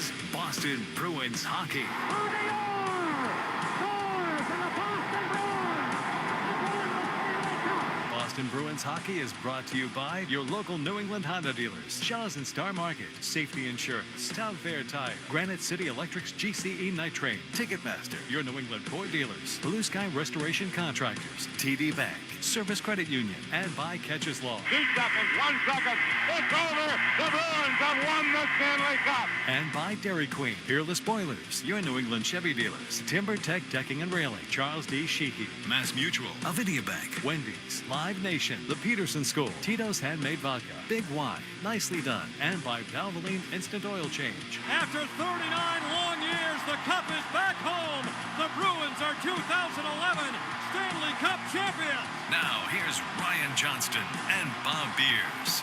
is Boston Bruins hockey. Boston Bruins hockey is brought to you by your local New England Honda dealers, Shaw's and Star Market, Safety Insurance, Town Fair Tire, Granite City Electric's GCE Night Train, Ticketmaster, your New England Boy dealers, Blue Sky Restoration Contractors, TD Bank, Service Credit Union, and by Catches Law. 2 seconds, 1 second, it's over. The Bruins have won the Stanley Cup. And by Dairy Queen, Peerless Boilers, your New England Chevy dealers, Timber Tech Decking and Railing, Charles D. Sheehy, Mass Mutual, Avidia Bank, Wendy's, Live Nation, the Peterson School, Tito's Handmade Vodka, Big Y, Nicely Done, and by Valvoline Instant Oil Change. After 39 long years, the Cup is back home. The Bruins are 2011 Stanley Cup champions. Now, here's Ryan Johnston and Bob Beers.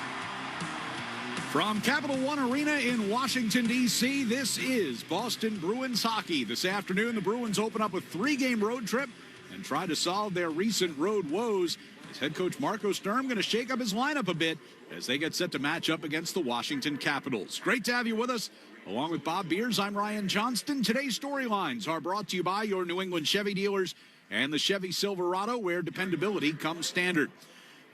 From Capital One Arena in Washington, D.C., this is Boston Bruins hockey. This afternoon, the Bruins open up a 3-game road trip and try to solve their recent road woes. As head coach Marco Sturm going to shake up his lineup a bit as they get set to match up against the Washington Capitals. Great to have you with us. Along with Bob Beers, I'm Ryan Johnston. Today's storylines are brought to you by your New England Chevy dealers and the Chevy Silverado, where dependability comes standard.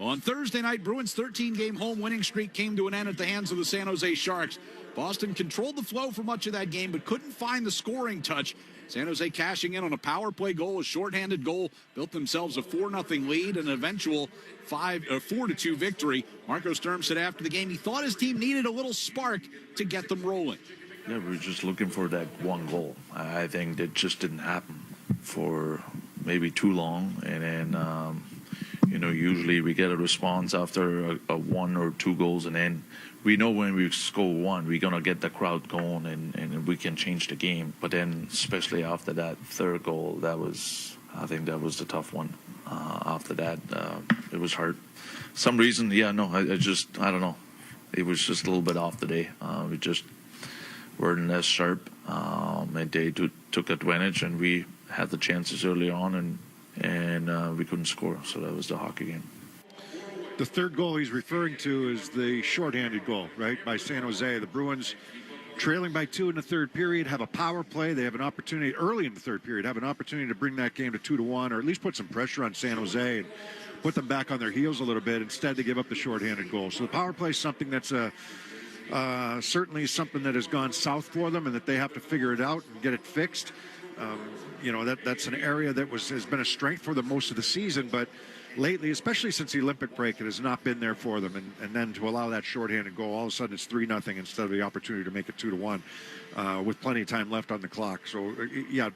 On Thursday night, Bruins' 13-game home winning streak came to an end at the hands of the San Jose Sharks. Boston controlled the flow for much of that game, but couldn't find the scoring touch. San Jose cashing in on a power play goal, a shorthanded goal, built themselves a 4-0 lead and an eventual 4-2 victory. Marco Sturm said after the game he thought his team needed a little spark to get them rolling. Yeah, we were just looking for that one goal. I think that just didn't happen for maybe too long, and then usually we get a response after a 1 or 2 goals, and then we know when we score 1, we're going to get the crowd going and we can change the game. But then, especially after that third goal, I think that was the tough one. After that, it was hard. Some reason, I don't know. It was just a little bit off the day. We just weren't as sharp. And they took advantage, and we had the chances early on, and we couldn't score. So that was the hockey game. The third goal he's referring to is the shorthanded goal, right, by San Jose. The Bruins, trailing by 2 in the third period, have a power play. They have an opportunity early in the third period, have an opportunity to bring that game to 2-1, or at least put some pressure on San Jose and put them back on their heels a little bit. Instead, they give up the shorthanded goal. So the power play is something that's certainly something that has gone south for them, and that they have to figure it out and get it fixed. That's an area that has been a strength for them most of the season, but lately, especially since the Olympic break, it has not been there for them. And then to allow that shorthanded goal, all of a sudden it's 3-0 instead of the opportunity to make it 2-1 with plenty of time left on the clock. So,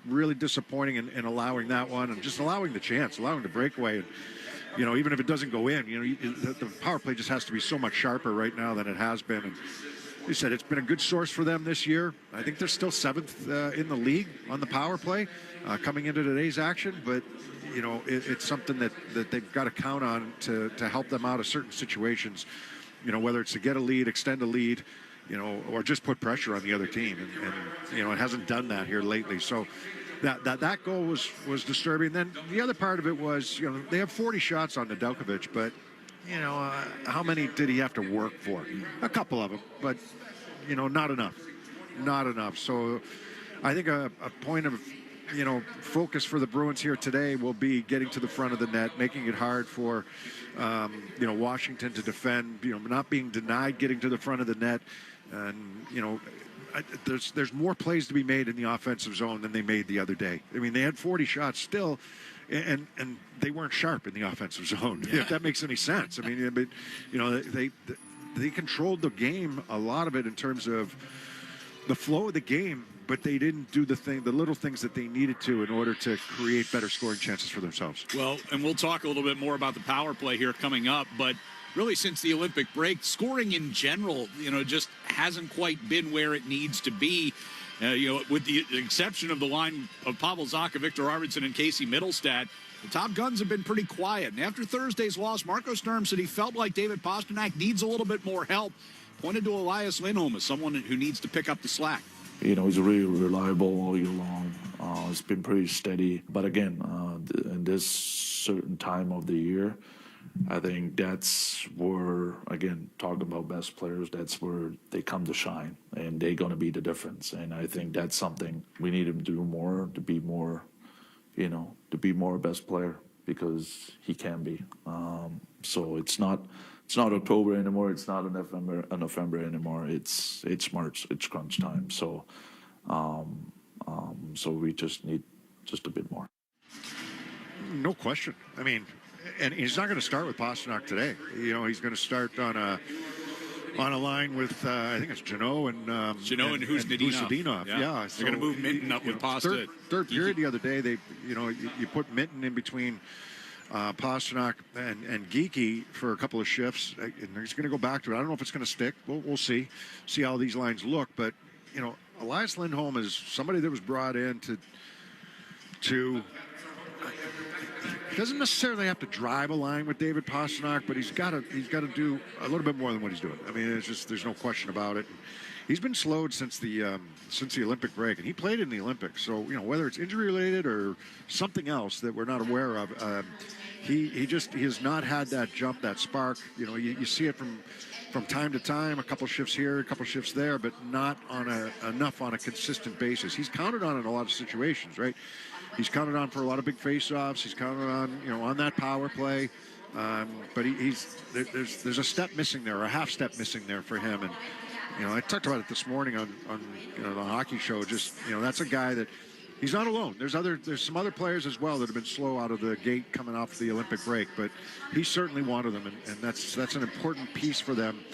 really disappointing in allowing that one, and just allowing the chance, allowing the breakaway. And, even if it doesn't go in, the power play just has to be so much sharper right now than it has been. And you said it's been a good source for them this year. I think they're still 7th in the league on the power play coming into today's action, but it's something that they've got to count on to help them out of certain situations, whether it's to get a lead, extend a lead, or just put pressure on the other team. And it hasn't done that here lately. So that goal was disturbing. Then the other part of it was, they have 40 shots on Nedeljkovic, but how many did he have to work for? A couple of them, but, not enough. Not enough. So I think a point of, focus for the Bruins here today will be getting to the front of the net, making it hard for, Washington to defend, not being denied getting to the front of the net. And, there's more plays to be made in the offensive zone than they made the other day. I mean, they had 40 shots still, and they weren't sharp in the offensive zone, if that makes any sense. I mean, they controlled the game, a lot of it in terms of the flow of the game, but they didn't do the little things that they needed to in order to create better scoring chances for themselves. Well, and we'll talk a little bit more about the power play here coming up, but really since the Olympic break, scoring in general, just hasn't quite been where it needs to be. With the exception of the line of Pavel Zacha, Victor Arvidsson, and Casey Middlestat, the top guns have been pretty quiet. And after Thursday's loss, Marco Sturm said he felt like David Pastrnak needs a little bit more help. Pointed to Elias Lindholm as someone who needs to pick up the slack. He's really reliable all year long. It's been pretty steady. But again, in this certain time of the year, I think that's where, again, talking about best players, that's where they come to shine, and they're going to be the difference. And I think that's something we need him to do more, to be more, to be more a best player, because he can be. So it's not October anymore. It's not a November anymore. It's March. It's crunch time. So so we just need just a bit more. No question. I mean, and he's not going to start with Pastrnak today. He's going to start on a line with I think it's Janot and Husadinov. Yeah, they're going to move Minton up with Pasta. Third period the other day, they you put Minton in between Pastrnak and Geeky for a couple of shifts, and he's going to go back to it. I don't know if it's going to stick. We'll see how these lines look. But Elias Lindholm is somebody that was brought in to. He doesn't necessarily have to drive a line with David Pastrnak, but he's got to do a little bit more than what he's doing. I mean, there's no question about it. He's been slowed since the Olympic break, and he played in the Olympics. So whether it's injury related or something else that we're not aware of, he has not had that jump, that spark. You see it from time to time, a couple shifts here, a couple shifts there, but not enough on a consistent basis. He's counted on in a lot of situations, right? He's counted on for a lot of big face-offs. He's counted on, on that power play. But there's a step missing there, or a half step missing there for him. And, I talked about it this morning on the hockey show. Just, that's a guy that he's not alone. There's some other players as well that have been slow out of the gate coming off the Olympic break, but he's certainly one of them. And that's an important piece for them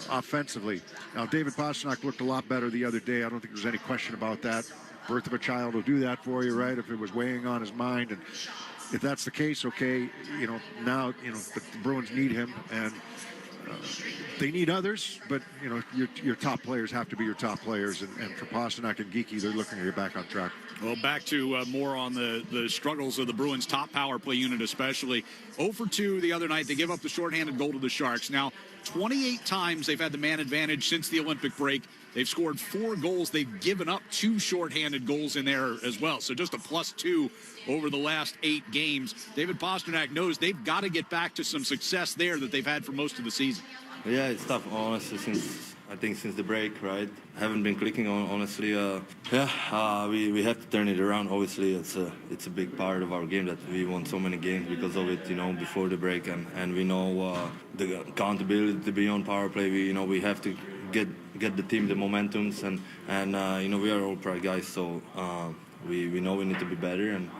offensively. Now, David Pastrnak looked a lot better the other day. I don't think there's any question about that. Birth of a child will do that for you, right? If it was weighing on his mind, and if that's the case, okay, now the Bruins need him, and they need others, but your top players have to be your top players, and for Pastrnak and Geeky, they're looking to get back on track. Well, back to more on the struggles of the Bruins' top power play unit, especially. 0 for 2 the other night. They give up the shorthanded goal to the Sharks. Now, 28 times they've had the man advantage since the Olympic break. They've scored 4 goals. They've given up 2 shorthanded goals in there as well. So just a +2 over the last 8 games. David Pastrnak knows they've got to get back to some success there that they've had for most of the season. Yeah, it's tough, honestly, since the break, right? Haven't been clicking, honestly. We have to turn it around. Obviously, it's a big part of our game that we won so many games because of it, before the break. And we know the accountability to be on power play. We have to get the team the momentums, and we are all pro guys, so we know we need to be better and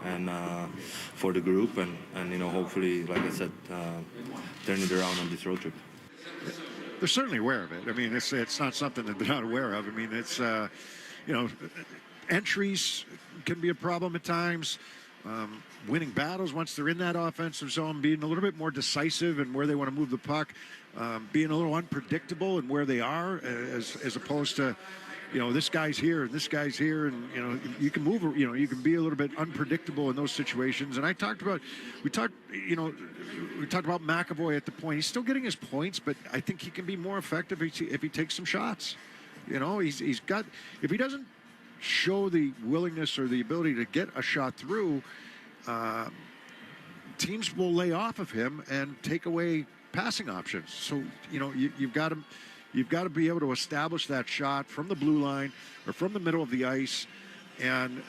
for the group, and hopefully, like I said, turn it around on this road trip. They're certainly aware of it. I mean, it's not something that they're not aware of. I mean, it's entries can be a problem at times. Winning battles once they're in that offensive zone, being a little bit more decisive and where they want to move the puck, being a little unpredictable in where they are, as opposed to, this guy's here and this guy's here, and you can move, you can be a little bit unpredictable in those situations. And we talked about McAvoy at the point. He's still getting his points, but I think he can be more effective if he takes some shots. He's got, if he doesn't show the willingness or the ability to get a shot through, teams will lay off of him and take away passing options. So you've got to be able to establish that shot from the blue line or from the middle of the ice, and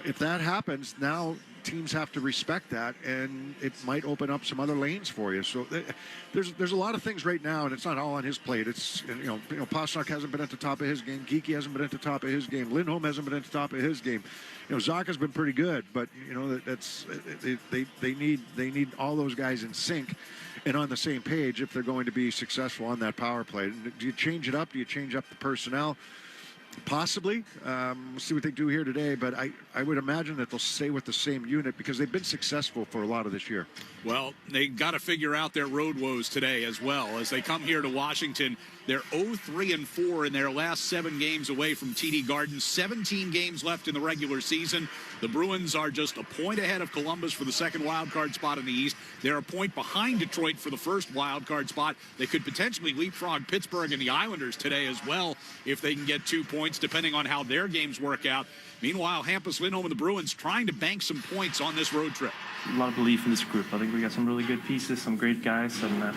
if that happens, now teams have to respect that, and it might open up some other lanes for you. So there's a lot of things right now, and it's not all on his plate. It's Pastrnak hasn't been at the top of his game. Geeky hasn't been at the top of his game. Lindholm hasn't been at the top of his game. Zacha's been pretty good, but they need all those guys in sync and on the same page if they're going to be successful on that power play. Do you change it up? Do you change up the personnel? Possibly. We'll see what they do here today, but I would imagine that they'll stay with the same unit because they've been successful for a lot of this year. Well, they got to figure out their road woes today as well as they come here to Washington. They're 0-3-4 in their last 7 games away from TD Garden. 17 games left in the regular season. The Bruins are just a point ahead of Columbus for the second wild card spot in the East. They're a point behind Detroit for the first wild card spot. They could potentially leapfrog Pittsburgh and the Islanders today as well if they can get 2 points, depending on how their games work out. Meanwhile, Hampus Lindholm and the Bruins trying to bank some points on this road trip. A lot of belief in this group. I think we got some really good pieces, some great guys, and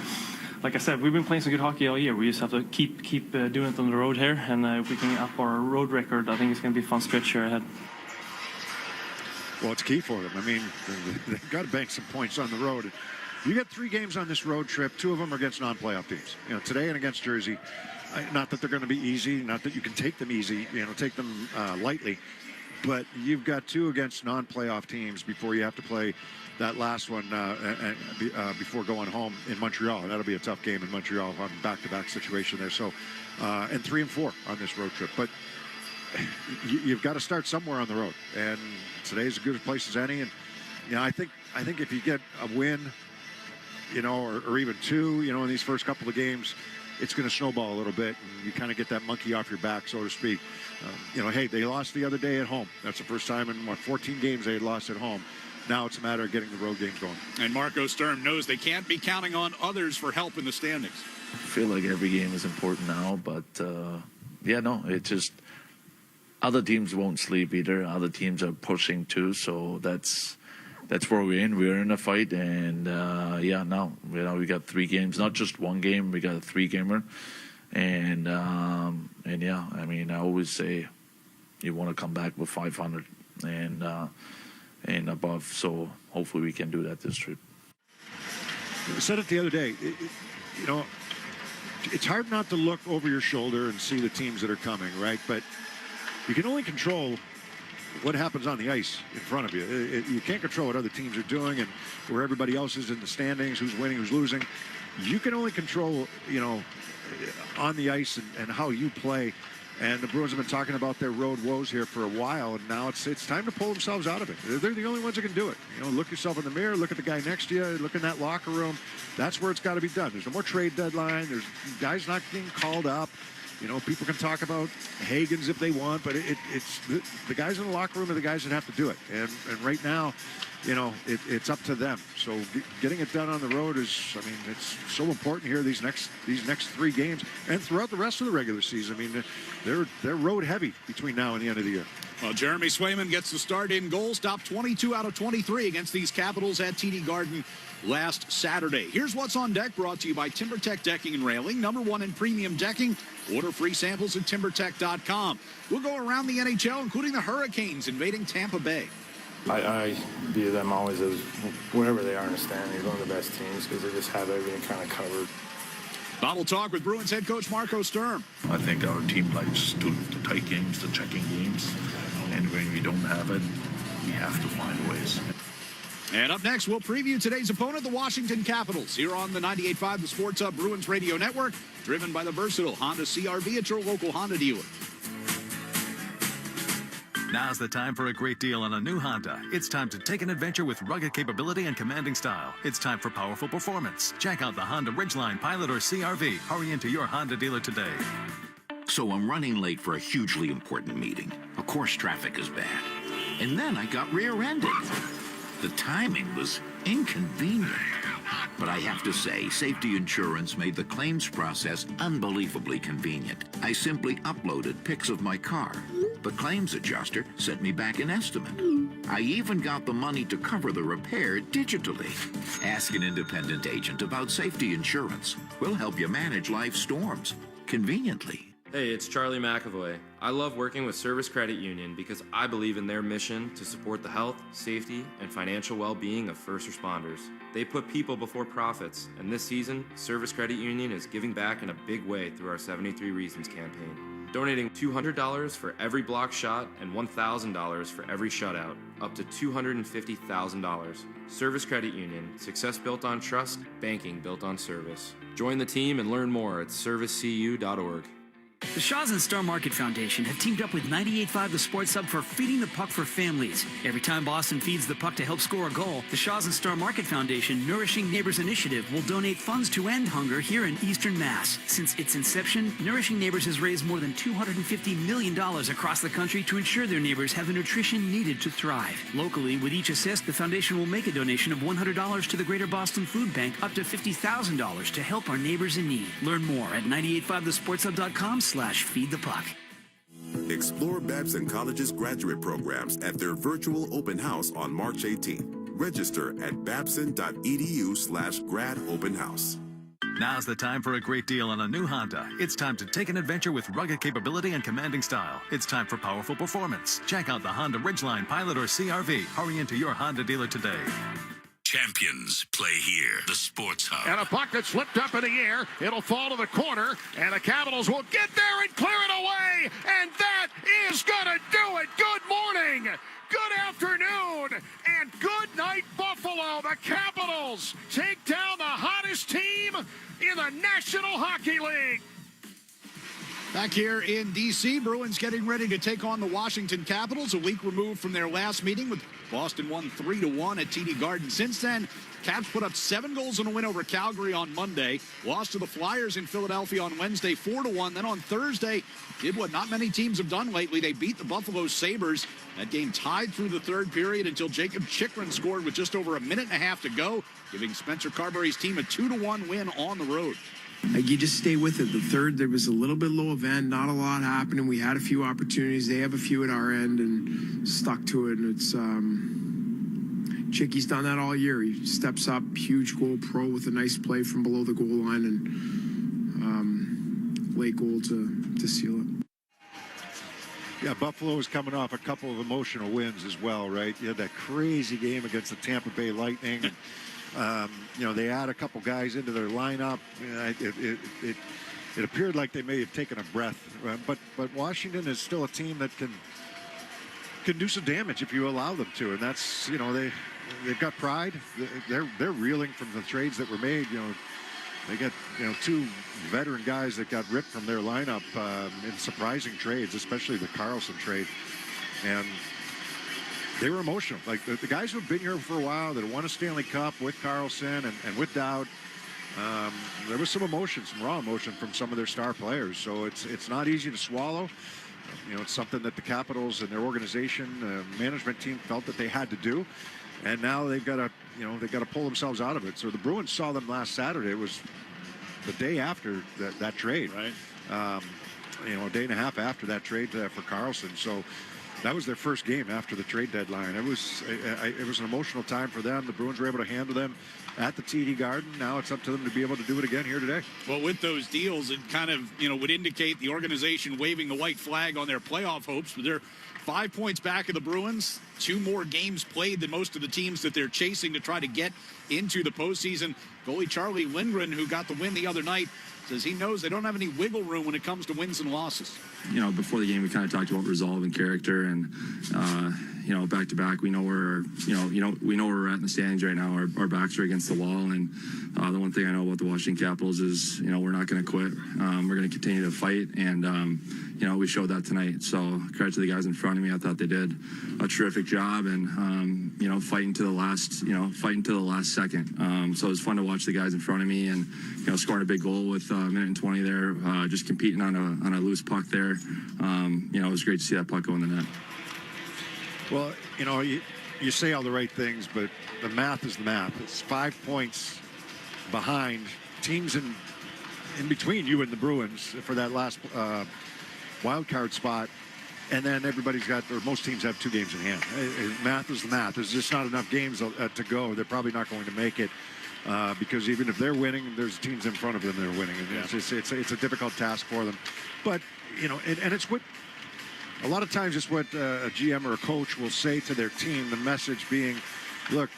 like I said, we've been playing some good hockey all year. We just have to keep doing it on the road here, and if we can up our road record, I think it's going to be a fun stretch here ahead. Well, it's key for them. I mean, they've got to bank some points on the road. You get 3 games on this road trip. 2 of them are against non-playoff teams. You know, today and against Jersey. Not that they're going to be easy, not that you can take them easy, take them lightly. But you've got 2 against non-playoff teams before you have to play that last one before going home in Montreal. That'll be a tough game in Montreal on back-to-back situation there. So, and 3 and 4 on this road trip. But you've got to start somewhere on the road. And today's as good a place as any. And I think if you get a win, or even 2, in these first couple of games, it's going to snowball a little bit, and you kind of get that monkey off your back, so to speak. Hey, they lost the other day at home. That's the first time in 14 games they had lost at home. Now it's a matter of getting the road games going. And Marco Sturm knows they can't be counting on others for help in the standings. I feel like every game is important now, but it's just other teams won't sleep either. Other teams are pushing too, so that's where we're in. We're in a fight, and now we got 3 games, not just 1 game. We got a 3-gamer, and I always say you want to come back with 500 and above. So hopefully we can do that this trip. I said it the other day. It's hard not to look over your shoulder and see the teams that are coming, right? But you can only control what happens on the ice in front of you. You can't control what other teams are doing and where everybody else is in the standings, who's winning, who's losing. You can only control, on the ice and how you play. And the Bruins have been talking about their road woes here for a while, and now it's time to pull themselves out of it. They're the only ones that can do it. Look yourself in the mirror, look at the guy next to you, look in that locker room. That's where it's got to be done. There's no more trade deadline. There's guys not getting called up. People can talk about Hagens if they want, but it's the guys in the locker room are the guys that have to do it. And right now, it's up to them. So getting it done on the road is, it's so important here these next 3 games and throughout the rest of the regular season. They're road heavy between now and the end of the year. Well, Jeremy Swayman gets the start in goal, stopped 22 out of 23 against these Capitals at TD Garden last Saturday. Here's what's on deck, brought to you by TimberTech Decking and Railing, #1 in premium decking. Order free samples at timbertech.com. We'll go around the NHL, including the Hurricanes invading Tampa Bay. I view them always as, wherever they are in the standings, one of the best teams because they just have everything kind of covered. Bottle talk with Bruins head coach Marco Sturm. I think our team likes the tight games, the checking games, and when we don't have it, we have to find ways. And up next, we'll preview today's opponent, the Washington Capitals, here on the 98.5 The Sports Hub Bruins Radio Network, driven by the versatile Honda CR-V at your local Honda dealer. Now's the time for a great deal on a new Honda. It's time to take an adventure with rugged capability and commanding style. It's time for powerful performance. Check out the Honda Ridgeline, Pilot, or CR-V. Hurry into your Honda dealer today. So I'm running late for a hugely important meeting. Of course, traffic is bad. And then I got rear-ended. The timing was inconvenient. But I have to say, safety insurance made the claims process unbelievably convenient. I simply uploaded pics of my car. The claims adjuster sent me back an estimate. I even got the money to cover the repair digitally. Ask an independent agent about safety insurance. We'll help you manage life's storms conveniently. Hey, it's Charlie McAvoy. I love working with Service Credit Union because I believe in their mission to support the health, safety, and financial well-being of first responders. They put people before profits, and this season, Service Credit Union is giving back in a big way through our 73 Reasons campaign, donating $200 for every block shot and $1,000 for every shutout, up to $250,000. Service Credit Union, success built on trust, banking built on service. Join the team and learn more at servicecu.org. The Shaw's and Star Market Foundation have teamed up with 98.5 The Sports Hub for Feeding the Puck for Families. Every time Boston feeds the puck to help score a goal, the Shaw's and Star Market Foundation Nourishing Neighbors Initiative will donate funds to end hunger here in Eastern Mass. Since its inception, Nourishing Neighbors has raised more than $250 million across the country to ensure their neighbors have the nutrition needed to thrive. Locally, with each assist, the foundation will make a donation of $100 to the Greater Boston Food Bank, up to $50,000 to help our neighbors in need. Learn more at 985thesportshub.com/feed the puck. Explore Babson College's graduate programs at their virtual open house on March 18th. Register at babson.edu/grad open house. Now's the time for a great deal on a new Honda. It's time to take an adventure with rugged capability and commanding style. It's time for powerful performance. Check out the Honda Ridgeline, Pilot, or CRV. Hurry into your Honda dealer today. Champions play here, the Sports Hub. And a puck that slipped up in the air. It'll fall to the corner, and the Capitals will get there and clear it away. And that is going to do it. Good morning, good afternoon, and good night, Buffalo. The Capitals take down the hottest team in the National Hockey League. Back here in D.C., Bruins getting ready to take on the Washington Capitals, a week removed from their last meeting, with Boston won 3-1 at TD Garden. Since then, Caps put up 7 goals in a win over Calgary on Monday, lost to the Flyers in Philadelphia on Wednesday 4-1. Then on Thursday, did what not many teams have done lately. They beat the Buffalo Sabres. That game tied through the third period until Jacob Chychrun scored with just over a minute and a half to go, giving Spencer Carberry's team a 2-1 win on the road. Like, you just stay with it. The third, there was a little bit low event, not a lot happening. We had a few opportunities. They have a few at our end and stuck to it. And it's Chicky's done that all year. He steps up, huge goal pro with a nice play from below the goal line and late goal to seal it. Yeah, Buffalo is coming off a couple of emotional wins as well, right? You had that crazy game against the Tampa Bay Lightning. They add a couple guys into their lineup. It appeared like they may have taken a breath, but Washington is still a team that can do some damage if you allow them to, and that's they've got pride. They're reeling from the trades that were made. They got 2 veteran guys that got ripped from their lineup in surprising trades, especially the Carlson trade, and they were emotional. Like the guys who have been here for a while, that have won a Stanley Cup with Carlson and with Dowd, there was some emotion, some raw emotion from some of their star players. So it's not easy to swallow. It's something that the Capitals and their organization, management team felt that they had to do, and now they've got to pull themselves out of it. So the Bruins saw them last Saturday. It was the day after that trade, right? A day and a half after that trade for Carlson. So that was their first game after the trade deadline. It was an emotional time for them. The Bruins were able to handle them at the TD Garden. Now it's up to them to be able to do it again here today. Well, with those deals, it kind of would indicate the organization waving the white flag on their playoff hopes. But they're 5 points back of the Bruins, 2 more games played than most of the teams that they're chasing to try to get into the postseason. Goalie Charlie Lindgren, who got the win the other night, says he knows they don't have any wiggle room when it comes to wins and losses. Before the game, we kind of talked about resolve and character, and back to back, we know where we know where we're at in the standings right now. Our backs are against the wall, and the one thing I know about the Washington Capitals is we're not going to quit. We're going to continue to fight, and we showed that tonight. So credit to the guys in front of me. I thought they did a terrific job, and fighting to the last second. So it was fun to watch the guys in front of me, and scoring a big goal with a minute and 20 there, just competing on a loose puck there. It was great to see that puck go in the net. Well, you say all the right things, but the math is the math. It's 5 points behind teams in between you and the Bruins for that last wild card spot, and then everybody's got, or most teams have 2 games in hand. Math is the math. There's just not enough games to go. They're probably not going to make it. Because even if they're winning, there's teams in front of them that are winning. And it's a difficult task for them. But, and it's what a lot of times it's what a GM or a coach will say to their team, the message being, look,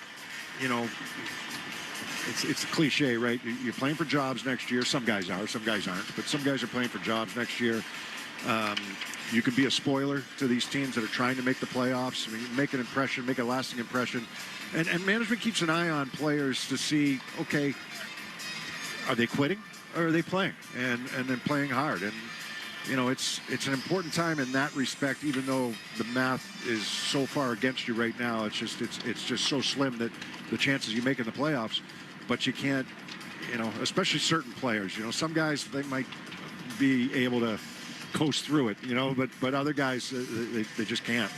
it's a cliche, right? You're playing for jobs next year. Some guys are, some guys aren't. But some guys are playing for jobs next year. You can be a spoiler to these teams that are trying to make the playoffs. Make an impression, make a lasting impression. And management keeps an eye on players to see, okay, are they quitting or are they playing? And then playing hard. And it's an important time in that respect, even though the math is so far against you right now. It's just so slim that the chances you make in the playoffs, but you can't, especially certain players, some guys, they might be able to coast through it, but other guys, they just can't.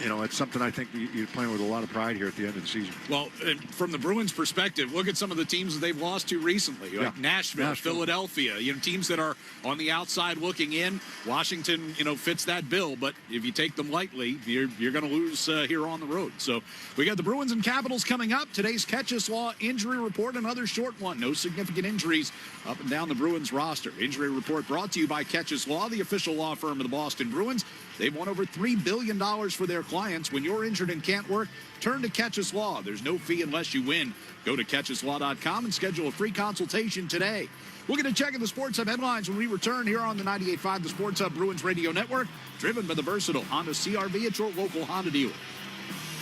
It's something I think you're playing with a lot of pride here at the end of the season. Well, from the Bruins' perspective, look at some of the teams that they've lost to recently, like Nashville, Philadelphia, teams that are on the outside looking in. Washington, fits that bill, but if you take them lightly, you're going to lose here on the road. So we got the Bruins and Capitals coming up. Today's Catches Law injury report, another short one. No significant injuries up and down the Bruins roster. Injury report brought to you by Catches Law, the official law firm of the Boston Bruins. They've won over $3 billion for their clients. When you're injured and can't work, turn to Catches Law. There's no fee unless you win. Go to catcheslaw.com and schedule a free consultation today. We're going to check in the Sports Hub headlines when we return here on the 98.5 The Sports Hub Bruins Radio Network, driven by the versatile Honda CR-V at your local Honda dealer.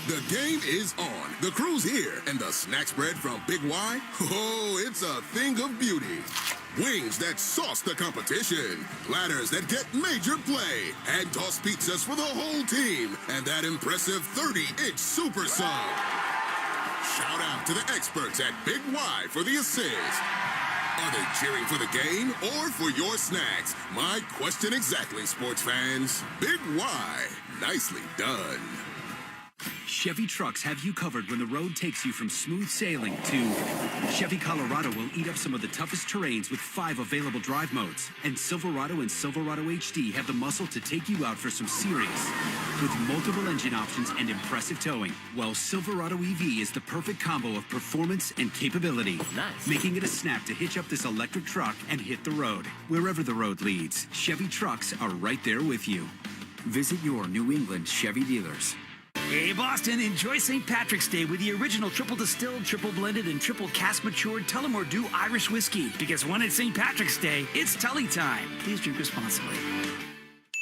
The game is on. The crew's here. And the snack spread from Big Y? Oh, it's a thing of beauty. Wings that sauce the competition. Platters that get major play. And tossed pizzas for the whole team. And that impressive 30-inch super sub. Shout out to the experts at Big Y for the assist. Are they cheering for the game or for your snacks? My question exactly, sports fans. Big Y. Nicely done. Chevy trucks have you covered when the road takes you from smooth sailing to Chevy Colorado will eat up some of the toughest terrains with 5 available drive modes. And Silverado and Silverado HD have the muscle to take you out for some serious with multiple engine options and impressive towing. While Silverado EV is the perfect combo of performance and capability, making it a snap to hitch up this electric truck and hit the road. Wherever the road leads, Chevy trucks are right there with you. Visit your New England Chevy dealers. Hey, Boston, enjoy St. Patrick's Day with the original triple distilled, triple blended, and triple cask matured Tullamore Dew Irish whiskey. Because when it's St. Patrick's Day, it's Tully time. Please drink responsibly.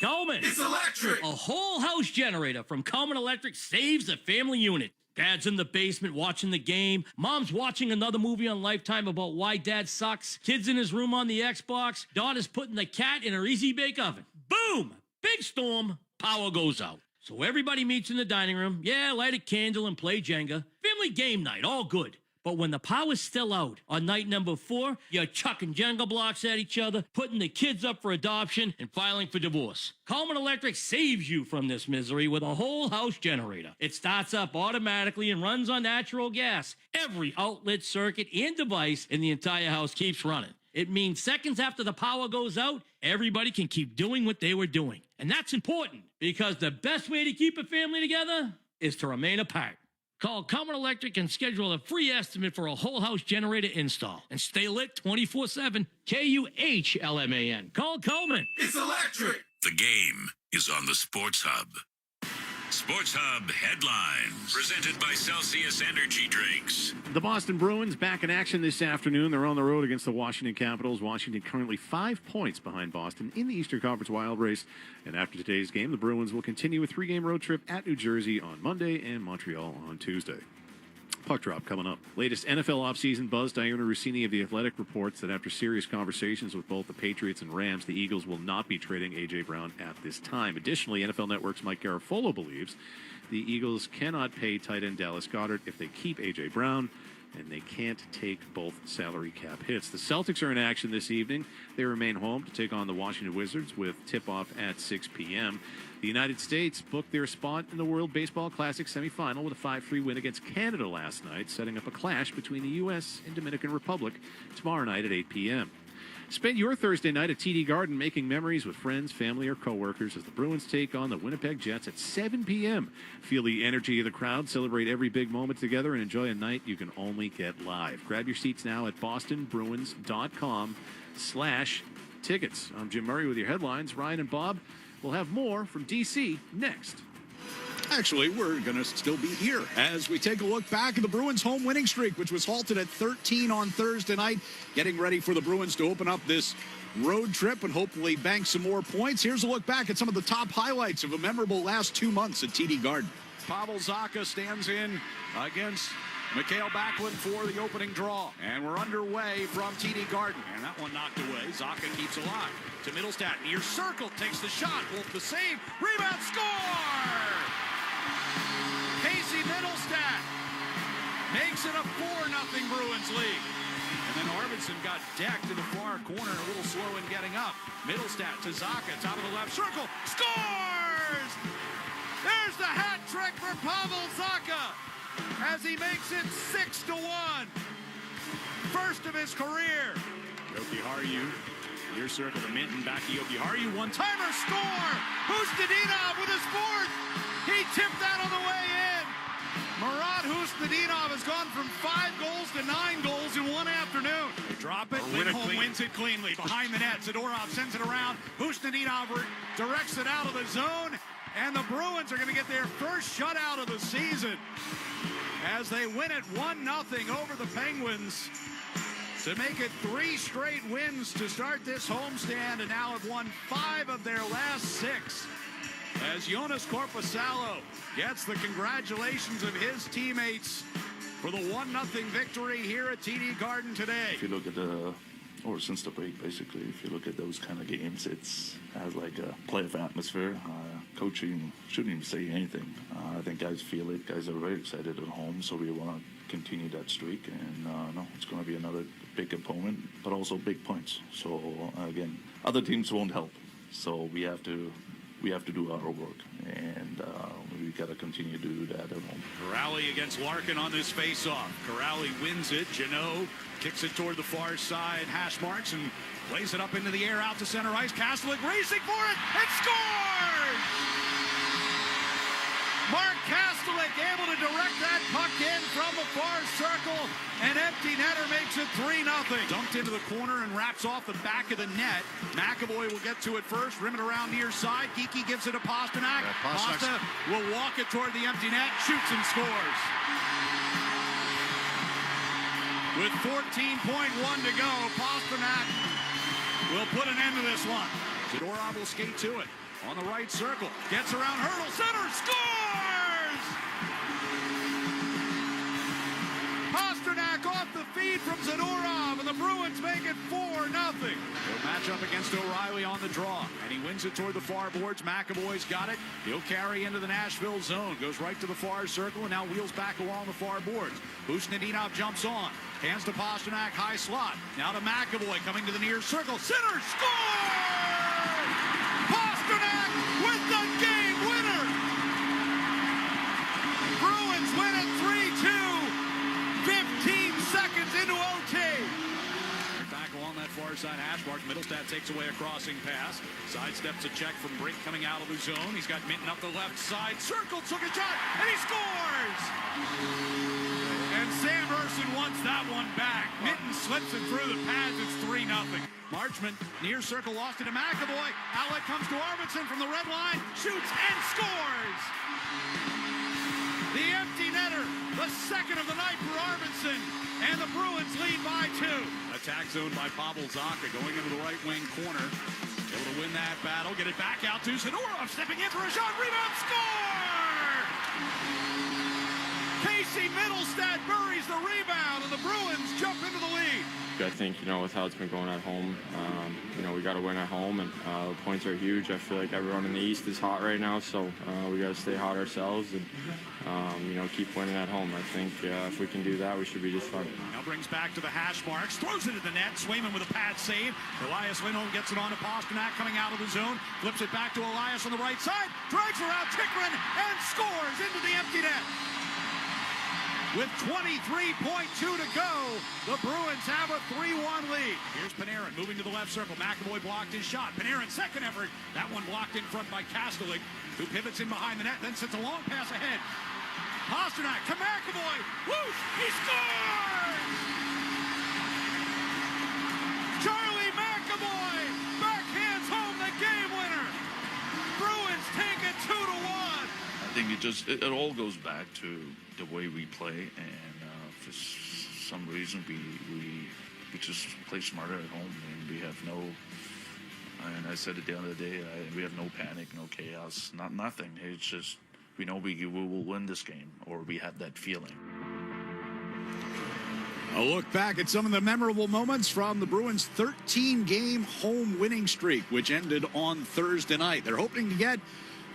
Coleman. It's electric. A whole house generator from Coleman Electric saves the family unit. Dad's in the basement watching the game. Mom's watching another movie on Lifetime about why dad sucks. Kid's in his room on the Xbox. Daughter's putting the cat in her Easy Bake Oven. Boom! Big storm. Power goes out. So everybody meets in the dining room. Yeah, light a candle and play Jenga. Family game night, all good. But when the power's still out on night number 4, you're chucking Jenga blocks at each other, putting the kids up for adoption, and filing for divorce. Coleman Electric saves you from this misery with a whole house generator. It starts up automatically and runs on natural gas. Every outlet, circuit, and device in the entire house keeps running. It means seconds after the power goes out, everybody can keep doing what they were doing. And that's important because the best way to keep a family together is to remain apart. Call Coleman Electric and schedule a free estimate for a whole house generator install. And stay lit 24/7. KUHLMAN. Call Coleman. It's electric. The game is on the Sports Hub. Sports Hub headlines presented by Celsius Energy Drinks. The Boston Bruins back in action this afternoon. They're on the road against the Washington Capitals. Washington currently 5 points behind Boston in the Eastern Conference Wild Race. And after today's game, the Bruins will continue a 3-game road trip at New Jersey on Monday and Montreal on Tuesday. Puck drop coming up. Latest NFL offseason buzz. Diana Rossini of The Athletic reports that after serious conversations with both the Patriots and Rams, the Eagles will not be trading A.J. Brown at this time. Additionally, NFL Network's Mike Garafolo believes the Eagles cannot pay tight end Dallas Goedert if they keep A.J. Brown, and they can't take both salary cap hits. The Celtics are in action this evening. They remain home to take on the Washington Wizards with tip-off at 6 p.m. The United States booked their spot in the World Baseball Classic semifinal with a 5-3 win against Canada last night, setting up a clash between the U.S. and Dominican Republic tomorrow night at 8 p.m. Spend your Thursday night at TD Garden making memories with friends, family, or coworkers as the Bruins take on the Winnipeg Jets at 7 p.m. Feel the energy of the crowd, celebrate every big moment together, and enjoy a night you can only get live. Grab your seats now at bostonbruins.com/tickets. I'm Jim Murray with your headlines. Ryan and Bob will have more from D.C. next. Actually, we're going to still be here as we take a look back at the Bruins' home winning streak, which was halted at 13 on Thursday night, getting ready for the Bruins to open up this road trip and hopefully bank some more points. Here's a look back at some of the top highlights of a memorable last 2 months at TD Garden. Pavel Zacha stands in against Mikhail Backlund for the opening draw. And we're underway from TD Garden. And that one knocked away. Zaka keeps alive. To Middlestat. Near circle. Takes the shot. Wolf the save. Rebound. Score! Casey Middlestat makes it a 4-0 Bruins lead. And then Arvidsson got decked to the far corner, a little slow in getting up. Middlestat to Zaka, top of the left circle, scores! There's the hat trick for Pavel Zaka as he makes it 6-1. First of his career. Jokiharju, near circle to Minton, back to Jokiharju, one-timer, score! Hustadinov with his fourth! He tipped that on the way in. Murat Hustadinov has gone from 5 goals to 9 goals in one afternoon. They drop it, Lindholm wins it cleanly. Behind the net, Zadorov sends it around. Hustadinov directs it out of the zone. And the Bruins are going to get their first shutout of the season as they win it 1-0 over the Penguins to make it 3 straight wins to start this homestand, and now have won 5 of their last 6. As Jonas Korpisalo gets the congratulations of his teammates for the 1-0 victory here at TD Garden today. If you look at or since the break, basically, if you look at those kind of games, it's has like a playoff atmosphere. Coaching shouldn't even say anything. I think guys feel it. Guys are very excited at home, so we want to continue that streak. And no, it's going to be another big opponent, but also big points. So again, other teams won't help. So we have to do our work, and we got to continue to do that at home. Corrali against Larkin on this face-off. Corrali wins it. Janot kicks it toward the far side. Hash marks and plays it up into the air out to center ice. Kastelik racing for it and scores! Mark Kastelik able to direct that puck in from the far circle. An empty netter makes it 3-0. Dumped into the corner and wraps off the back of the net. McAvoy will get to it first. Rim it around near side. Geekie gives it to Pasternak. Pasta will walk it toward the empty net. Shoots and scores. With 14.1 to go, Pasternak will put an end to this one. Zadorov will skate to it. On the right circle. Gets around Hurdle. Center. Scores! Pasternak off the feed from Zadorov, and the Bruins make it 4-0. He'll match up against O'Reilly on the draw, and he wins it toward the far boards. McAvoy's got it. He'll carry into the Nashville zone. Goes right to the far circle, and now wheels back along the far boards. Hustadinov jumps on. Hands to Pasternak, high slot. Now to McAvoy, coming to the near circle. Center. Score! Pasternak with the game winner! Bruins win it 3-2, 15 seconds into OT. Back along that far side, Ashmark. Middlestat takes away a crossing pass. Sidesteps a check from Brink coming out of the zone. He's got Minton up the left side. Circle, took a shot, and he scores! And Sam Ersson wants that one back. Minton slips it through the pads. It's 3-0. Marchment, near circle, lost it to McAvoy. Outlet comes to Arvidsson from the red line. Shoots and scores! The empty netter, the second of the night for Arvidsson. And the Bruins lead by 2. Attack zone by Pavel Zaka going into the right wing corner. Able to win that battle. Get it back out to Zadorov. Stepping in for a shot. Rebound. Score! Casey Middlestat buries the rebound, and the Bruins jump into the lead. I think, with how it's been going at home, we got to win at home, and the points are huge. I feel like everyone in the East is hot right now, so we got to stay hot ourselves and, keep winning at home. I think if we can do that, we should be just fine. Now brings back to the hash marks, throws it at the net. Swayman with a pad save. Elias Lindholm gets it on to Pasternak coming out of the zone. Flips it back to Elias on the right side. Drags around Chikrin and scores into the empty net. With 23.2 to go, the Bruins have a 3-1 lead. Here's Panarin moving to the left circle. McAvoy blocked his shot. Panarin, second effort. That one blocked in front by Kastelik, who pivots in behind the net, then sends a long pass ahead. Pasternak to McAvoy. Whoosh! He scores! Charlie McAvoy backhands home the game winner. Bruins take it 2-1. I think it all goes back to the way we play, and for some reason we just play smarter at home, and we have no. And I said at the end of the day, we have no panic, no chaos, nothing. It's just we know we will win this game, or we have that feeling. A look back at some of the memorable moments from the Bruins' 13-game home winning streak, which ended on Thursday night. They're hoping to get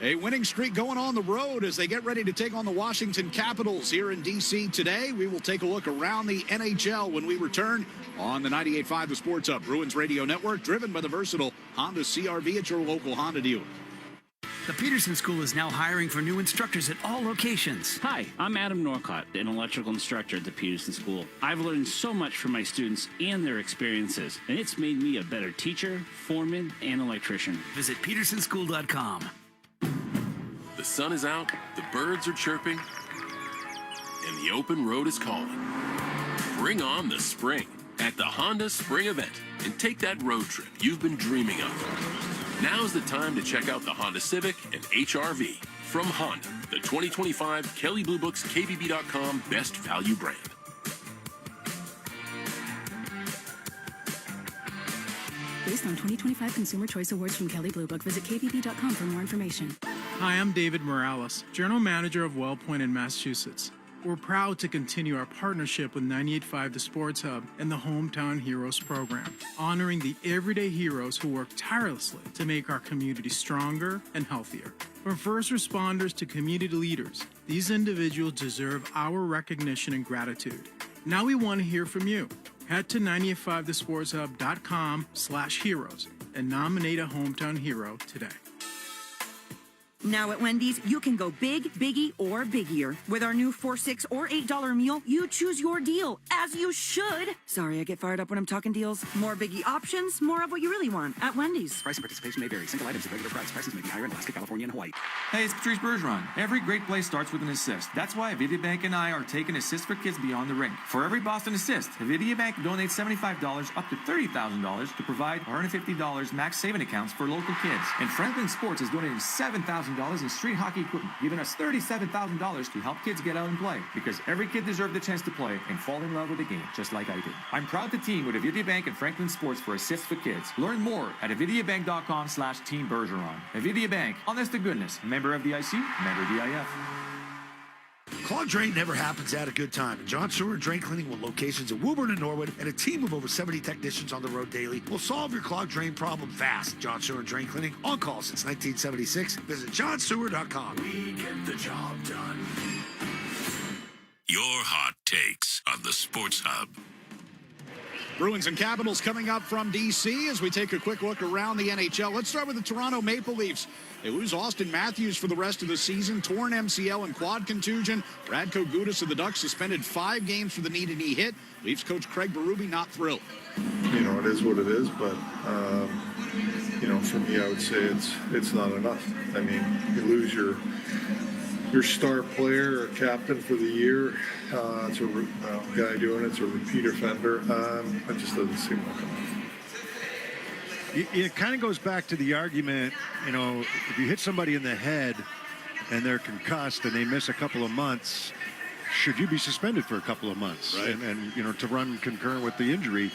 a winning streak going on the road as they get ready to take on the Washington Capitals here in D.C. today. We will take a look around the NHL when we return on the 98.5 The Sports Hub Bruins Radio Network, driven by the versatile Honda CR-V at your local Honda dealer. The Peterson School is now hiring for new instructors at all locations. Hi, I'm Adam Norcott, an electrical instructor at the Peterson School. I've learned so much from my students and their experiences, and it's made me a better teacher, foreman, and electrician. Visit petersonschool.com. The sun is out, the birds are chirping, and the open road is calling. Bring on the spring at the Honda Spring Event and take that road trip you've been dreaming of. Now's the time to check out the Honda Civic and HR-V from Honda, the 2025 Kelley Blue Book's KBB.com Best Value Brand. Based on 2025 Consumer Choice Awards from Kelley Blue Book, visit KBB.com for more information. Hi, I'm David Morales, General Manager of WellPoint in Massachusetts. We're proud to continue our partnership with 98.5 The Sports Hub and the Hometown Heroes program, honoring the everyday heroes who work tirelessly to make our community stronger and healthier. From first responders to community leaders, these individuals deserve our recognition and gratitude. Now we want to hear from you. Head to 985thesportshub.com/heroes and nominate a hometown hero today. Now at Wendy's, you can go big, biggie, or biggier. With our new $4, $6, or $8 meal, you choose your deal, as you should. Sorry, I get fired up when I'm talking deals. More biggie options, more of what you really want at Wendy's. Price and participation may vary. Single items at regular price. Prices may be higher in Alaska, California, and Hawaii. Hey, it's Patrice Bergeron. Every great play starts with an assist. That's why Avidia Bank and I are taking assists for kids beyond the rink. For every Boston assist, Avidia Bank donates $75 up to $30,000 to provide $150 max saving accounts for local kids. And Franklin Sports is donating $7,000 in street hockey equipment, giving us $37,000 to help kids get out and play. Because every kid deserves the chance to play and fall in love with the game, just like I did. I'm proud to team with Avidia Bank and Franklin Sports for assists for kids. Learn more at avidiabank.com/Team Bergeron. Avidia Bank, honest to goodness. Member of the IC, member DIF. Clogged drain never happens at a good time. And John Sewer Drain Cleaning, with locations in Woburn and Norwood and a team of over 70 technicians on the road daily, will solve your clogged drain problem fast. John Sewer Drain Cleaning, on call since 1976. Visit johnsewer.com. We get the job done. Your hot takes on the Sports Hub. Bruins and Capitals coming up from D.C. as we take a quick look around the NHL. Let's start with the Toronto Maple Leafs. They lose Austin Matthews for the rest of the season. Torn MCL and quad contusion. Radko Gudas of the Ducks suspended 5 games for the knee-to-knee hit. Leafs coach Craig Berube not thrilled. You know, it is what it is, but, you know, for me, I would say it's not enough. I mean, you lose your star player or captain for the year. It's a guy doing it's a repeat offender. It just doesn't seem like enough. It kind of goes back to the argument, you know, if you hit somebody in the head and they're concussed and they miss a couple of months, should you be suspended for a couple of months? Right. And you know, to run concurrent with the injury,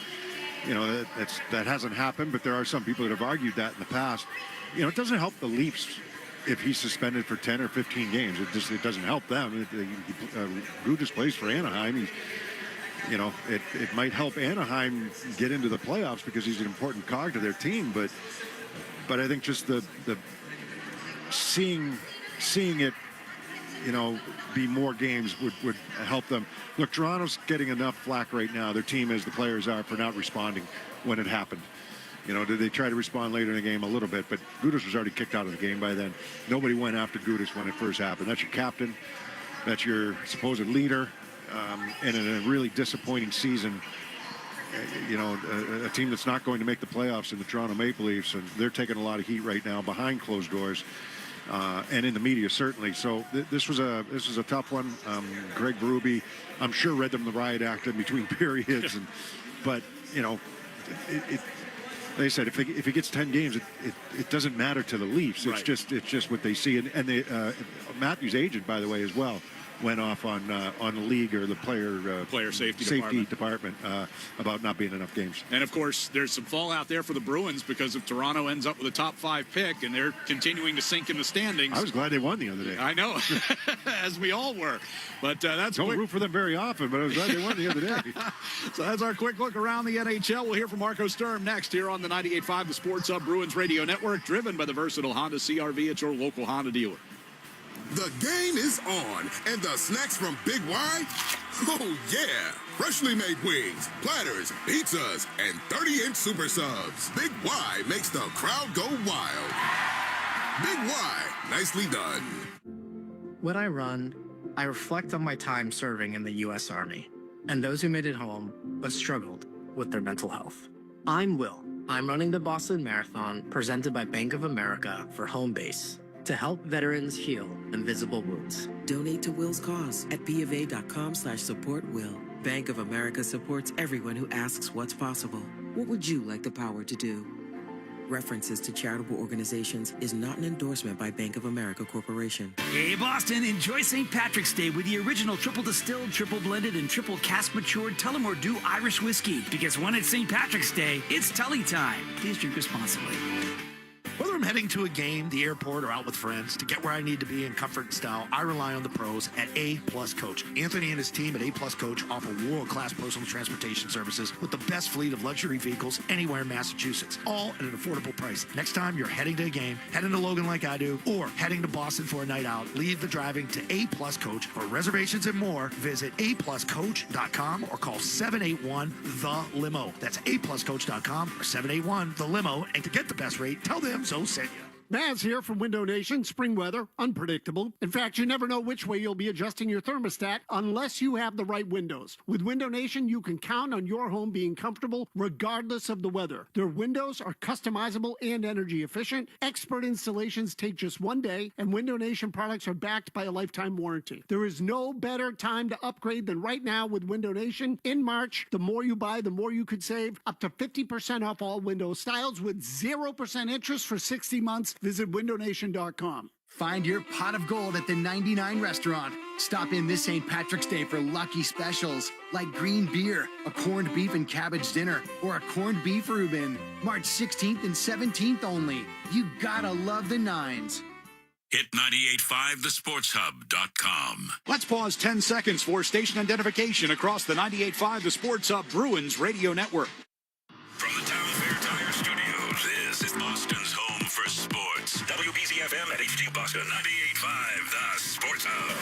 you know, that hasn't happened, but there are some people that have argued that in the past. You know, it doesn't help the Leafs if he's suspended for 10 or 15 games. It doesn't help them. Gudas plays for Anaheim. You know, it might help Anaheim get into the playoffs because he's an important cog to their team. But I think just the seeing it, you know, be more games would help them. Look, Toronto's getting enough flack right now. Their team, as the players are, for not responding when it happened. You know, did they try to respond later in the game a little bit? But Gudas was already kicked out of the game by then. Nobody went after Gudas when it first happened. That's your captain. That's your supposed leader. And in a really disappointing season, you know, a team that's not going to make the playoffs in the Toronto Maple Leafs, and they're taking a lot of heat right now behind closed doors, and in the media certainly. So this was a tough one. Greg Berube, I'm sure, read them the riot act in between periods, but you know, like I said, if he gets 10 games, it doesn't matter to the Leafs. It's Right. just what they see, and they, Matthews' agent, by the way, as well, went off on the league or the player safety department about not being enough games. And of course, there's some fallout there for the Bruins because if Toronto ends up with a top 5 pick and they're continuing to sink in the standings. I was glad they won the other day. I know, as we all were. But that's don't root for them very often, but I was glad they won the other day. So that's our quick look around the NHL. We'll hear from Marco Sturm next here on the 98.5 The Sports Hub Bruins Radio Network, driven by the versatile Honda CR-V at your local Honda dealer. The game is on, and the snacks from Big Y? Oh, yeah. Freshly made wings, platters, pizzas, and 30-inch super subs. Big Y makes the crowd go wild. Big Y, nicely done. When I run, I reflect on my time serving in the U.S. Army and those who made it home but struggled with their mental health. I'm Will. I'm running the Boston Marathon presented by Bank of America for Home Base to help veterans heal invisible wounds. Donate to Will's cause at bofa.com/supportwill. Bank of America supports everyone who asks what's possible. What would you like the power to do? References to charitable organizations is not an endorsement by Bank of America Corporation. Hey, Boston, enjoy St. Patrick's Day with the original triple distilled, triple blended, and triple cask matured Tullamore Dew Irish whiskey. Because when it's St. Patrick's Day, it's Tully time. Please drink responsibly. Whether I'm heading to a game, the airport, or out with friends, to get where I need to be in comfort and style, I rely on the pros at A+ Coach. Anthony and his team at A+ Coach offer world-class personal transportation services with the best fleet of luxury vehicles anywhere in Massachusetts, all at an affordable price. Next time you're heading to a game, heading to Logan like I do, or heading to Boston for a night out, leave the driving to A+ Coach. For reservations and more, visit apluscoach.com or call 781-THE-LIMO. That's apluscoach.com or 781-THE-LIMO. And to get the best rate, tell them so sent you. Baz here from Window Nation. Spring weather, unpredictable. In fact, you never know which way you'll be adjusting your thermostat unless you have the right windows. With Window Nation, you can count on your home being comfortable regardless of the weather. Their windows are customizable and energy efficient. Expert installations take just 1 day, and Window Nation products are backed by a lifetime warranty. There is no better time to upgrade than right now with Window Nation. In March, the more you buy, the more you could save. Up to 50% off all window styles with 0% interest for 60 months. Visit windownation.com. Find your pot of gold at the 99 restaurant. Stop in this St. Patrick's Day for lucky specials like green beer, a corned beef and cabbage dinner, or a corned beef Reuben. March 16th and 17th only. You gotta love the nines. Hit 985thesportshub.com. Let's pause 10 seconds for station identification across the 98.5 The Sports Hub Bruins Radio Network. From the Town Fair Tire Studios, this is Boston's home for sports. WBZ-FM at HD Boston, 98.5 The Sports Hub.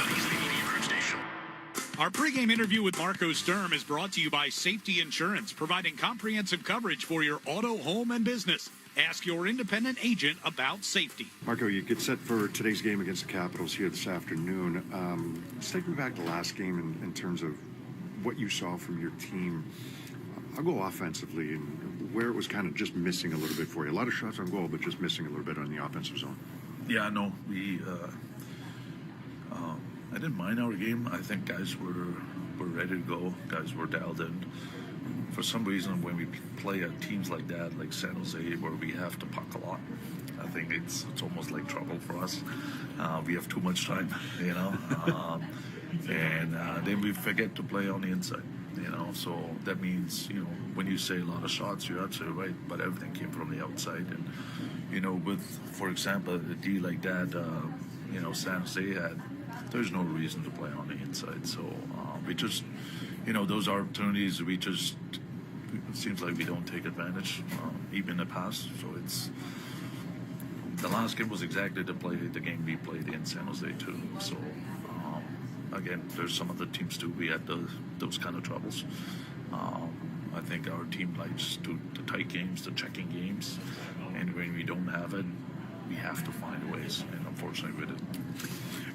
Our pregame interview with Marco Sturm is brought to you by Safety Insurance, providing comprehensive coverage for your auto, home, and business. Ask your independent agent about safety. Marco, you get set for today's game against the Capitals here this afternoon. Let's take me back to last game in terms of what you saw from your team. I'll go offensively and where it was kind of just missing a little bit for you. A lot of shots on goal, but just missing a little bit on the offensive zone. Yeah, no, I didn't mind our game. I think guys were ready to go. Guys were dialed in. For some reason, when we play at teams like that, like San Jose, where we have to puck a lot, I think it's almost like trouble for us. We have too much time, and then we forget to play on the inside. So that means, when you say a lot of shots, you're absolutely right, but everything came from the outside. And, with, for example, a D like that, San Jose had, there's no reason to play on the inside. So we just, those opportunities, it seems like we don't take advantage, even in the past. So the last game was exactly the game we played in San Jose too. So, again, there's some other teams too. We had those kind of troubles. I think our team likes the tight games, the checking games, and when we don't have it, we have to find ways. And unfortunately, we didn't.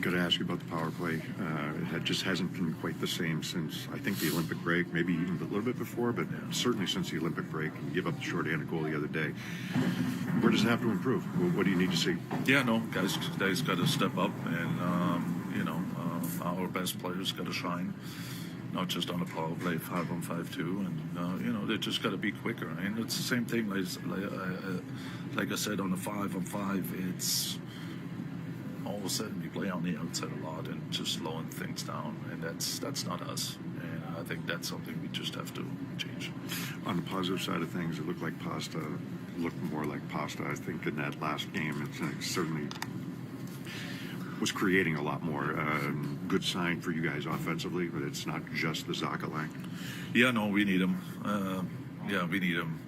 Got to ask you about the power play. It just hasn't been quite the same since, I think, the Olympic break, maybe even a little bit before, but certainly since the Olympic break. And you give up the short-handed goal the other day. Where does it have to improve? What do you need to see? Yeah, no, guys got to step up, and our best players got to shine, not just on the power play 5-on-5 too, and they just got to be quicker. And it's the same thing like I said on the 5-on-5. It's all Michael said, we play on the outside a lot and just slowing things down, and that's not us. And I think that's something we just have to change. On the positive side of things, it looked like Pasta looked more like Pasta. I think in that last game, it certainly was creating a lot more. Good sign for you guys offensively, but it's not just the Zacha line. Yeah, no, we need him. We need him.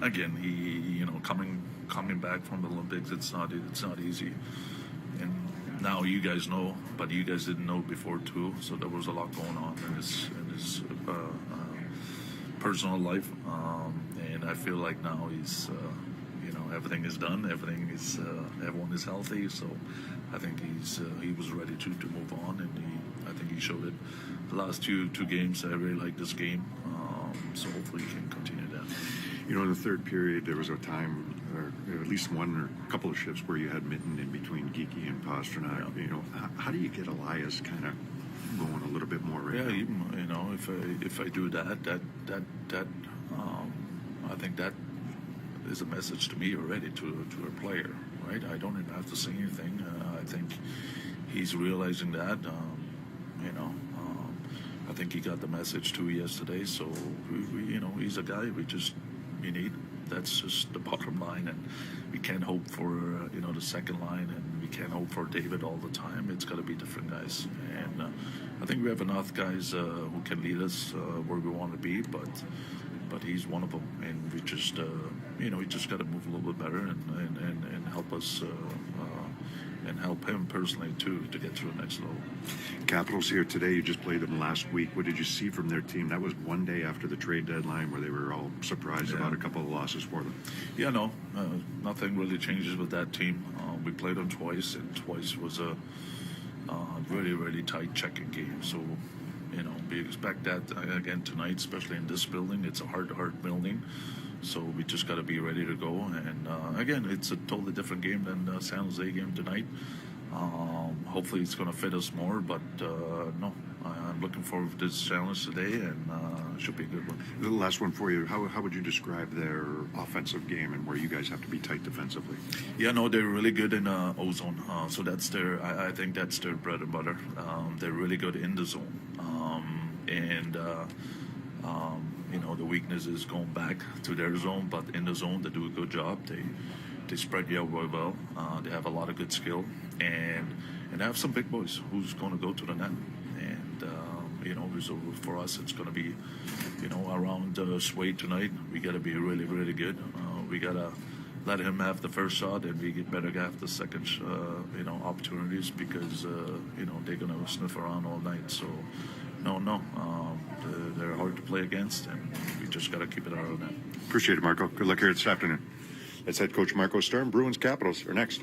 Again, he coming back from the Olympics, it's not easy. And now you guys know, but you guys didn't know before too. So there was a lot going on in his personal life, and I feel like now he's, everything is done. Everyone is healthy. So I think he was ready to move on, and I think he showed it. The last two games, I really like this game. So hopefully he can continue that. In the third period, there was a time, or at least one or a couple of shifts where you had Mitten in between Geeky and Pasternak. Yeah. How do you get Elias kind of going a little bit more right now? Even, if I do that, I think that is a message to me already to a player, right? I don't even have to say anything. I think he's realizing that. I think he got the message too yesterday. So he's a guy we need. That's just the bottom line, and we can't hope for the second line, and we can't hope for David all the time. It's got to be different guys, and I think we have enough guys who can lead us where we want to be, but he's one of them, and we just we just got to move a little bit better and help us and help him personally too to get to the next level. Capitals here today. You just played them last week. What did you see from their team? That was one day after the trade deadline where they were all surprised about a couple of losses for them. Yeah, no, nothing really changes with that team. We played them twice, and twice was a really, really tight checking game. So, we expect that again tonight, especially in this building. It's a hard building. So we just got to be ready to go. And again, it's a totally different game than the San Jose game tonight. Hopefully it's going to fit us more, but no, I'm looking forward to this challenge today, and it should be a good one. The last one for you. How would you describe their offensive game and where you guys have to be tight defensively? Yeah, no, they're really good in O-zone. So that's I think that's their bread and butter. They're really good in the zone. The weakness is going back to their zone, but in the zone they do a good job. They spread you out really well. They have a lot of good skill, and they have some big boys who's going to go to the net. And so for us, it's going to be around Swade tonight. We got to be really, really good. We got to let him have the first shot, and we better have the second opportunities, because they're going to sniff around all night. So they're hard to play against, and we just got to keep it out of that. Appreciate it, Marco. Good luck here this afternoon. That's head coach Marco Sturm. Bruins Capitals are next.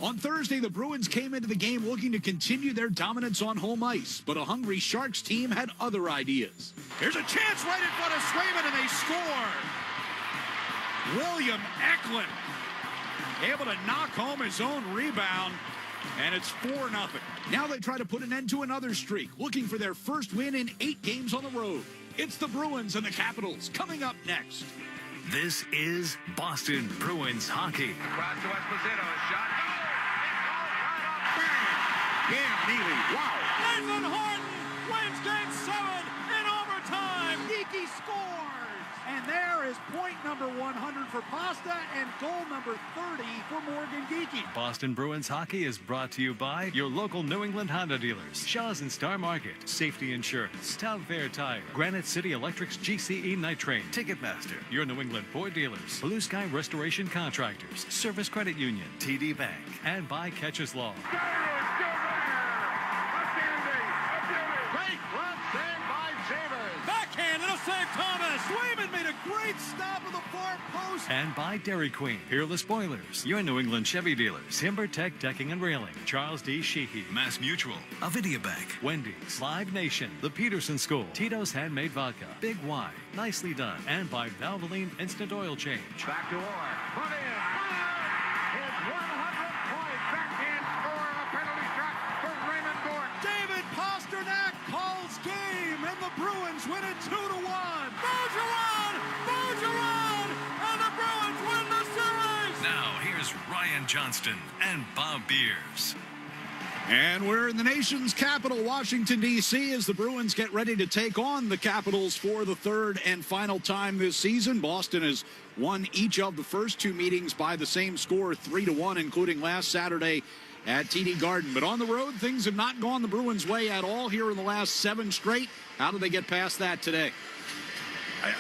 On Thursday, the Bruins came into the game looking to continue their dominance on home ice, but a hungry Sharks team had other ideas. Here's a chance right in front of Swayman, and they score. William Eklund able to knock home his own rebound, and it's 4-0. Now they try to put an end to another streak, looking for their first win in 8 games on the road. It's the Bruins and the Capitals coming up next. This is Boston Bruins hockey. Across to Esposito, a shot. Cam Neely, wow. Nathan Horton wins Game 7 in overtime. Geeky scores. And there is point number 100 for Pasta and goal number 30 for Morgan Geeky. Boston Bruins hockey is brought to you by your local New England Honda dealers, Shaw's and Star Market, Safety Insurance, Town Fair Tire, Granite City Electric's GCE Night Train, Ticketmaster, your New England Ford dealers, Blue Sky Restoration Contractors, Service Credit Union, TD Bank, and by Catcher's Law. Backhand, it'll save Thomas. Swayman made a great stop of the far post. And by Dairy Queen, Peerless Boilers, your New England Chevy dealers, Timber Tech Decking and Railing, Charles D. Sheehy, Mass Mutual, Avidia Bank, Wendy's, Live Nation, the Peterson School, Tito's Handmade Vodka, Big Y, Nicely Done, and by Valvoline Instant Oil Change. Back to Orr. Put in. His 100th point. Backhand score. A penalty shot for Raymond Gort. David Pasternak calls game, and the Bruins win it 2-1. Bergeron! And the Bruins win the series! Now here's Ryan Johnston and Bob Beers. And we're in the nation's capital, Washington, D.C., as the Bruins get ready to take on the Capitals for the third and final time this season. Boston has won each of the first two meetings by the same score, 3-1, including last Saturday at TD Garden. But on the road, things have not gone the Bruins' way at all here in the last 7 straight. How do they get past that today?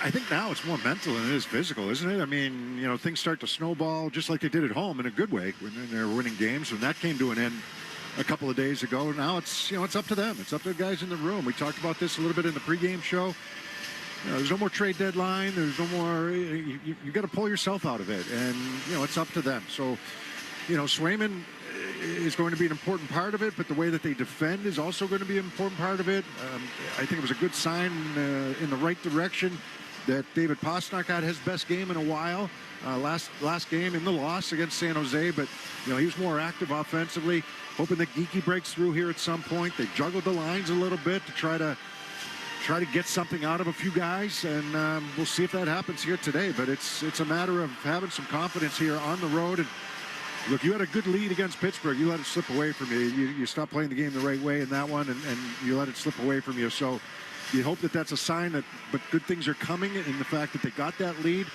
I think now it's more mental than it is physical, isn't it? I mean, you know, things start to snowball just like they did at home in a good way when they're winning games. When that came to an end a couple of days ago, now it's, you know, it's up to them. It's up to the guys in the room. We talked about this a little bit in the pregame show. You know, there's no more trade deadline. There's no more. You got to pull yourself out of it, and you know it's up to them. So, you know, Swayman is going to be an important part of it, but the way that they defend is also going to be an important part of it. I think it was a good sign in the right direction that David Pastrnak had his best game in a while. Last game in the loss against San Jose, but you know he was more active offensively. Hoping that Geekie breaks through here at some point. They juggled the lines a little bit to try to get something out of a few guys, and we'll see if that happens here today. But it's a matter of having some confidence here on the road. And look, you had a good lead against Pittsburgh. You let it slip away from you. You stopped playing the game the right way in that one, and you let it slip away from you. So you hope that that's a sign that, but good things are coming in the fact that they got that lead.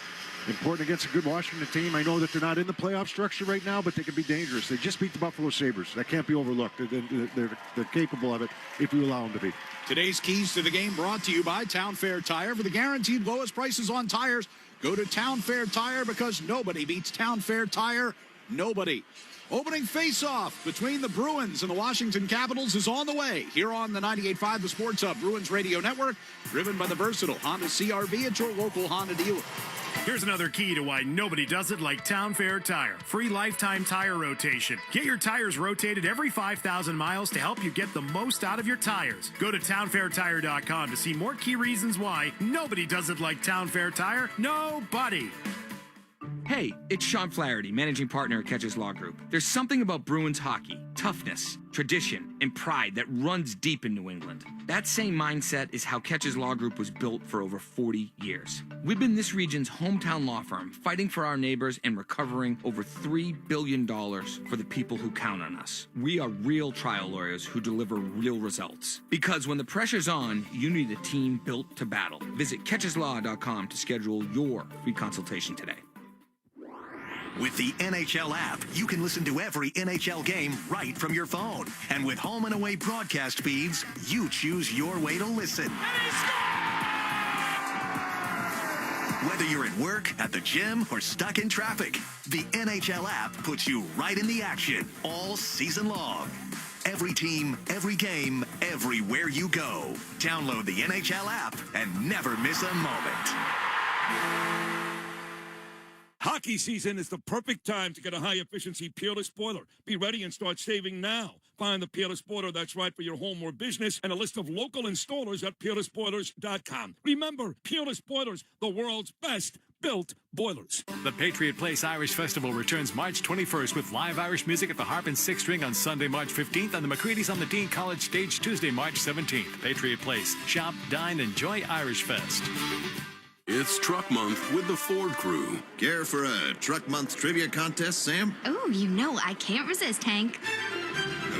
Important against a good Washington team. I know that they're not in the playoff structure right now, but they can be dangerous. They just beat the Buffalo Sabres. That can't be overlooked. They're capable of it if you allow them to be. Today's keys to the game brought to you by Town Fair Tire. For the guaranteed lowest prices on tires, go to Town Fair Tire, because nobody beats Town Fair Tire. Nobody. Opening face-off between the Bruins and the Washington Capitals is on the way here on the 98.5 The Sports Hub Bruins Radio Network, driven by the versatile Honda CR-V at your local Honda dealer. Here's another key to why nobody does it like Town Fair Tire. Free lifetime tire rotation. Get your tires rotated every 5,000 miles to help you get the most out of your tires. Go to townfairtire.com to see more key reasons why nobody does it like Town Fair Tire. Nobody. Hey, it's Sean Flaherty, managing partner at Catches Law Group. There's something about Bruins hockey, toughness, tradition, and pride that runs deep in New England. That same mindset is how Catches Law Group was built for over 40 years. We've been this region's hometown law firm, fighting for our neighbors and recovering over $3 billion for the people who count on us. We are real trial lawyers who deliver real results. Because when the pressure's on, you need a team built to battle. Visit catcheslaw.com to schedule your free consultation today. With the NHL app, you can listen to every NHL game right from your phone. And with home and away broadcast feeds, you choose your way to listen. Whether you're at work, at the gym, or stuck in traffic, the NHL app puts you right in the action all season long. Every team, every game, everywhere you go. Download the NHL app and never miss a moment. Hockey season is the perfect time to get a high-efficiency Peerless boiler. Be ready and start saving now. Find the Peerless boiler that's right for your home or business and a list of local installers at peerlessboilers.com. Remember, Peerless Boilers, the world's best built boilers. The Patriot Place Irish Festival returns March 21st with live Irish music at the Harp and Six String on Sunday, March 15th, and the McCready's on the Dean College stage Tuesday, March 17th. Patriot Place. Shop, dine, enjoy Irish Fest. It's Truck Month with the Ford Crew. Care for a Truck Month trivia contest, Sam? Oh, you know I can't resist, Hank.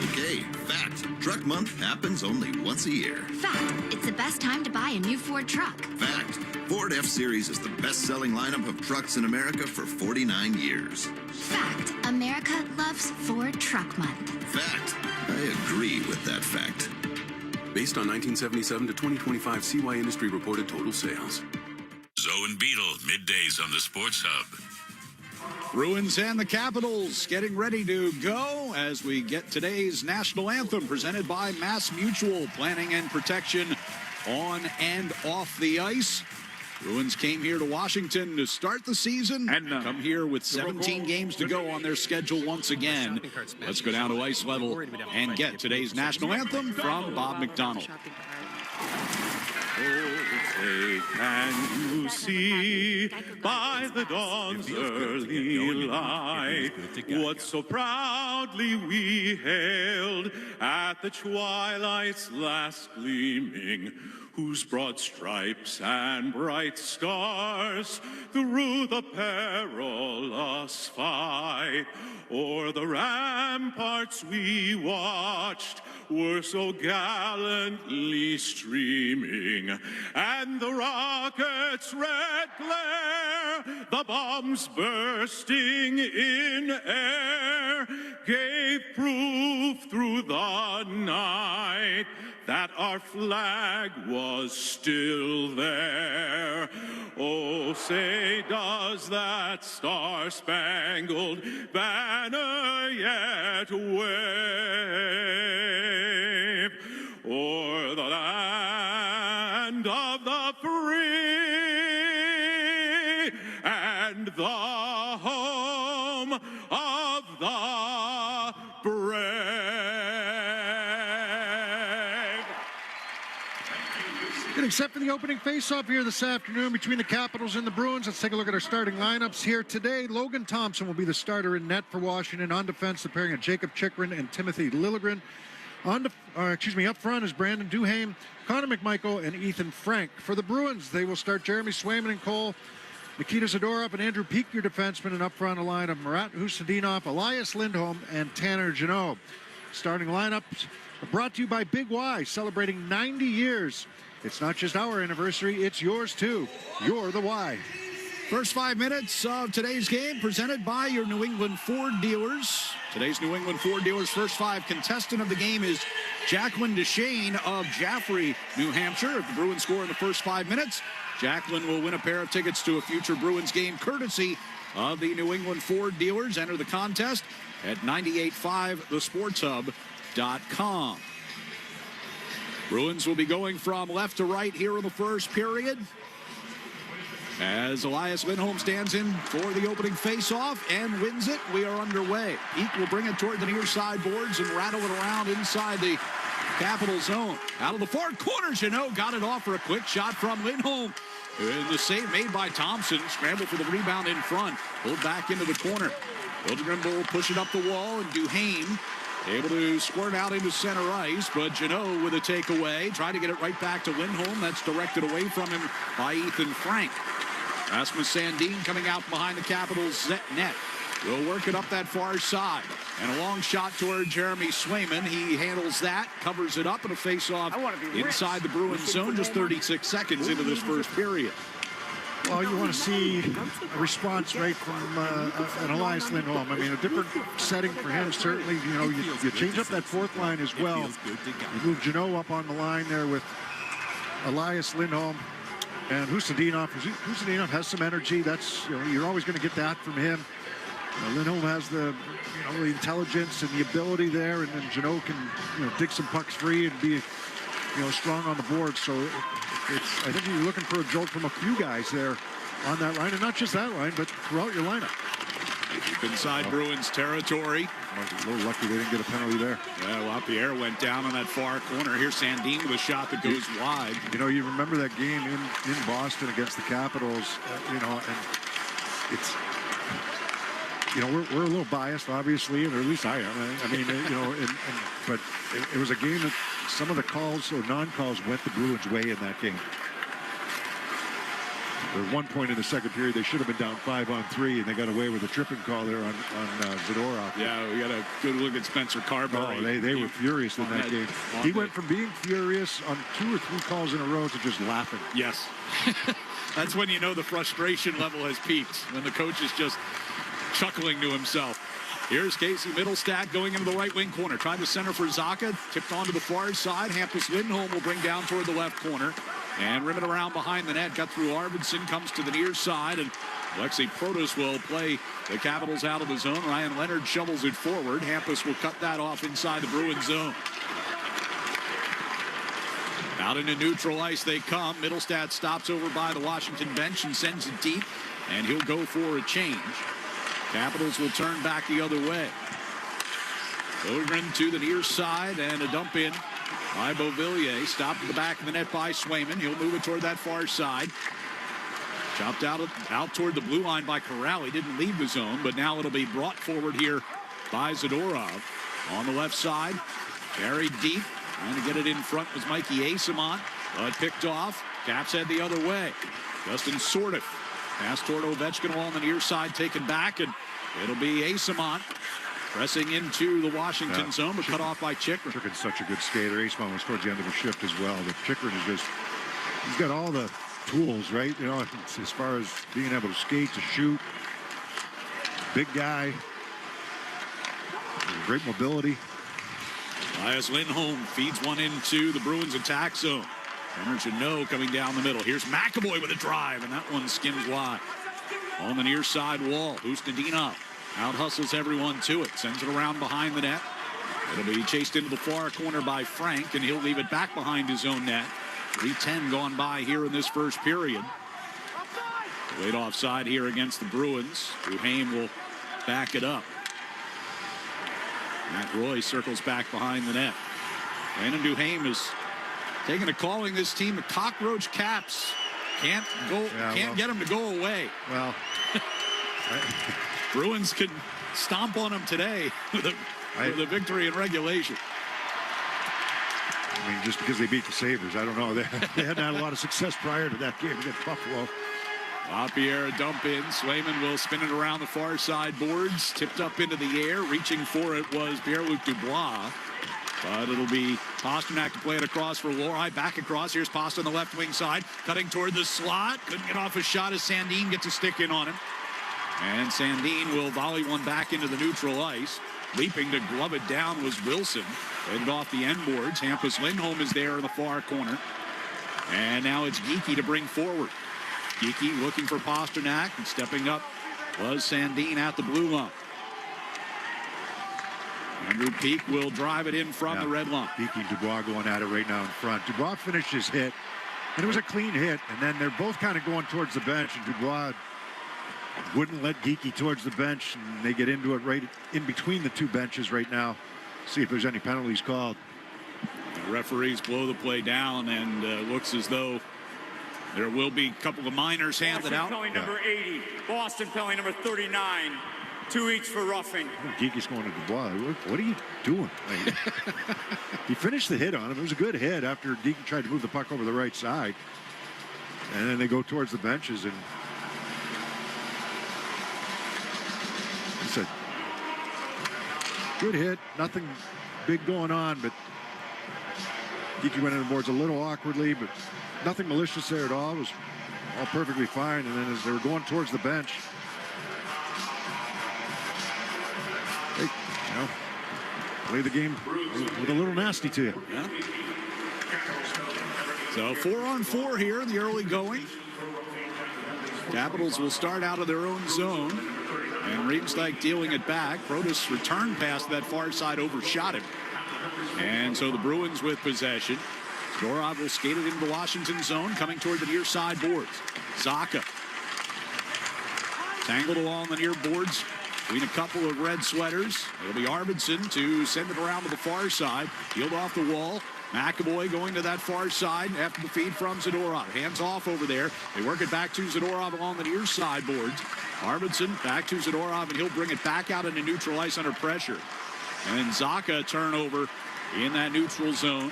Okay, fact. Truck Month happens only once a year. Fact. It's the best time to buy a new Ford truck. Fact. Ford F-Series is the best-selling lineup of trucks in America for 49 years. Fact. America loves Ford Truck Month. Fact. I agree with that fact. Based on 1977 to 2025 CY Industry reported total sales. Zoe and Beetle, middays on the Sports Hub. Bruins and the Capitals getting ready to go as we get today's national anthem presented by Mass Mutual, planning and protection on and off the ice. Bruins came here to Washington to start the season and come here with 17 games to go on their schedule once again. Let's go down to ice level and get today's national anthem from Bob McDonald. Oh, say, can you see by the dawn's early light what so proudly we hailed at the twilight's last gleaming, whose broad stripes and bright stars through the perilous fight o'er the ramparts we watched were so gallantly streaming, and the rockets' red glare, the bombs bursting in air, gave proof through the night that our flag was still there. Oh, say does that star-spangled banner yet wave o'er the land of the free and the home of the brave. Getting set for the opening face-off here this afternoon between the Capitals and the Bruins. Let's take a look at our starting lineups here today. Logan Thompson will be the starter in net for Washington. On defense, the pairing of Jacob Chychrun and Timothy Liljegren. Up front is Brandon Duhaime, Connor McMichael, and Ethan Frank. For the Bruins, they will start Jeremy Swayman and Cole, Nikita Zadorov, and Andrew Peeke, your defenseman, and up front a line of Marat Hustadinov, Elias Lindholm, and Tanner Jeannot. Starting lineups brought to you by Big Y, celebrating 90 years. It's not just our anniversary, it's yours too. You're the Y. First 5 minutes of today's game presented by your New England Ford dealers. Today's New England Ford dealers first 5 contestant of the game is Jacqueline Deshane of Jaffrey, New Hampshire. If the Bruins score in the first 5 minutes, Jacqueline will win a pair of tickets to a future Bruins game courtesy of the New England Ford dealers. Enter the contest at 985thesportshub.com. Bruins will be going from left to right here in the first period as Elias Lindholm stands in for the opening face-off and wins it. We are underway. Peeke will bring it toward the near side boards and rattle it around inside the Capital zone. Out of the far corner, Jeannot got it off for a quick shot from Lindholm. And the save made by Thompson. Scrambled for the rebound in front. Pulled back into the corner. Liljegren will push it up the wall, and Duhaime able to squirt out into center ice, but Jeannot with a takeaway. Tried to get it right back to Lindholm. That's directed away from him by Ethan Frank. Rasmus Sandin coming out behind the Capitals net. Will work it up that far side. And a long shot toward Jeremy Swayman. He handles that, covers it up, and a face-off inside the Bruins zone just 36 seconds into this first period. Well, you want to see a response rate from an Elias Lindholm. I mean, a different setting for him, certainly. You know, you change up that fourth line as well. You move Jeannot up on the line there with Elias Lindholm and Hustadinov. Hustadinov has some energy. That's, you know, you're always going to get that from him. Lindholm has the, the intelligence and the ability there, and then Jeannot can, dig some pucks free and be, strong on the board. So I think you're looking for a jolt from a few guys there on that line, and not just that line, but throughout your lineup. Inside Bruins territory. A little lucky they didn't get a penalty there. Yeah, LaPierre went down on that far corner. Here's Sandin with a shot that goes wide. You remember that game in Boston against the Capitals, and it's, we're a little biased, obviously, or at least I am. I mean, but it was a game that some of the calls or non-calls went the Bruins' way in that game. At one point in the second period, they should have been down 5-on-3, and they got away with a tripping call there on Zadorov. Yeah, we got a good look at Spencer Carberry. Oh, they were furious in that game. He went from being furious on 2 or 3 calls in a row to just laughing. Yes. That's when you know the frustration level has peaked, when the coach is just chuckling to himself. Here's Casey Middlestat going into the right wing corner. Trying to center for Zacha. Tipped onto the far side. Hampus Lindholm will bring down toward the left corner. And rim it around behind the net. Got through Arvidsson. Comes to the near side. And Alexei Protas will play the Capitals out of the zone. Ryan Leonard shovels it forward. Hampus will cut that off inside the Bruins zone. Out into neutral ice they come. Middlestat stops over by the Washington bench and sends it deep. And he'll go for a change. Capitals will turn back the other way. Liljegren to the near side and a dump in by Beauvillier. Stopped at the back of the net by Swayman. He'll move it toward that far side. Chopped out toward the blue line by Corral. He didn't leave the zone, but now it'll be brought forward here by Zadorov. On the left side, carried deep. Trying to get it in front was Mikey Asimont. But picked off. Caps head the other way. Justin Sordiff. Pass toward Ovechkin all on the near side, taken back, and it'll be Asimont pressing into the Washington zone, but cut off by Chikrin. Chikrin's such a good skater. Asimont was towards the end of the shift as well. But Chikrin is just, he's got all the tools, right? You know, as far as being able to skate, to shoot. Big guy. Great mobility. Elias Lindholm feeds one into the Bruins attack zone. Janot coming down the middle. Here's McAvoy with a drive, and that one skims wide. On the near side wall, Ustadinov out hustles everyone to it. Sends it around behind the net. It'll be chased into the far corner by Frank, and he'll leave it back behind his own net. 3:10 gone by here in this first period. Late offside here against the Bruins. Duhaime will back it up. Matt Roy circles back behind the net. Brandon Duhaime is taking a calling this team. The cockroach Caps can't get them to go away. Well, Bruins can stomp on them today with a victory in regulation. I mean, just because they beat the Sabres, I don't know. They hadn't had a lot of success prior to that game against Buffalo. LaPierre dump in. Swayman will spin it around the far side boards. Tipped up into the air. Reaching for it was Pierre-Luc Dubois. But it'll be Pasternak to play it across for Lorei. Back across. Here's Pasta on the left wing side. Cutting toward the slot. Couldn't get off a shot as Sandin gets a stick in on him. And Sandin will volley one back into the neutral ice. Leaping to glove it down was Wilson. Headed off the end boards. Hampus Lindholm is there in the far corner. And now it's Geekie to bring forward. Geekie looking for Pasternak. And stepping up was Sandin at the blue line. Andrew Peak will drive it in from the red line. Geekie and Dubois going at it right now in front. Dubois finished his hit, and it was a clean hit. And then they're both kind of going towards the bench, and Dubois wouldn't let Geekie towards the bench, and they get into it right in between the two benches right now. See if there's any penalties called. The referees blow the play down, and looks as though there will be a couple of minors handed out. Penalty number 80. Boston penalty number 39. 2 each for roughing. Geekie's going to Dubois. What are you doing? He finished the hit on him. It was a good hit after Geekie tried to move the puck over the right side. And then they go towards the benches, and it's a good hit. Nothing big going on, but Geekie went in the boards a little awkwardly, but nothing malicious there at all. It was all perfectly fine. And then as they were going towards the bench, they, play the game with a little nasty to you. Yeah. So 4-on-4 here in the early going. Capitals will start out of their own zone. And Riemsdyk dealing it back. Protas return pass to that far side overshot him. And so the Bruins with possession. Dorov will skate it into the Washington zone, coming toward the near side boards. Zacha tangled along the near boards between a couple of red sweaters. It'll be Arvidsson to send it around to the far side. Peeled off the wall. McAvoy going to that far side after the feed from Zadorov. Hands off over there. They work it back to Zadorov along the near side boards. Arvidsson back to Zadorov, and he'll bring it back out into neutral ice under pressure. And Zacha turnover in that neutral zone.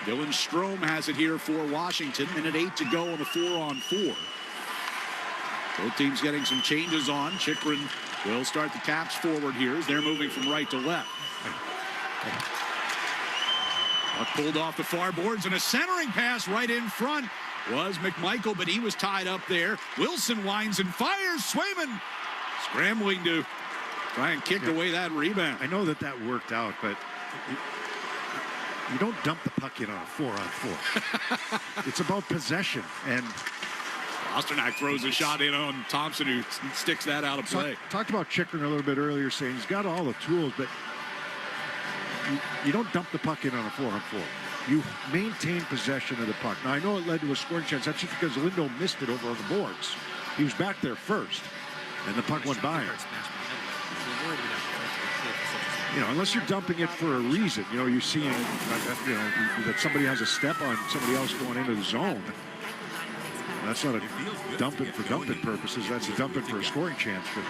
Dylan Strome has it here for Washington. Minute 8 to go on the 4-on-4. Both teams getting some changes on. Chikrin will start the Caps forward here as they're moving from right to left. Puck pulled off the far boards, and a centering pass right in front was McMichael, but he was tied up there. Wilson winds and fires. Swayman scrambling to try and kick away that rebound. I know that worked out, but you don't dump the puck in on a 4-on-4. It's about possession. And Pasternak throws a shot in on Thompson, who sticks that out of play. Talked about Chikrin a little bit earlier, saying he's got all the tools, but you don't dump the puck in on a 4-on-4. You maintain possession of the puck. Now, I know it led to a scoring chance. That's just because Lindo missed it over on the boards. He was back there first, and the puck went by him. Unless you're dumping it for a reason, you're seeing, that somebody has a step on somebody else going into the zone. That's not a dumping for dumping purposes. That's a dumping for a scoring chance. But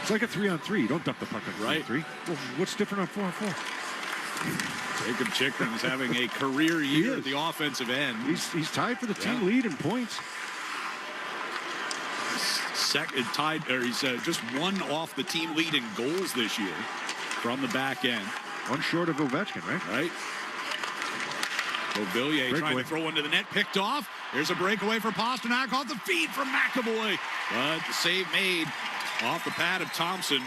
it's like a 3-on-3. You don't dump the puck on 3-on-3. Well, what's different on 4-on-4? Jacob Chikrin is having a career year at the offensive end. He's tied for the team lead in points. He's just one off the team lead in goals this year from the back end. One short of Ovechkin, right? Right. Beauvillier trying to throw into the net, picked off. There's a breakaway for Pasternak off the feed from McAvoy. But the save made off the pad of Thompson.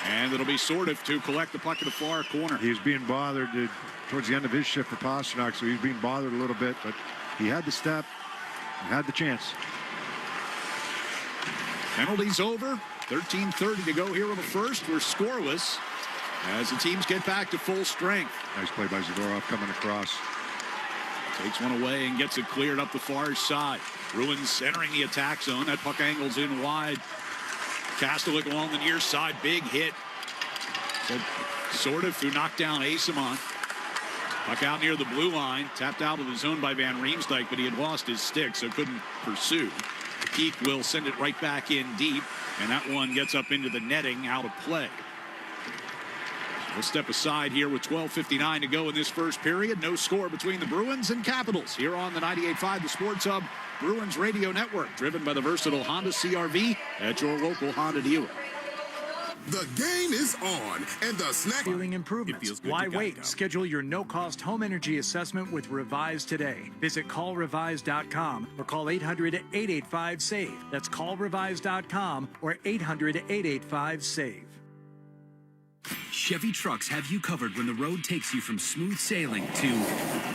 And it'll be Sordiff to collect the puck in the far corner. He was being bothered towards the end of his shift for Pasternak, so he was being bothered a little bit, but he had the step, he had the chance. Penalties over. 13:30 to go here in the first. We're scoreless as the teams get back to full strength. Nice play by Zadorov coming across. Takes one away and gets it cleared up the far side. Bruins entering the attack zone. That puck angles in wide. Kastelik along the near side. Big hit. Sordiff who knocked down Asimon. Puck out near the blue line. Tapped out of the zone by Van Riemsdyk, but he had lost his stick, so couldn't pursue. Peak will send it right back in deep, and that one gets up into the netting, out of play. We'll step aside here with 12:59 to go in this first period. No score between the Bruins and Capitals here on the 98.5 The Sports Hub Bruins Radio Network, driven by the versatile Honda CR-V at your local Honda dealer. The game is on, and the snack... Feeling improvements. Why wait? Schedule your no-cost home energy assessment with Revise today. Visit callrevise.com or call 800-885-SAVE. That's callrevise.com or 800-885-SAVE. Chevy trucks have you covered when the road takes you from smooth sailing to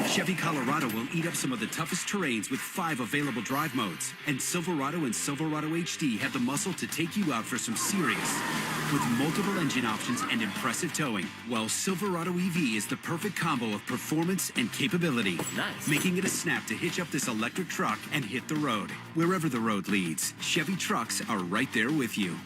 Chevy Colorado will eat up some of the toughest terrains with 5 available drive modes. And Silverado and Silverado HD have the muscle to take you out for some serious with multiple engine options and impressive towing. While Silverado EV is the perfect combo of performance and capability, making it a snap to hitch up this electric truck and hit the road. Wherever the road leads, Chevy trucks are right there with you.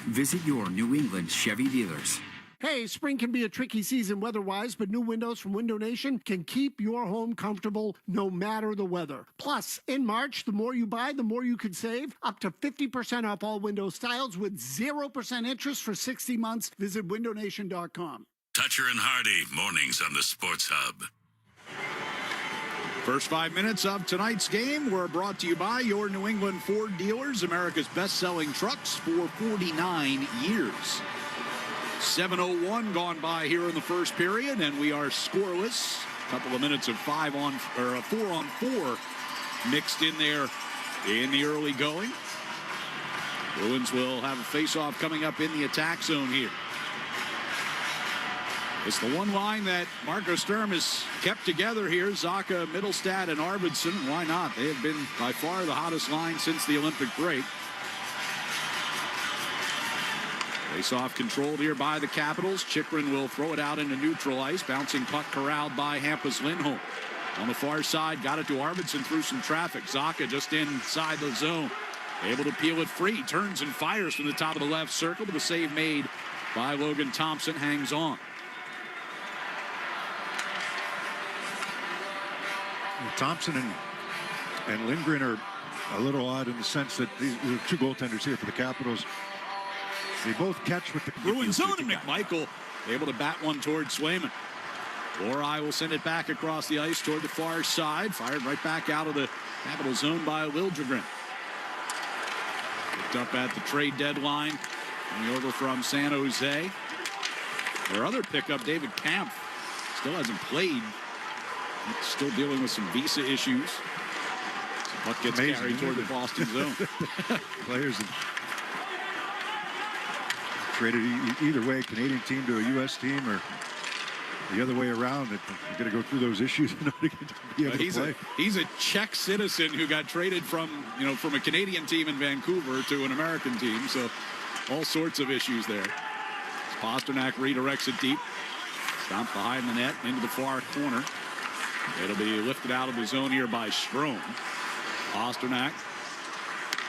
Visit your New England Chevy dealers. Hey, spring can be a tricky season weather-wise, but new windows from Window Nation can keep your home comfortable no matter the weather. Plus, in March, the more you buy, the more you can save. Up to 50% off all window styles with 0% interest for 60 months. Visit windownation.com. Toucher and Hardy, mornings on the Sports Hub. First 5 minutes of tonight's game were brought to you by your New England Ford dealers, America's best-selling trucks for 49 years. 7:01 gone by here in the first period, and we are scoreless. A couple of minutes of 4-on-4 mixed in there in the early going. Bruins will have a face-off coming up in the attack zone here. It's the one line that Marco Sturm has kept together here. Zaka, Mittelstadt, and Arvidsson. Why not? They have been by far the hottest line since the Olympic break. Face-off controlled here by the Capitals. Chikrin will throw it out into neutral ice. Bouncing puck corralled by Hampus Lindholm. On the far side, got it to Arvidsson through some traffic. Zaka just inside the zone. Able to peel it free. Turns and fires from the top of the left circle, but the save made by Logan Thompson hangs on. Thompson and Lindgren are a little odd in the sense that these are two goaltenders here for the Capitals. They both catch with the Bruin zone, and McMichael able to bat one toward Swayman. Lori will send it back across the ice toward the far side. Fired right back out of the Capital zone by Liljegren. Picked up at the trade deadline. Coming over from San Jose. Their other pickup, David Kampf, still hasn't played. He's still dealing with some visa issues. So puck gets carried toward the Boston zone. Players traded either way, Canadian team to a U.S. team or the other way around. You're going to go through those issues in order to be able to play. He's a Czech citizen who got traded from a Canadian team in Vancouver to an American team. So all sorts of issues there. Pasternak redirects it deep. Stomped behind the net into the far corner. It'll be lifted out of the zone here by Strome. Pasternak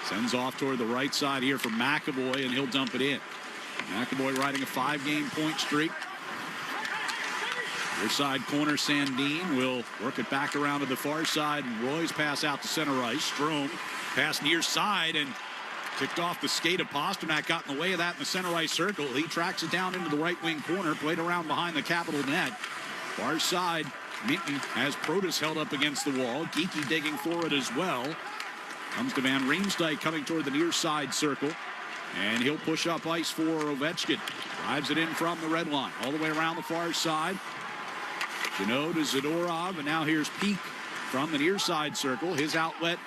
sends off toward the right side here for McAvoy, and he'll dump it in. McAvoy riding a 5-game point streak. Near side corner, Sandin will work it back around to the far side. And Roy's pass out to center ice. Strome pass near side and kicked off the skate of Pasternak. Got in the way of that in the center ice circle. He tracks it down into the right wing corner. Played around behind the Capital net. Far side, Minton has Protas held up against the wall. Geekie digging for it as well. Comes to Van Riemsdyk coming toward the near side circle. And he'll push up ice for Ovechkin. Drives it in from the red line. All the way around the far side. Jeannot to Zadorov. And now here's Peak from the near side circle. His outlet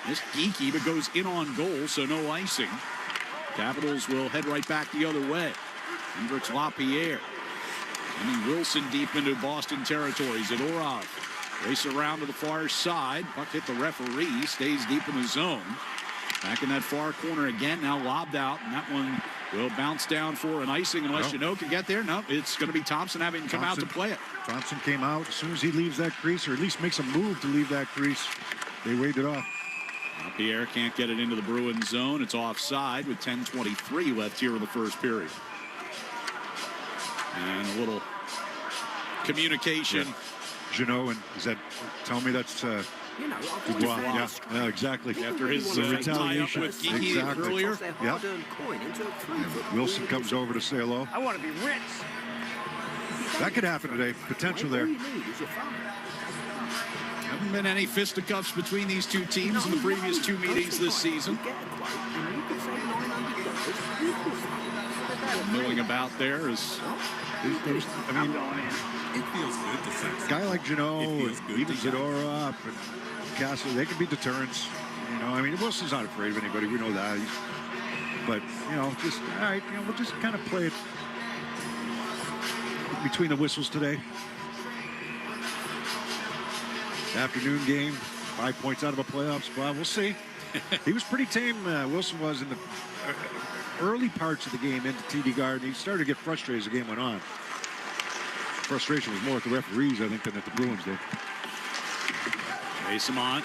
is Geekie, but goes in on goal, so no icing. Capitals will head right back the other way. Hendricks LaPierre. Sending Wilson deep into Boston territory. Zadorov race around to the far side. Puck hit the referee. Stays deep in the zone. Back in that far corner again. Now lobbed out. And that one will bounce down for an icing unless Jeannot can get there. No, it's going to be Thompson having to come out to play it. Thompson came out as soon as he leaves that crease, or at least makes a move to leave that crease. They waved it off. LaPierre can't get it into the Bruins zone. It's offside with 10:23 left here in the first period. And a little communication. Yeah. Jeannot, and is that, tell me that's yeah, exactly. After his retaliation with Geekie earlier. Yeah. And Wilson comes over to say hello. I want to be rich. That could happen today. Potential there. Haven't been any fisticuffs between these two teams in the previous two meetings this season. Milling about there is. I mean, it feels good to say. A guy like Jeannot, even Zadorov, and Castle, they can be deterrents. You know, I mean, Wilson's not afraid of anybody. We know that. But, you know, just, all right, you know, we'll just kind of play it between the whistles today. Afternoon game, 5 points out of a playoff spot. We'll see. He was pretty tame, Wilson was, in the early parts of the game into TD Garden. He started to get frustrated as the game went on. Frustration was more at the referees, I think, than at the Bruins did. Eyssimont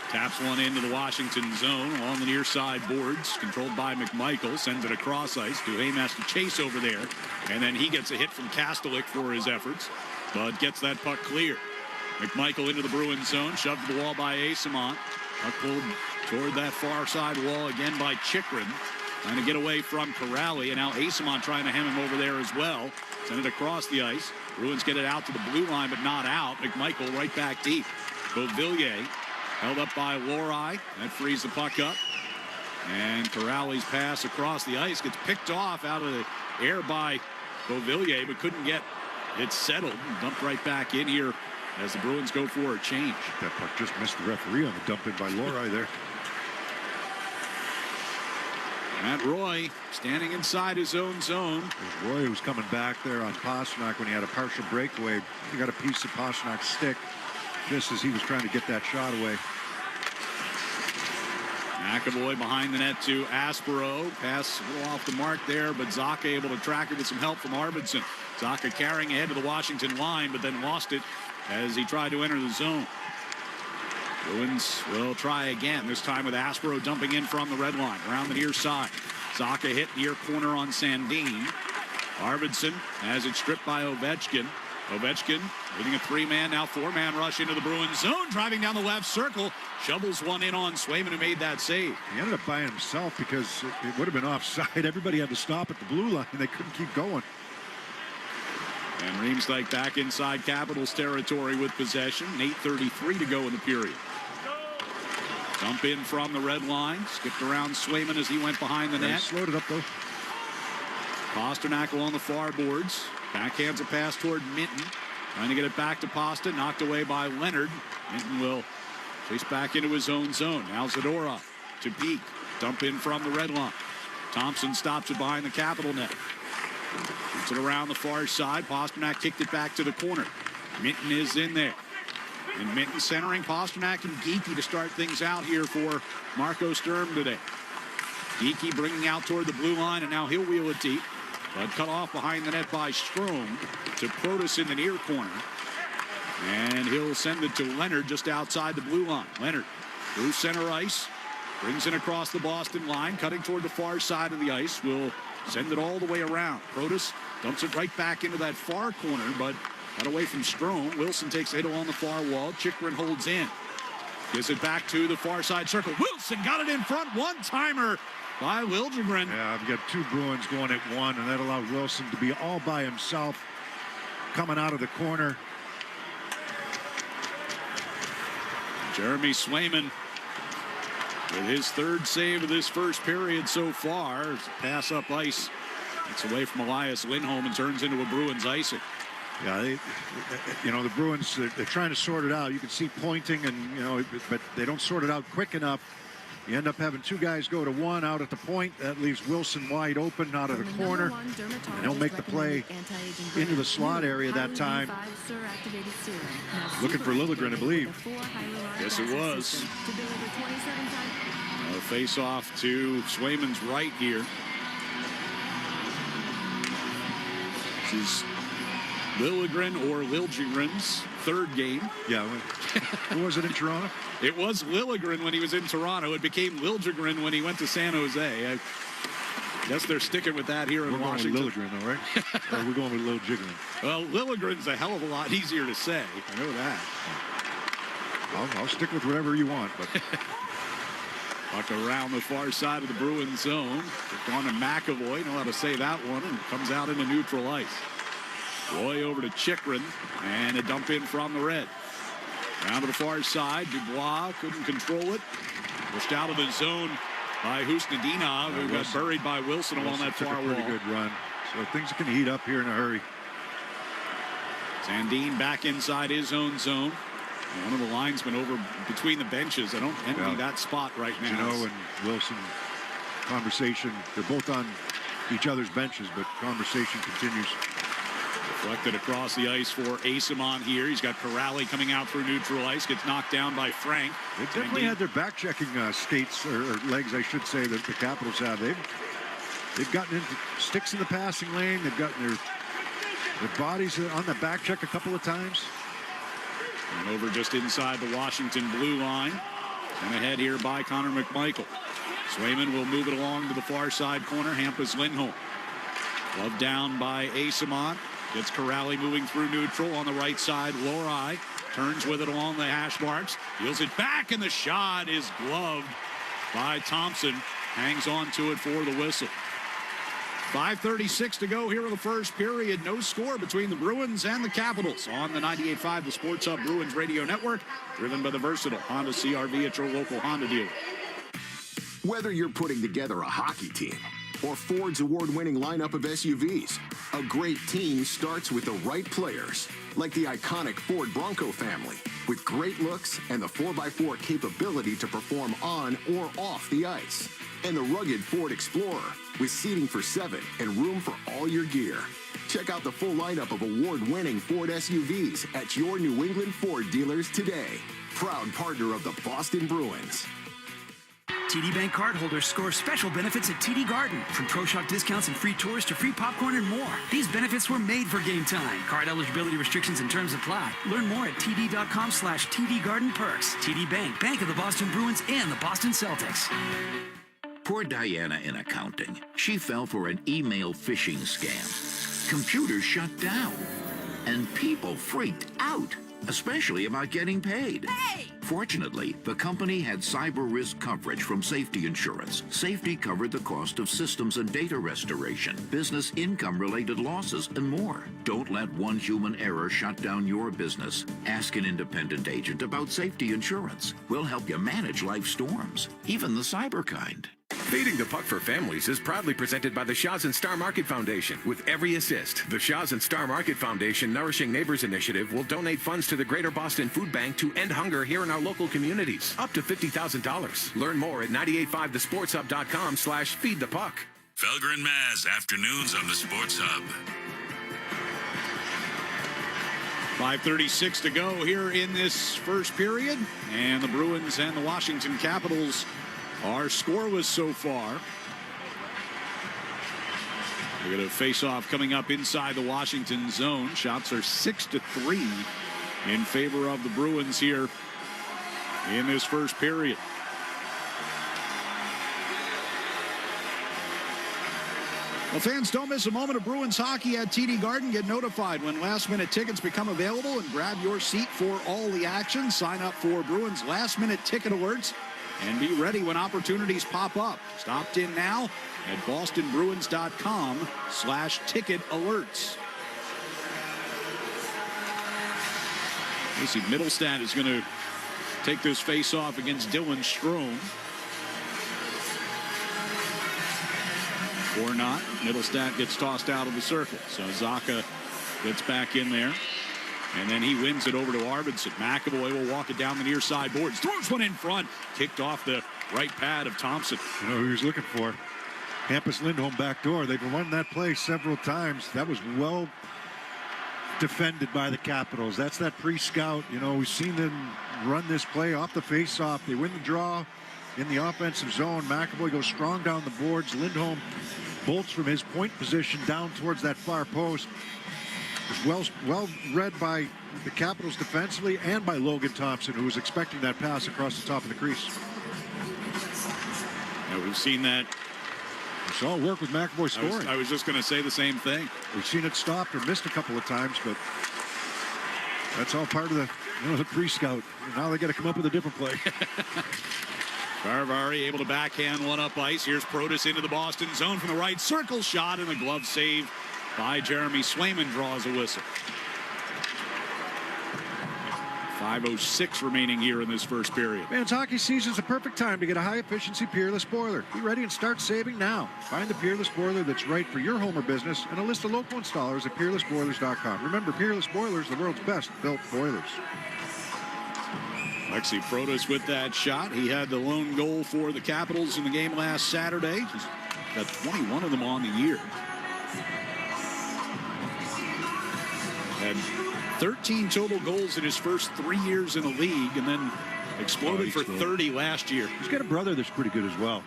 taps one into the Washington zone along the near side boards, controlled by McMichael. Sends it across ice. Duhaime has to chase over there, and then he gets a hit from Kastelik for his efforts, but gets that puck clear. McMichael into the Bruins zone, shoved to the wall by Eyssimont. Puck pulled toward that far side wall again by Chychrun. Trying to get away from Corrali, and now Eyssimont trying to hem him over there as well. Send it across the ice. Bruins get it out to the blue line, but not out. McMichael right back deep. Beauvillier held up by Lohrei. That frees the puck up. And Corrali's pass across the ice gets picked off out of the air by Beauvillier, but couldn't get it settled. Dumped right back in here as the Bruins go for a change. That puck just missed the referee on the dump in by Lohrei there. Matt Roy standing inside his own zone. It was Roy who was coming back there on Pastrnak when he had a partial breakaway. He got a piece of Pasternak's stick just as he was trying to get that shot away. McAvoy behind the net to Aspero. Pass a little off the mark there, but Zacha able to track it with some help from Arvidsson. Zacha carrying ahead to the Washington line, but then lost it as he tried to enter the zone. Bruins will try again, this time with Aspero dumping in from the red line around the near side. Zacha hit near corner on Sandin. Arvidsson has it stripped by Ovechkin. Ovechkin leading a three-man, now four-man rush into the Bruins zone, driving down the left circle. Shovels one in on Swayman, who made that save. He ended up by himself because it would have been offside. Everybody had to stop at the blue line, and they couldn't keep going. And Riemsdyk back inside Capitals territory with possession. 8:33 to go in the period. Dump in from the red line. Skipped around Swayman as he went behind the net. Slowed it up, though. Pastrnak along the far boards. Backhands a pass toward Minton. Trying to get it back to Pasta. Knocked away by Leonard. Minton will chase back into his own zone. Now Zadorov to Peak. Dump in from the red line. Thompson stops it behind the Capital net. Puts it around the far side. Pastrnak kicked it back to the corner. Minton is in there. And Minton centering Pastrnak and Geekie to start things out here for Marco Sturm today. Geekie bringing out toward the blue line, and now he'll wheel it deep. But cut off behind the net by Strome to Protas in the near corner. And he'll send it to Leonard just outside the blue line. Leonard through center ice. Brings it across the Boston line, cutting toward the far side of the ice. Will send it all the way around. Protas dumps it right back into that far corner, but got away from Strome. Wilson takes a hit along the far wall. Chychrun holds in. Gives it back to the far side circle. Wilson got it in front. One-timer by Liljegren. Yeah, I've got two Bruins going at one, and that allowed Wilson to be all by himself. coming out of the corner. Jeremy Swayman with his third save of this first period so far. Pass up ice. It's away from Elias Lindholm and turns into a Bruins icing. Yeah, the Bruins, they're trying to sort it out. You can see pointing, and but they don't sort it out quick enough. You end up having two guys go to one out at the point. That leaves Wilson wide open out of the corner. And he'll make the play into the slot area that time. Looking for Liljegren, I believe. Yes, it was. A face-off to Swayman's right here. This is Liljegren or Liljegren's third game. Yeah. Who was it in Toronto? It was Liljegren when he was in Toronto. It became Liljegren when he went to San Jose. I guess they're sticking with that here in Washington. We're going with Liljegren, though, right? Or we're going with Liljegren. Well, Liljegren's a hell of a lot easier to say. I know that. I'll stick with whatever you want, but... Puck around the far side of the Bruins zone. On to McAvoy. Know how to say that one. And comes out into neutral ice. Roy over to Chikrin. And a dump in from the Red. Down to the far side. Dubois couldn't control it. Pushed out of the zone by Husnadina, who got buried by Wilson along that far wall. Pretty good run. So things can heat up here in a hurry. Sandin back inside his own zone. One of the linesmen over between the benches. I don't envy that spot right now. Gino and Wilson, conversation. They're both on each other's benches, but conversation continues. Deflected across the ice for Asimon here. He's got Corrali coming out through neutral ice. Gets knocked down by Frank. They definitely had their back-checking skates, or legs, I should say, that the Capitals have. They've gotten into sticks in the passing lane. They've gotten their bodies on the back check a couple of times. And over just inside the Washington blue line. And ahead here by Connor McMichael. Swayman will move it along to the far side corner. Hampus Lindholm. Love down by Asimon. Gets Corrali moving through neutral on the right side. Lohrei turns with it along the hash marks. Deals it back, and the shot is gloved by Thompson. Hangs on to it for the whistle. 5:36 to go here in the first period. No score between the Bruins and the Capitals on the 98.5 The Sports Hub Bruins Radio Network. Driven by the versatile Honda CR-V at your local Honda dealer. Whether you're putting together a hockey team or Ford's award-winning lineup of SUVs, a great team starts with the right players, like the iconic Ford Bronco family, with great looks and the 4x4 capability to perform on or off the ice. And the rugged Ford Explorer, with seating for 7 and room for all your gear. Check out the full lineup of award-winning Ford SUVs at your New England Ford dealers today. Proud partner of the Boston Bruins. TD Bank cardholders score special benefits at TD Garden, from Pro Shop discounts and free tours to free popcorn and more. These benefits were made for game time. Card eligibility restrictions and terms apply. Learn more at td.com/TD Garden Perks. TD Bank, Bank of the Boston Bruins and the Boston Celtics. Poor Diana in accounting. She fell for an email phishing scam. Computers shut down. And people freaked out, especially about getting paid. Hey! Fortunately, the company had cyber risk coverage from Safety Insurance. Safety covered the cost of systems and data restoration, business income-related losses, and more. Don't let one human error shut down your business. Ask an independent agent about Safety Insurance. We'll help you manage life storms, even the cyber kind. Feeding the Puck for Families is proudly presented by the Shaw's and Star Market Foundation. With every assist, the Shaw's and Star Market Foundation Nourishing Neighbors Initiative will donate funds to the Greater Boston Food Bank to end hunger here in our local communities. Up to $50,000. Learn more at 985thesportshub.com/feedthepuck. Felger and Maz, afternoons on the Sports Hub. 5:36 to go here in this first period. And the Bruins and the Washington Capitals are scoreless so far. We're going to face off coming up inside the Washington zone. Shots are 6-3 in favor of the Bruins here in this first period. Well, fans, don't miss a moment of Bruins hockey at TD Garden. Get notified when last-minute tickets become available and grab your seat for all the action. Sign up for Bruins last-minute ticket alerts and be ready when opportunities pop up. Just opt in now at bostonbruins.com/ticket alerts. see, Middlestat is going to take this face-off against Dylan Strome. Or not. Middlestat gets tossed out of the circle. So Zaka gets back in there. And then he wins it over to Arvidsson. McAvoy will walk it down the near side boards. Throws one in front. Kicked off the right pad of Thompson. You know who he was looking for? Hampus Lindholm backdoor. They've run that play several times. That was well defended by the Capitals. That's that pre-scout. You know, we've seen them run this play off the face-off. They win the draw in the offensive zone. McAvoy goes strong down the boards. Lindholm bolts from his point position down towards that far post. It was well read by the Capitals defensively and by Logan Thompson, who was expecting that pass across the top of the crease. Yeah, we've seen that. We saw it work with McAvoy scoring. I was just going to say the same thing. We've seen it stopped or missed a couple of times, but that's all part of the, the pre-scout. Now they got to come up with a different play. Carvari able to backhand one up ice. Here's Protas into the Boston zone from the right circle shot, and a glove save by Jeremy Swayman draws a whistle. 5:06 remaining here in this first period. Man's hockey season's the perfect time to get a high-efficiency Peerless boiler. Be ready and start saving now. Find the Peerless boiler that's right for your home or business and a list of local installers at peerlessboilers.com. Remember, Peerless Boilers, the world's best built boilers. Alexi Protas with that shot. He had the lone goal for the Capitals in the game last Saturday. He's got 21 of them on the year. Had 13 total goals in his first 3 years in the league, and then exploded for 30 last year. He's got a brother that's pretty good as well.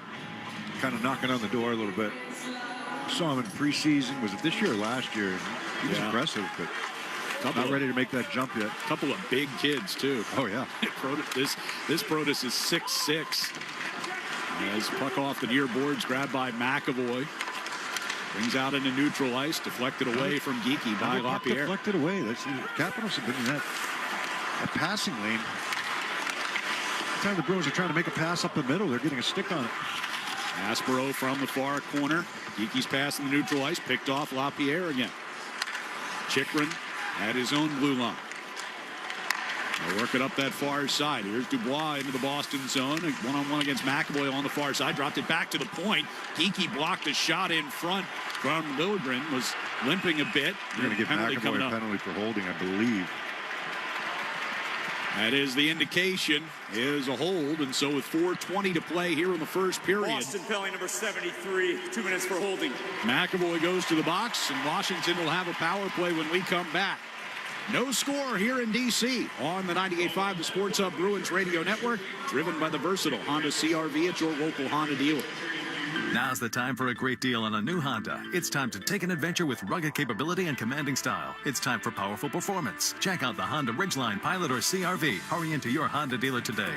Kind of knocking on the door a little bit. Saw him in preseason. Was it this year or last year? He was impressive, but not ready to make that jump yet. A couple of big kids, too. Oh, yeah. This Protas is 6'6". As puck off the near boards, grabbed by McAvoy. Brings out into neutral ice, deflected away from Geeky by LaPierre. Deflected away. The Capitals have been in that passing lane. Every time the Bruins are trying to make a pass up the middle, they're getting a stick on it. Aspero from the far corner. Geeky's pass in the neutral ice, picked off LaPierre again. Chikrin at his own blue line. They'll work it up that far side. Here's Dubois into the Boston zone. One-on-one against McAvoy on the far side. Dropped it back to the point. Geeky blocked a shot in front from Liljegren. Was limping a bit. They're going to give McAvoy a penalty for holding, I believe. That is the indication, is a hold. And so with 4:20 to play here in the first period. Boston penalty number 73. 2 minutes for holding. McAvoy goes to the box, and Washington will have a power play when we come back. No score here in D.C. on the 98.5 The Sports Hub Bruins Radio Network, driven by the versatile Honda CR-V at your local Honda dealer. Now's the time for a great deal on a new Honda. It's time to take an adventure with rugged capability and commanding style. It's time for powerful performance. Check out the Honda Ridgeline, Pilot, or CR-V. Hurry into your Honda dealer today.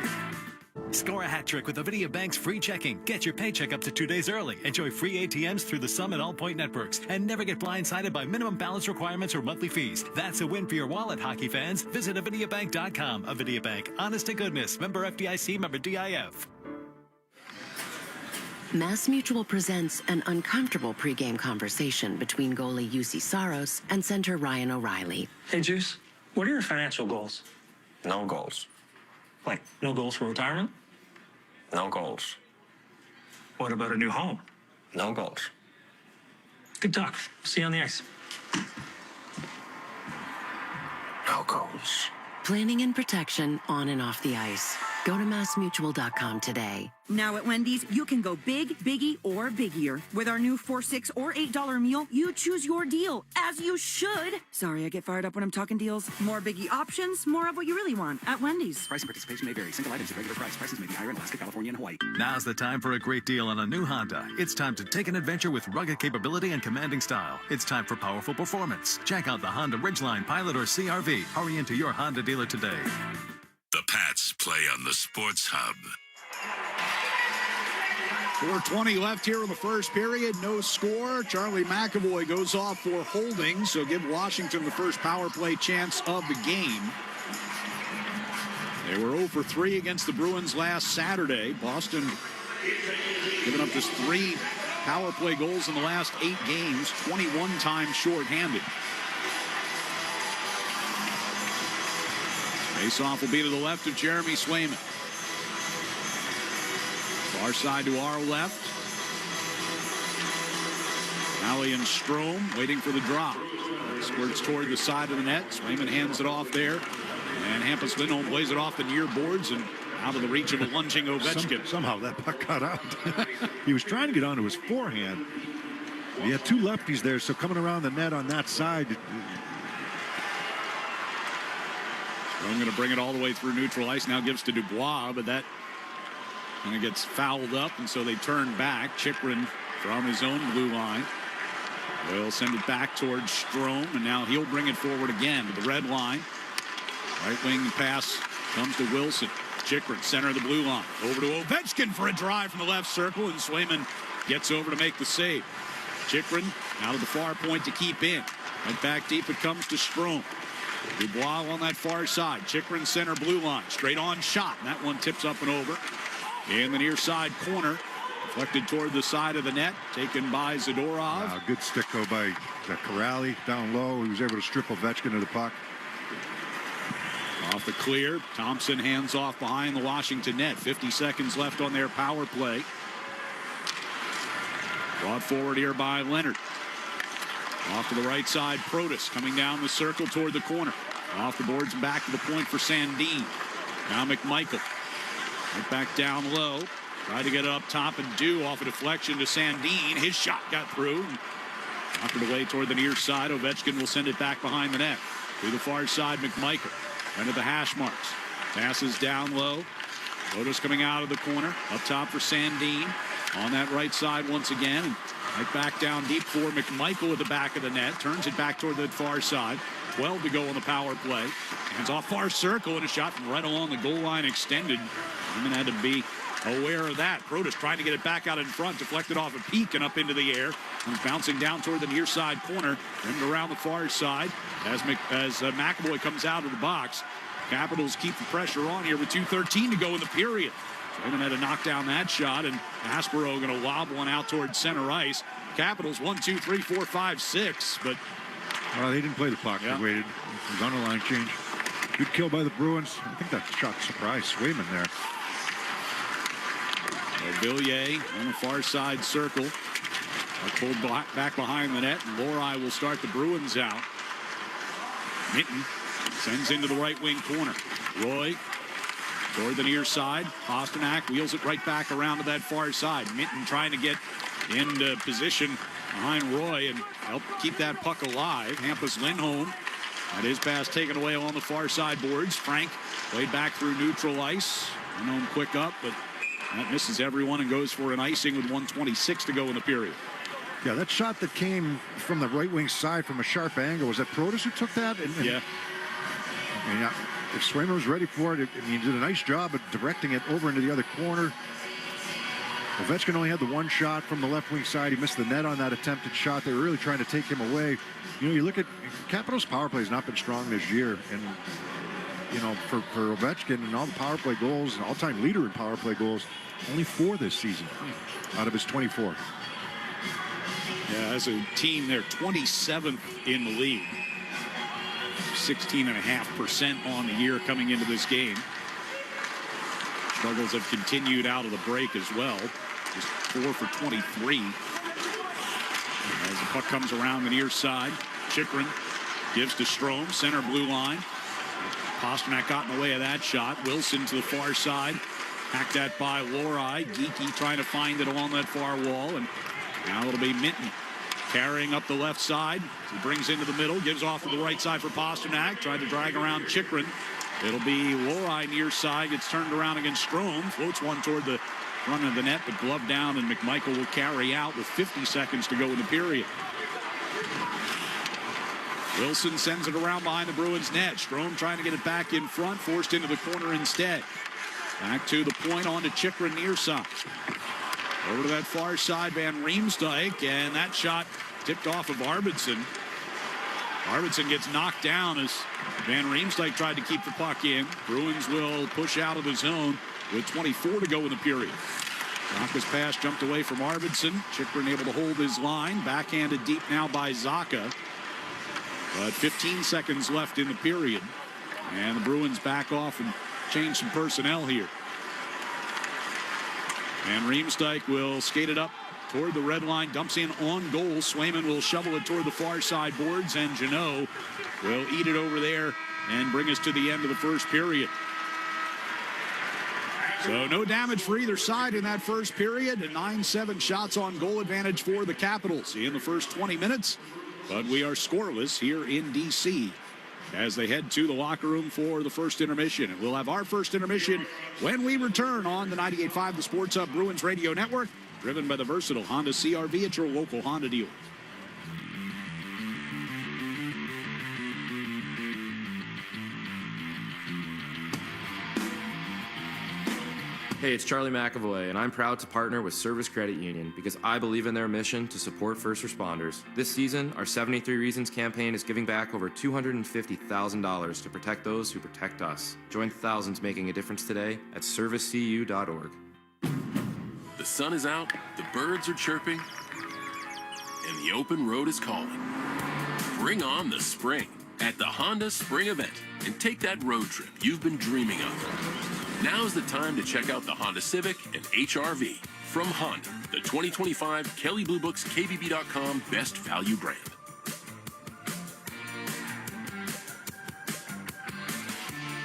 Score a hat trick with Avidia Bank's free checking. Get your paycheck up to 2 days early. Enjoy free ATMs through the Sum and All Point networks. And never get blindsided by minimum balance requirements or monthly fees. That's a win for your wallet, hockey fans. Visit AvidiaBank.com. Avidia Bank. Honest to goodness. Member FDIC. Member DIF. Mass Mutual presents an uncomfortable pregame conversation between goalie UC Saros and center Ryan O'Reilly. Hey, Juice, what are your financial goals? No goals. Like, no goals for retirement? No goals. What about a new home? No goals. Good talk. See you on the ice. No goals. Planning and protection on and off the ice. Go to massmutual.com today. Now at Wendy's, you can go big, biggie, or biggier. With our new $4, $6, or $8 meal, you choose your deal, as you should. Sorry, I get fired up when I'm talking deals. More biggie options, more of what you really want at Wendy's. Price and participation may vary. Single items at regular price. Prices may be higher in Alaska, California, and Hawaii. Now's the time for a great deal on a new Honda. It's time to take an adventure with rugged capability and commanding style. It's time for powerful performance. Check out the Honda Ridgeline, Pilot, or CR-V. Hurry into your Honda dealer today. The Pats play on the Sports Hub. 4:20 left here in the first period. No score. Charlie McAvoy goes off for holding, so give Washington the first power play chance of the game. They were 0 for 3 against the Bruins last Saturday. Boston giving up just 3 power play goals in the last 8 games, 21 times shorthanded. Face-off will be to the left of Jeremy Swayman. Far side to our left. Alley and Strome waiting for the drop. Squirts toward the side of the net. Swayman hands it off there. And Hampus Lindholm plays it off the near boards and out of the reach of a lunging Ovechkin. Somehow that puck got out. He was trying to get onto his forehand. He had two lefties there, so coming around the net on that side. Strome going to bring it all the way through neutral ice. Now gives to Dubois, but that kind of gets fouled up, and so they turn back. Chychrun from his own blue line. They'll send it back towards Strome, and now he'll bring it forward again to the red line. Right wing pass comes to Wilson. Chychrun, center of the blue line. Over to Ovechkin for a drive from the left circle, and Swayman gets over to make the save. Chychrun out of the far point to keep in. Right back deep it comes to Strome. Dubois on that far side. Chychrun center blue line. Straight on shot. And that one tips up and over. In the near side corner. Deflected toward the side of the net. Taken by Zadorov. Wow, good stick though by Corrali down low. He was able to strip Ovechkin to the puck. Off the clear. Thompson hands off behind the Washington net. 50 seconds left on their power play. Brought forward here by Leonard. Off to the right side, Protas coming down the circle toward the corner. Off the boards and back to the point for Sandin. Now McMichael. Right back down low. Tried to get it up top and do off a deflection to Sandin. His shot got through. Knocked it away toward the near side. Ovechkin will send it back behind the net. To the far side, McMichael. Into the hash marks. Passes down low. Protas coming out of the corner. Up top for Sandin. On that right side once again. And right back down deep for McMichael at the back of the net. Turns it back toward the far side. 12 to go on the power play. Hands off far circle and a shot from right along the goal line extended. Newman had to be aware of that. Protas trying to get it back out in front. Deflected off a peak and up into the air. And bouncing down toward the near side corner. And around the far side as McAvoy comes out of the box. Capitals keep the pressure on here with 2:13 to go in the period. Swayman had to knock down that shot, and Aspero going to lob one out towards center ice. Capitals 1, 2, 3, 4, 5, 6, but they didn't play the puck. They waited. It was on a line change. Good kill by the Bruins. I think that shot surprised Swayman there. Villiers on the far side circle. Pulled back behind the net, and Lohrei will start the Bruins out. Minton sends into the right wing corner. Roy toward the near side. Pasternak wheels it right back around to that far side. Minton trying to get into position behind Roy and help keep that puck alive. Hampus Lindholm had his pass taken away on the far side boards. Frank played back through neutral ice. Lindholm quick up, but that misses everyone and goes for an icing with 1:26 to go in the period. Yeah, that shot that came from the right wing side from a sharp angle, was that Protas who took that? Yeah. If Swayman was ready for it, he did a nice job of directing it over into the other corner. Ovechkin only had the one shot from the left wing side. He missed the net on that attempted shot. They were really trying to take him away. You look at Capitals' power play has not been strong this year. And, for Ovechkin and all the power play goals, an all-time leader in power play goals, only 4 this season out of his 24. Yeah, as a team, they're 27th in the league. 16.5% on the year coming into this game. Struggles have continued out of the break as well. Just 4 for 23. As the puck comes around the near side, Chychrun gives to Strome, center blue line. Pasternak got in the way of that shot. Wilson to the far side. Hacked that by Lohrei. Geekie trying to find it along that far wall. And now it'll be Minton carrying up the left side. He brings into the middle, gives off to the right side for Pasternak. Tried to drag around Chychrun. It'll be Lohrei near side. Gets turned around against Strome. Floats one toward the front of the net, but glove down, and McMichael will carry out with 50 seconds to go in the period. Wilson sends it around behind the Bruins net. Strome trying to get it back in front, forced into the corner instead. Back to the point, on to Chychrun near side. Over to that far side, Van Riemsdyk, and that shot tipped off of Arvidsson. Arvidsson gets knocked down as Van Riemsdyk tried to keep the puck in. Bruins will push out of the zone with 24 to go in the period. Zaka's pass jumped away from Arvidsson. Chychrun able to hold his line. Backhanded deep now by Zaka. But 15 seconds left in the period. And the Bruins back off and change some personnel here. And Riemsdyk will skate it up toward the red line, dumps in on goal. Swayman will shovel it toward the far side boards, and Jeannot will eat it over there and bring us to the end of the first period. So no damage for either side in that first period, and 9-7 shots on goal advantage for the Capitals in the first 20 minutes. But we are scoreless here in D.C. as they head to the locker room for the first intermission. And we'll have our first intermission when we return on the 98.5 The Sports Hub Bruins Radio Network, driven by the versatile Honda CR-V at your local Honda dealer. Hey, it's Charlie McAvoy, and I'm proud to partner with Service Credit Union because I believe in their mission to support first responders. This season, our 73 Reasons campaign is giving back over $250,000 to protect those who protect us. Join thousands making a difference today at servicecu.org. The sun is out, the birds are chirping, and the open road is calling. Bring on the spring at the Honda Spring Event and take that road trip you've been dreaming of. Now's the time to check out the Honda Civic and HR-V from Honda, the 2025 Kelley Blue Book's KBB.com Best Value Brand.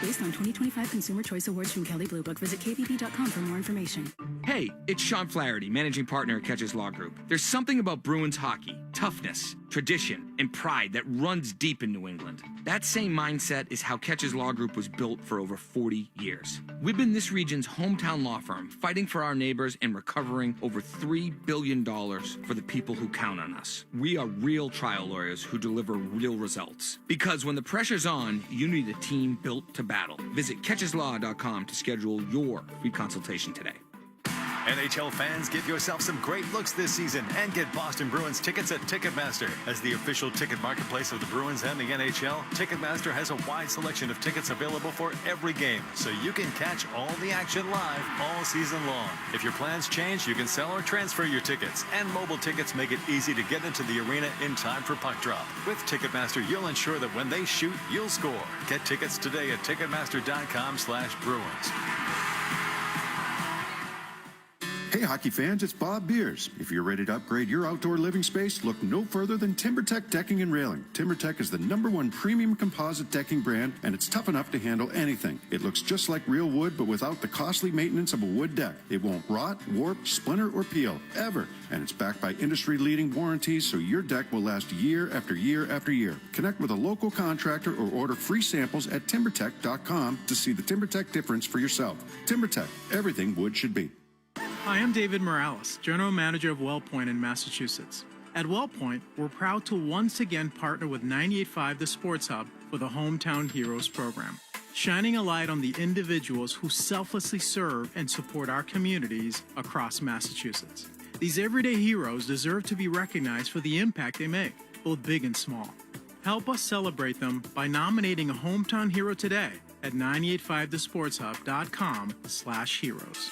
Based on 2025 Consumer Choice Awards from Kelley Blue Book, visit KBB.com for more information. Hey, it's Sean Flaherty, managing partner at Catches Law Group. There's something about Bruins hockey, toughness, tradition, and pride that runs deep in New England. That same mindset is how Catches Law Group was built for over 40 years. We've been this region's hometown law firm, fighting for our neighbors and recovering over $3 billion for the people who count on us. We are real trial lawyers who deliver real results. Because when the pressure's on, you need a team built to battle. Visit catcheslaw.com to schedule your free consultation today. NHL fans, give yourself some great looks this season and get Boston Bruins tickets at Ticketmaster. As the official ticket marketplace of the Bruins and the NHL, Ticketmaster has a wide selection of tickets available for every game, so you can catch all the action live all season long. If your plans change, you can sell or transfer your tickets, and mobile tickets make it easy to get into the arena in time for puck drop. With Ticketmaster, you'll ensure that when they shoot, you'll score. Get tickets today at Ticketmaster.com/Bruins. Hey hockey fans, it's Bob Beers. If you're ready to upgrade your outdoor living space, look no further than TimberTech Decking and Railing. TimberTech is the #1 premium composite decking brand, and it's tough enough to handle anything. It looks just like real wood, but without the costly maintenance of a wood deck. It won't rot, warp, splinter, or peel, ever. And it's backed by industry-leading warranties, so your deck will last year after year after year. Connect with a local contractor or order free samples at TimberTech.com to see the TimberTech difference for yourself. TimberTech, everything wood should be. Hi, I'm David Morales, General Manager of WellPoint in Massachusetts. At WellPoint, we're proud to once again partner with 98.5 The Sports Hub for the Hometown Heroes program, shining a light on the individuals who selflessly serve and support our communities across Massachusetts. These everyday heroes deserve to be recognized for the impact they make, both big and small. Help us celebrate them by nominating a Hometown Hero today at 985thesportshub.com/heroes.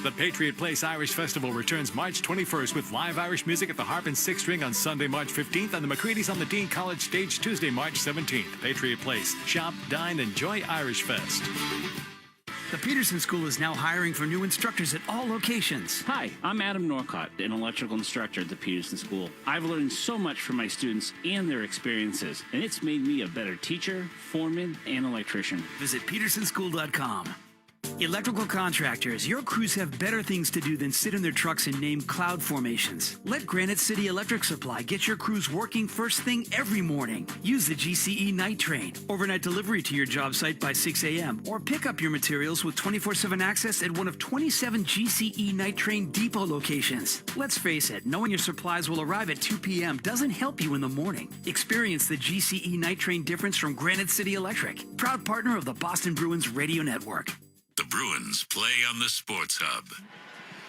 The Patriot Place Irish Festival returns March 21st with live Irish music at the Harp and Six String on Sunday, March 15th, and the McCready's on the Dean College stage Tuesday, March 17th. Patriot Place. Shop, dine, enjoy Irish Fest. The Peterson School is now hiring for new instructors at all locations. Hi, I'm Adam Norcott, an electrical instructor at the Peterson School. I've learned so much from my students and their experiences, and it's made me a better teacher, foreman, and electrician. Visit petersonschool.com. Electrical contractors, your crews have better things to do than sit in their trucks and name cloud formations. Let Granite City Electric Supply get your crews working first thing every morning. Use the GCE Night Train. Overnight delivery to your job site by 6 a.m. or pick up your materials with 24/7 access at one of 27 GCE Night Train depot locations. Let's face it, knowing your supplies will arrive at 2 p.m. doesn't help you in the morning. Experience the GCE Night Train difference from Granite City Electric, proud partner of the Boston Bruins Radio Network. The Bruins play on the Sports Hub.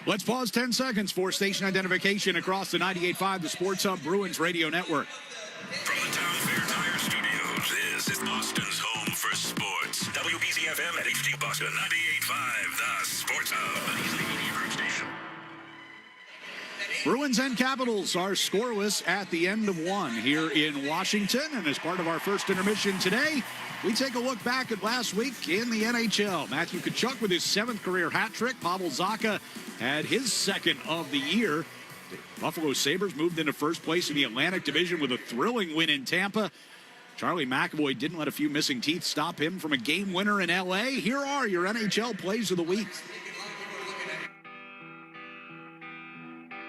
Let's pause 10 seconds for station identification across the 98.5 The Sports Hub Bruins Radio Network. From the Town Fair Tire Studios, this is Boston's home for sports. WBZ-FM at HD Boston, 98.5 The Sports Hub. An easily media group station. At Bruins and Capitals are scoreless at the end of one here in Washington. And as part of our first intermission today, we take a look back at last week in the NHL. Matthew Tkachuk with his 7th career hat trick. Pavel Zacha had his 2nd of the year. The Buffalo Sabres moved into first place in the Atlantic Division with a thrilling win in Tampa. Charlie McAvoy didn't let a few missing teeth stop him from a game winner in L.A. Here are your NHL plays of the week.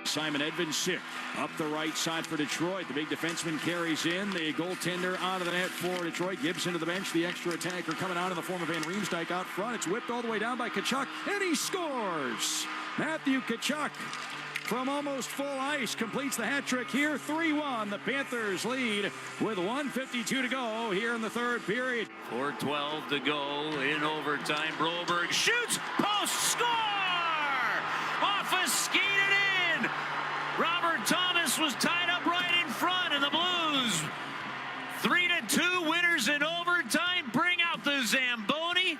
Simon Edvinsson up the right side for Detroit. The big defenseman carries in. The goaltender out of the net for Detroit. Gibson to the bench. The extra attacker coming out in the form of Van Riemsdyk out front. It's whipped all the way down by Tkachuk, and he scores! Matthew Tkachuk from almost full ice completes the hat trick here. 3-1. The Panthers lead with 1:52 to go here in the third period. 4:12 to go in overtime. Broberg shoots, post, score! Off a skated in. Robert Thomas was tied up right in front, and the Blues 3-2 winners in overtime bring out the Zamboni.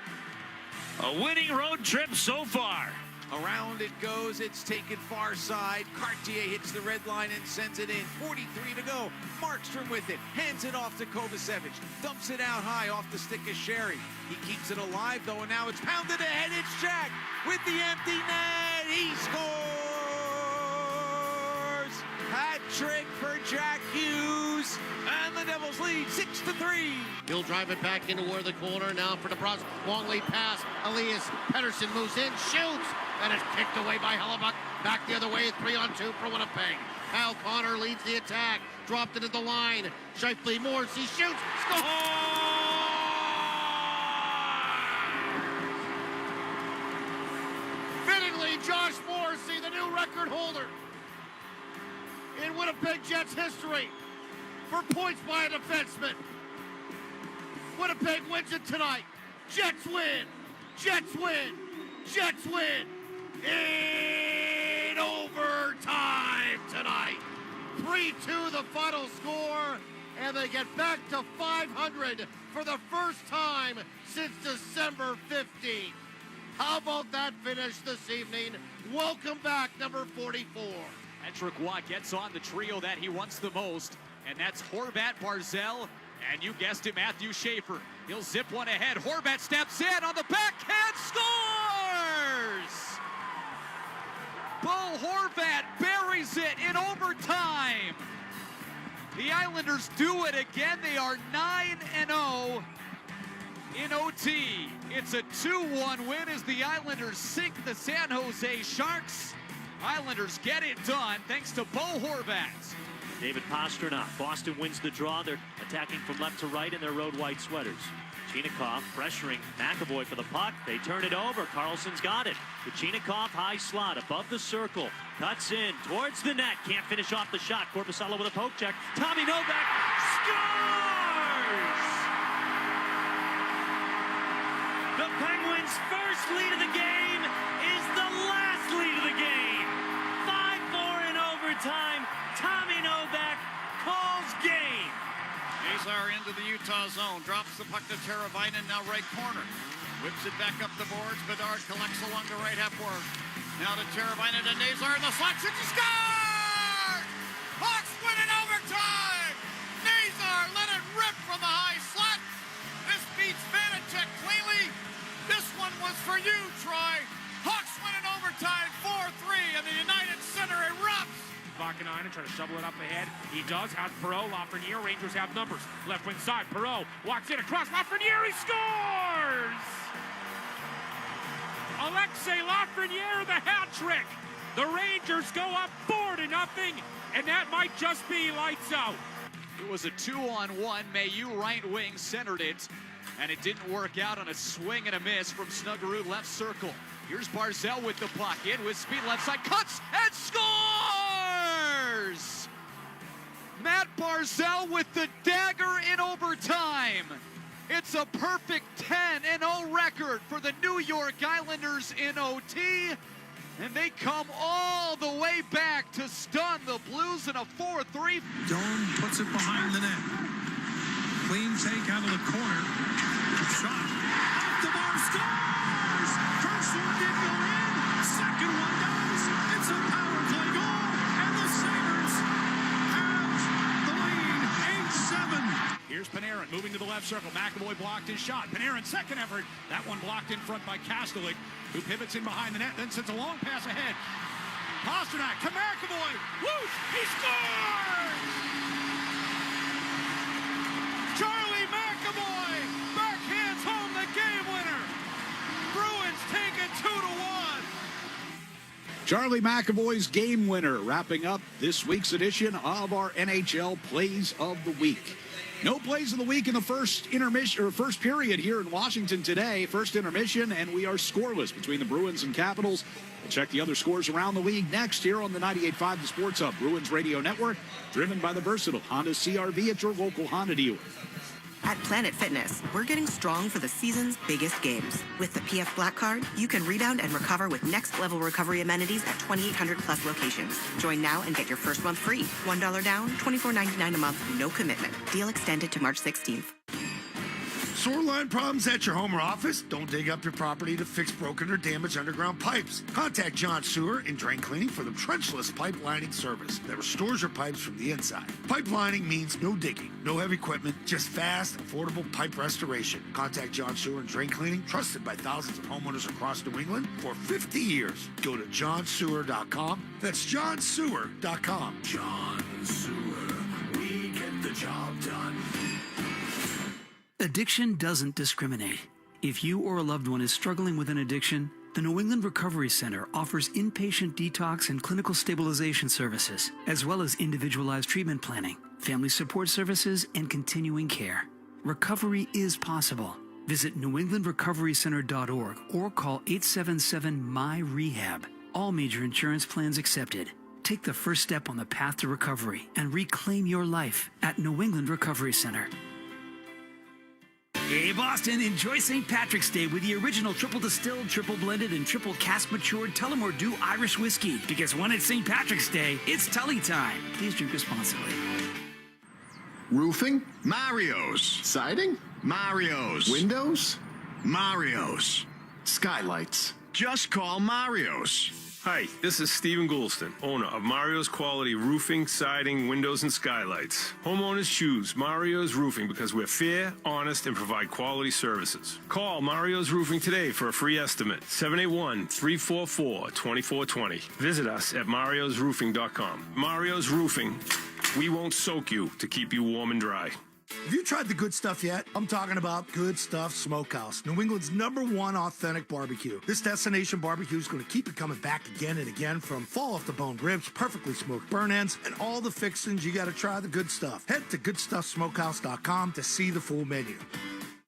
A winning road trip so far. Around it goes. It's taken far side. Cartier hits the red line and sends it in. 43 to go. Markstrom with it. Hands it off to Kovacevic. Dumps it out high off the stick of Sherry. He keeps it alive, though, and now it's pounded ahead. It's Jack with the empty net. He scores! Hat trick for Jack Hughes. And the Devils lead 6-3. He'll drive it back into where the corner now for DeBrusque. Long lead pass. Elias Pettersson moves in, shoots, and it's kicked away by Hellebuck. Back the other way, 3-on-2 for Winnipeg. Kyle Connor leads the attack. Dropped it at the line. Shifley Morris, he shoots, score! Fittingly, Josh Morrissey, the new record holder in Winnipeg Jets history for points by a defenseman. Winnipeg wins it tonight. Jets win. Jets win. Jets win. In overtime tonight. 3-2 the final score, and they get back to 500 for the first time since December 15th. How about that finish this evening? Welcome back, number 44. Patrick Watt gets on the trio that he wants the most, and that's Horvat, Barzal, and you guessed it, Matthew Schaefer. He'll zip one ahead. Horvat steps in on the backhand, scores! Bo Horvat buries it in overtime. The Islanders do it again. They are 9-0 in OT. It's a 2-1 win as the Islanders sink the San Jose Sharks. Islanders get it done thanks to Bo Horvat. David Pastrnak. Boston wins the draw. They're attacking from left to right in their road white sweaters. Chinakhov pressuring McAvoy for the puck. They turn it over. Carlson's got it. The Chinakhov high slot above the circle. Cuts in towards the net. Can't finish off the shot. Korpisalo with a poke check. Tommy Novak scores! The Penguins' first lead of the game is the last lead of the game. 5-4 in overtime. Tommy Novak calls game. Nazar into the Utah zone, drops the puck to Teravainen, now right corner. Whips it back up the boards, Bedard collects along the right half board. Now to Teravainen and Nazar in the slot, shoots, he scores! Hawks win in overtime! Nazar let it rip from the high slot. This beats Vanacek cleanly. This one was for you, Troy. Hawks win in overtime, 4-3, and the United Center erupts. Vakanainen trying to shovel it up ahead. He does. Has Perreault. Lafreniere. Rangers have numbers. Left wing side. Perreault walks in across. Lafreniere. He scores! Alexei Lafreniere, the hat trick. The Rangers go up 4-0, and that might just be lights out. It was a 2-on-1. Mayu right wing centered it, and it didn't work out on a swing and a miss from Snuggerud left circle. Here's Barzal with the puck. In with speed left side. Cuts and scores! Matt Barzal with the dagger in overtime. It's a perfect 10-0 record for the New York Islanders in OT. And they come all the way back to stun the Blues in a 4-3. Doan puts it behind the net. Clean take out of the corner. Shot. Off the bar, scores! First one didn't go in. Second one does. It's a power play goal. And Here's Panarin moving to the left circle. McAvoy blocked his shot. Panarin, second effort. That one blocked in front by Kastelik, who pivots in behind the net, then sends a long pass ahead. Pasternak to McAvoy. Whoosh! He scores! Charlie McAvoy backhands home the game winner. Bruins take it 2-1. Charlie McAvoy's game winner, wrapping up this week's edition of our NHL Plays of the Week. No plays of the week in the first intermission or first period here in Washington today. First intermission, and we are scoreless between the Bruins and Capitals. We'll check the other scores around the league next here on the 98.5 The Sports Hub Bruins Radio Network, driven by the versatile Honda CR-V at your local Honda dealer. At Planet Fitness, we're getting strong for the season's biggest games. With the PF Black Card, you can rebound and recover with next-level recovery amenities at 2,800-plus locations. Join now and get your first month free. $1 down, $24.99 a month, no commitment. Deal extended to March 16th. Sewer line problems at your home or office? Don't dig up your property to fix broken or damaged underground pipes. Contact John Sewer in Drain Cleaning for the trenchless pipe lining service that restores your pipes from the inside. Pipe lining means no digging, no heavy equipment, just fast, affordable pipe restoration. Contact John Sewer in Drain Cleaning, trusted by thousands of homeowners across New England for 50 years. Go to johnsewer.com. That's johnsewer.com. John Sewer, we get the job done. Addiction doesn't discriminate. If you or a loved one is struggling with an addiction, the New England Recovery Center offers inpatient detox and clinical stabilization services, as well as individualized treatment planning, family support services, and continuing care. Recovery is possible. Visit newenglandrecoverycenter.org or call 877-MY-REHAB. All major insurance plans accepted. Take the first step on the path to recovery and reclaim your life at New England Recovery Center. Hey Boston, enjoy St. Patrick's Day with the original triple distilled, triple blended, and triple cask matured Tullamore Dew Irish whiskey. Because when it's St. Patrick's Day, it's Tully time. Please drink responsibly. Roofing? Mario's. Siding? Mario's. Windows? Mario's. Skylights? Just call Mario's. Hi, this is Stephen Goulston, owner of Mario's Quality Roofing, Siding, Windows, and Skylights. Homeowners choose Mario's Roofing because we're fair, honest, and provide quality services. Call Mario's Roofing today for a free estimate, 781-344-2420. Visit us at mariosroofing.com. Mario's Roofing, we won't soak you to keep you warm and dry. Have you tried the good stuff yet? I'm talking about Good Stuff Smokehouse, New England's #1 authentic barbecue. This destination barbecue is going to keep you coming back again and again, from fall off the bone ribs, perfectly smoked burn ends, and all the fixings. You got to try the good stuff. Head to goodstuffsmokehouse.com to see the full menu.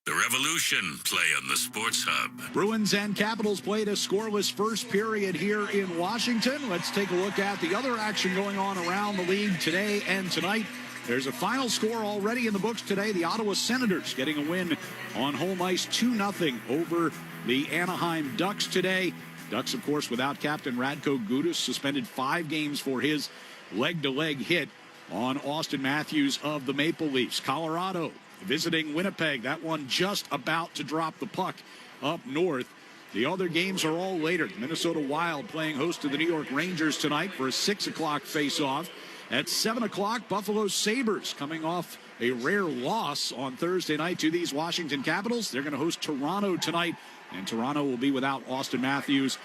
The Revolution play on the Sports Hub. Bruins and Capitals played a scoreless first period here in Washington. Let's take a look at the other action going on around the league today and tonight. There's a final score already in the books today. The Ottawa Senators getting a win on home ice 2-0 over the Anaheim Ducks today. Ducks, of course, without captain Radko Gudas, suspended 5 games for his leg-to-leg hit on Austin Matthews of the Maple Leafs. Colorado visiting Winnipeg. That one just about to drop the puck up north. The other games are all later. The Minnesota Wild playing host to the New York Rangers tonight for a 6 o'clock face-off. At 7 o'clock, Buffalo Sabres coming off a rare loss on Thursday night to these Washington Capitals. They're going to host Toronto tonight, and Toronto will be without Austin Matthews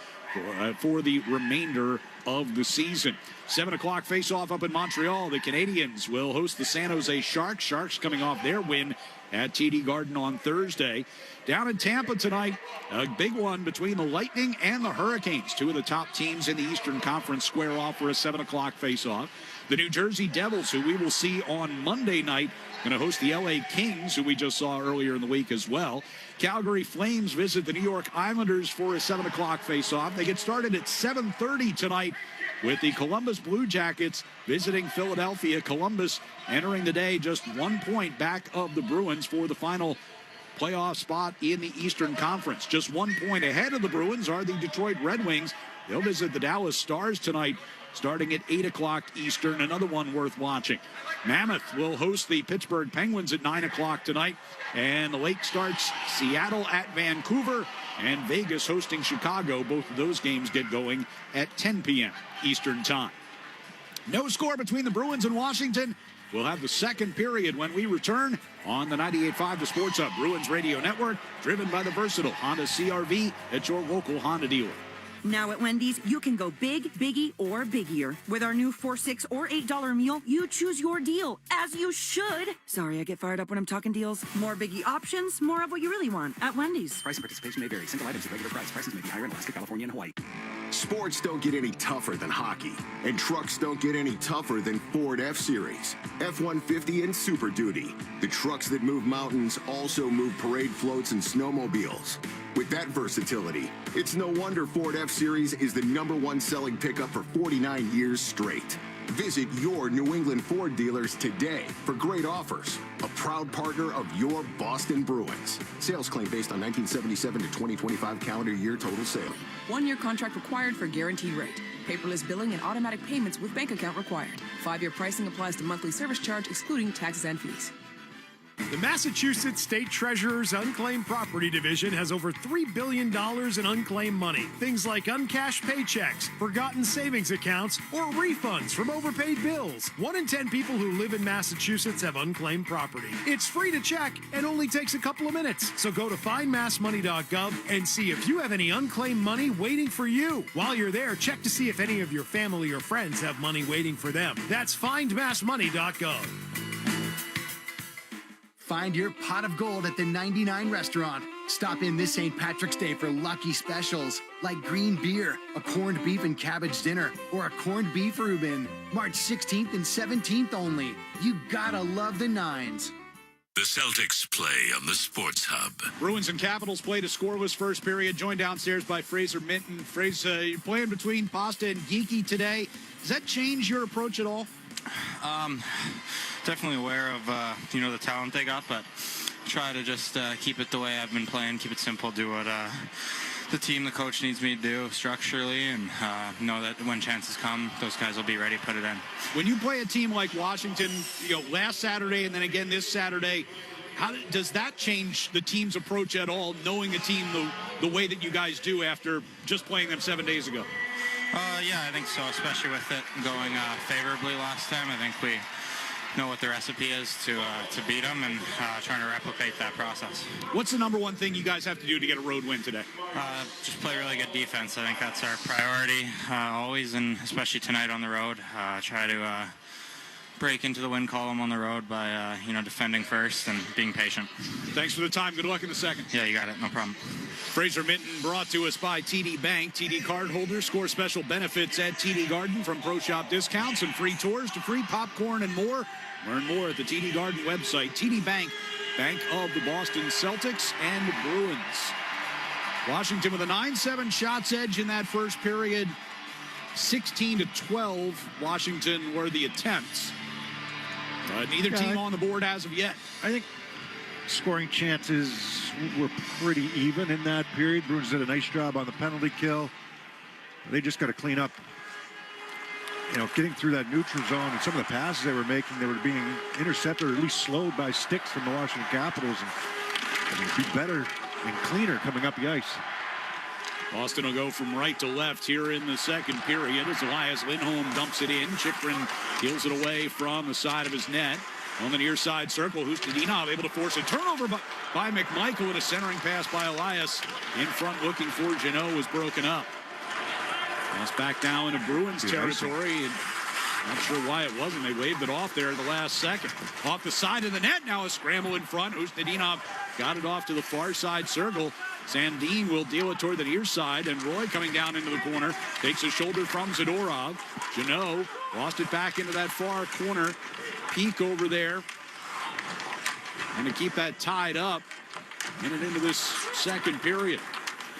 for the remainder of the season. 7 o'clock face-off up in Montreal. The Canadiens will host the San Jose Sharks. Sharks coming off their win at TD Garden on Thursday. Down in Tampa tonight, a big one between the Lightning and the Hurricanes. 2 of the top teams in the Eastern Conference square off for a 7 o'clock face-off. The New Jersey Devils, who we will see on Monday night, going to host the LA Kings, who we just saw earlier in the week as well. Calgary Flames visit the New York Islanders for a 7 o'clock face-off. They get started at 7:30 tonight with the Columbus Blue Jackets visiting Philadelphia. Columbus entering the day just 1 point back of the Bruins for the final playoff spot in the Eastern Conference. Just 1 point ahead of the Bruins are the Detroit Red Wings. They'll visit the Dallas Stars tonight, starting at 8 o'clock Eastern, another one worth watching. Mammoth will host the Pittsburgh Penguins at 9 o'clock tonight, and the late starts Seattle at Vancouver, and Vegas hosting Chicago. Both of those games get going at 10 p.m. Eastern time. No score between the Bruins and Washington We'll have the second period when we return on the 98.5 The Sports Hub Bruins Radio Network, driven by the versatile Honda CR-V at your local Honda dealer. Now at Wendy's, you can go big, biggie, or biggier. With our new $4, $6, or $8 meal, you choose your deal, as you should. Sorry, I get fired up when I'm talking deals. More biggie options, more of what you really want at Wendy's. Price and participation may vary. Single items at regular price. Prices may be higher in Alaska, California, and Hawaii. Sports don't get any tougher than hockey, and trucks don't get any tougher than Ford F-Series, F-150, and Super Duty. The trucks that move mountains also move parade floats and snowmobiles. With that versatility, it's no wonder Ford F-Series is the #1 selling pickup for 49 years straight. Visit your New England Ford dealers today for great offers. A proud partner of your Boston Bruins. Sales claim based on 1977 to 2025 calendar year total sale. 1-year contract required for guaranteed rate. Paperless billing and automatic payments with bank account required. 5-year pricing applies to monthly service charge excluding taxes and fees. The Massachusetts State Treasurer's Unclaimed Property Division has over $3 billion in unclaimed money. Things like uncashed paychecks, forgotten savings accounts, or refunds from overpaid bills. 1 in 10 people who live in Massachusetts have unclaimed property. It's free to check and only takes a couple of minutes. So go to findmassmoney.gov and see if you have any unclaimed money waiting for you. While you're there, check to see if any of your family or friends have money waiting for them. That's findmassmoney.gov. Find your pot of gold at the 99 restaurant. Stop in this St. Patrick's Day for lucky specials like green beer, a corned beef and cabbage dinner, or a corned beef Reuben. March 16th and 17th only. You gotta love the Nines. The Celtics play on the Sports Hub. Bruins and Capitals played a scoreless first period, joined downstairs by Fraser Minton. Fraser, you're playing between Pasta and Geeky today. Does that change your approach at all? Definitely aware of the talent they got, but try to just keep it the way I've been playing, keep it simple, do what the team, the coach needs me to do structurally, and know that when chances come, those guys will be ready to put it in. When you play a team like Washington, last Saturday and then again this Saturday, how does that change the team's approach at all, knowing a team the way that you guys do after just playing them 7 days ago? Yeah, I think so, especially with it going favorably last time. I think we know what the recipe is to beat them, and trying to replicate that process. What's the #1 thing you guys have to do to get a road win today? Just play really good defense. I think that's our priority always, and especially tonight on the road. Try to break into the win column on the road by defending first and being patient. Thanks for the time. Good luck in the second. Yeah, you got it. No problem. Fraser Minton brought to us by TD Bank. TD card holders score special benefits at TD Garden, from pro shop discounts and free tours to free popcorn and more. Learn more at the TD Garden website. TD Bank, bank of the Boston Celtics and Bruins. Washington with a 9-7 shots edge in that first period. 16-12. Washington were the attempts. But neither team on the board as of yet. I think scoring chances were pretty even in that period. Bruins did a nice job on the penalty kill. They just got to clean up, getting through that neutral zone, and some of the passes they were making, they were being intercepted or at least slowed by sticks from the Washington Capitals, and be better and cleaner coming up the ice. Boston will go from right to left here in the second period as Elias Lindholm dumps it in. Chychrun peels it away from the side of his net. On the near side circle, Hustadinov able to force a turnover by McMichael, and a centering pass by Elias in front looking for Jeannot was broken up. Pass back now into Bruins territory, and not sure why it wasn't. They waved it off there at the last second. Off the side of the net, now a scramble in front. Hustadinov got it off to the far side circle. Sandin will deal it toward the near side, and Roy coming down into the corner takes a shoulder from Zadorov. Jeannot lost it back into that far corner. Peek over there, and to keep that tied up, minute into this second period.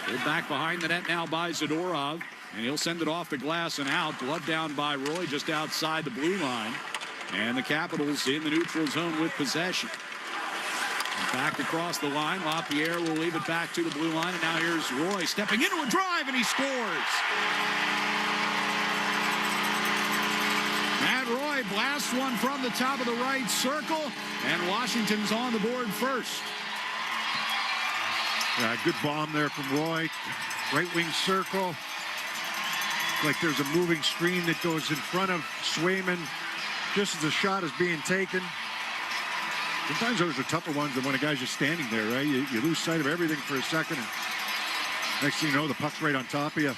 Pulled back behind the net now by Zadorov, and he'll send it off the glass and out. Glove down by Roy just outside the blue line, and the Capitals in the neutral zone with possession. Back across the line, LaPierre will leave it back to the blue line, and now here's Roy stepping into a drive, and he scores. Matt Roy blasts one from the top of the right circle, and Washington's on the board first. Yeah, good bomb there from Roy. Right wing circle. Like there's a moving screen that goes in front of Swayman. just as the shot is being taken. Sometimes those are tougher ones than when a guy's just standing there, right? You lose sight of everything for a second, and next thing you know, the puck's right on top of you.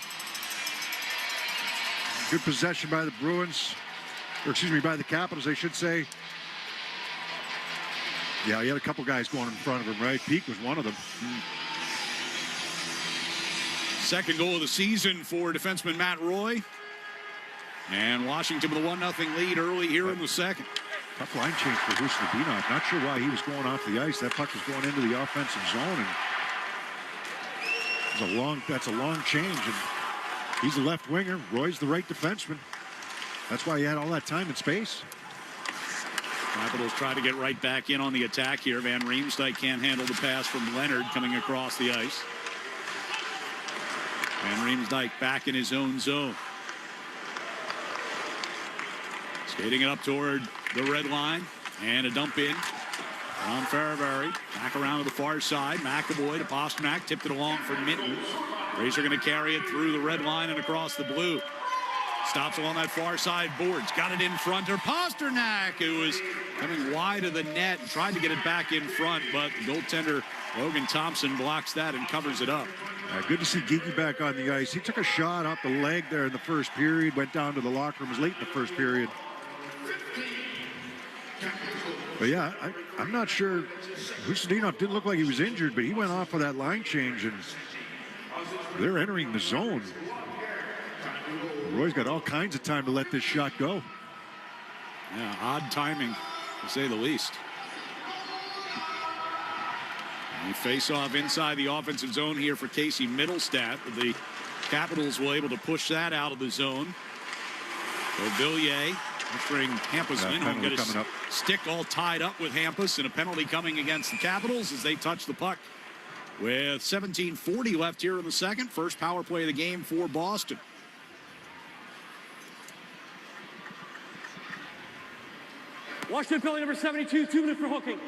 Good possession by the Bruins, or excuse me, by the Capitals, I should say. Yeah, he had a couple guys going in front of him, right? Peak was one of them. Second goal of the season for defenseman Matt Roy. And Washington with a 1-0 lead early here in the second. Tough line change for Husnudinov. Not sure why he was going off the ice. That puck was going into the offensive zone, and that's a long change. And he's a left winger. Roy's the right defenseman. That's why he had all that time and space. Capitals try to get right back in on the attack here. Van Riemsdyk can't handle the pass from Leonard coming across the ice. Van Riemsdyk back in his own zone. Skating it up toward the red line, and a dump in from Ferravari. Back around to the far side. McAvoy to Pasternak, tipped it along for Minton. Rays are going to carry it through the red line and across the blue. Stops along that far side boards. Got it in front of Pasternak, who was coming wide of the net and tried to get it back in front, but the goaltender Logan Thompson blocks that and covers it up. Good to see Geekie back on the ice. He took a shot off the leg there in the first period, went down to the locker room. It was late in the first period. But yeah, I'm not sure. Husnudinov didn't look like he was injured, but he went off for that line change, and they're entering the zone. Roy's got all kinds of time to let this shot go. Yeah, odd timing, to say the least. We face off inside the offensive zone here for Casey Middlestat. The Capitals were able to push that out of the zone. So Villiers, featuring Hampus Lindholm, got his stick all tied up with Hampus, and a penalty coming against the Capitals as they touch the puck. With 17:40 left here in the second. First power play of the game for Boston. Washington penalty number 72, 2 minutes for hooking.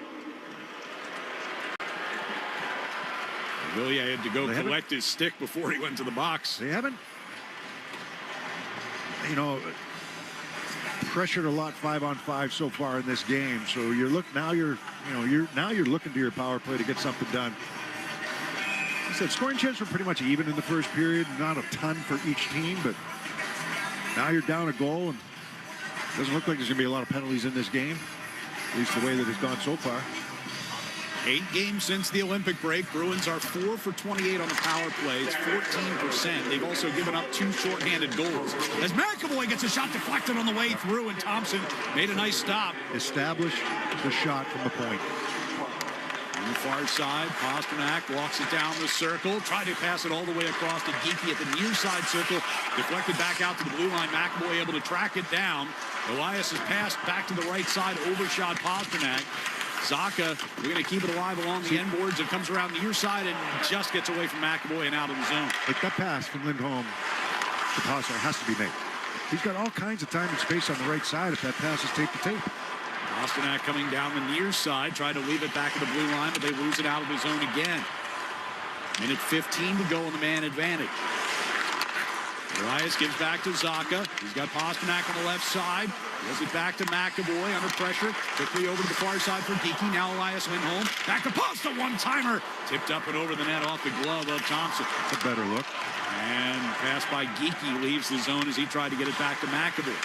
Villiers had to go collect his stick before he went to the box. They haven't, pressured a lot 5-on-5 so far in this game. So you're looking to your power play to get something done. I said scoring chances were pretty much even in the first period. Not a ton for each team, but now you're down a goal, and it doesn't look like there's going to be a lot of penalties in this game, at least the way that it's gone so far. 8 games since the Olympic break. Bruins are 4 for 28 on the power play. It's 14%. They've also given up 2 shorthanded goals. As McAvoy gets a shot deflected on the way through, and Thompson made a nice stop. Establish the shot from the point. On the far side, Pasternak walks it down the circle. Tried to pass it all the way across to Geekie at the near side circle. Deflected back out to the blue line. McAvoy able to track it down. Elias has passed back to the right side, overshot Pasternak. Zaka, we're going to keep it alive along the end boards. It comes around near side and just gets away from McAvoy and out of the zone. Like that pass from Lindholm to Pasternak has to be made. He's got all kinds of time and space on the right side if that pass is tape to tape. Pasternak coming down the near side, tried to leave it back at the blue line, but they lose it out of the zone again. Minute 15 to go on the man advantage. Elias gives back to Zaka. He's got Pasternak on the left side. Gives it back to McAvoy under pressure. Quickly over to the far side for Geekie. Now Elias Lindholm. Back to Post, a one-timer. Tipped up and over the net off the glove of Thompson. That's a better look. And pass by Geekie leaves the zone as he tried to get it back to McAvoy.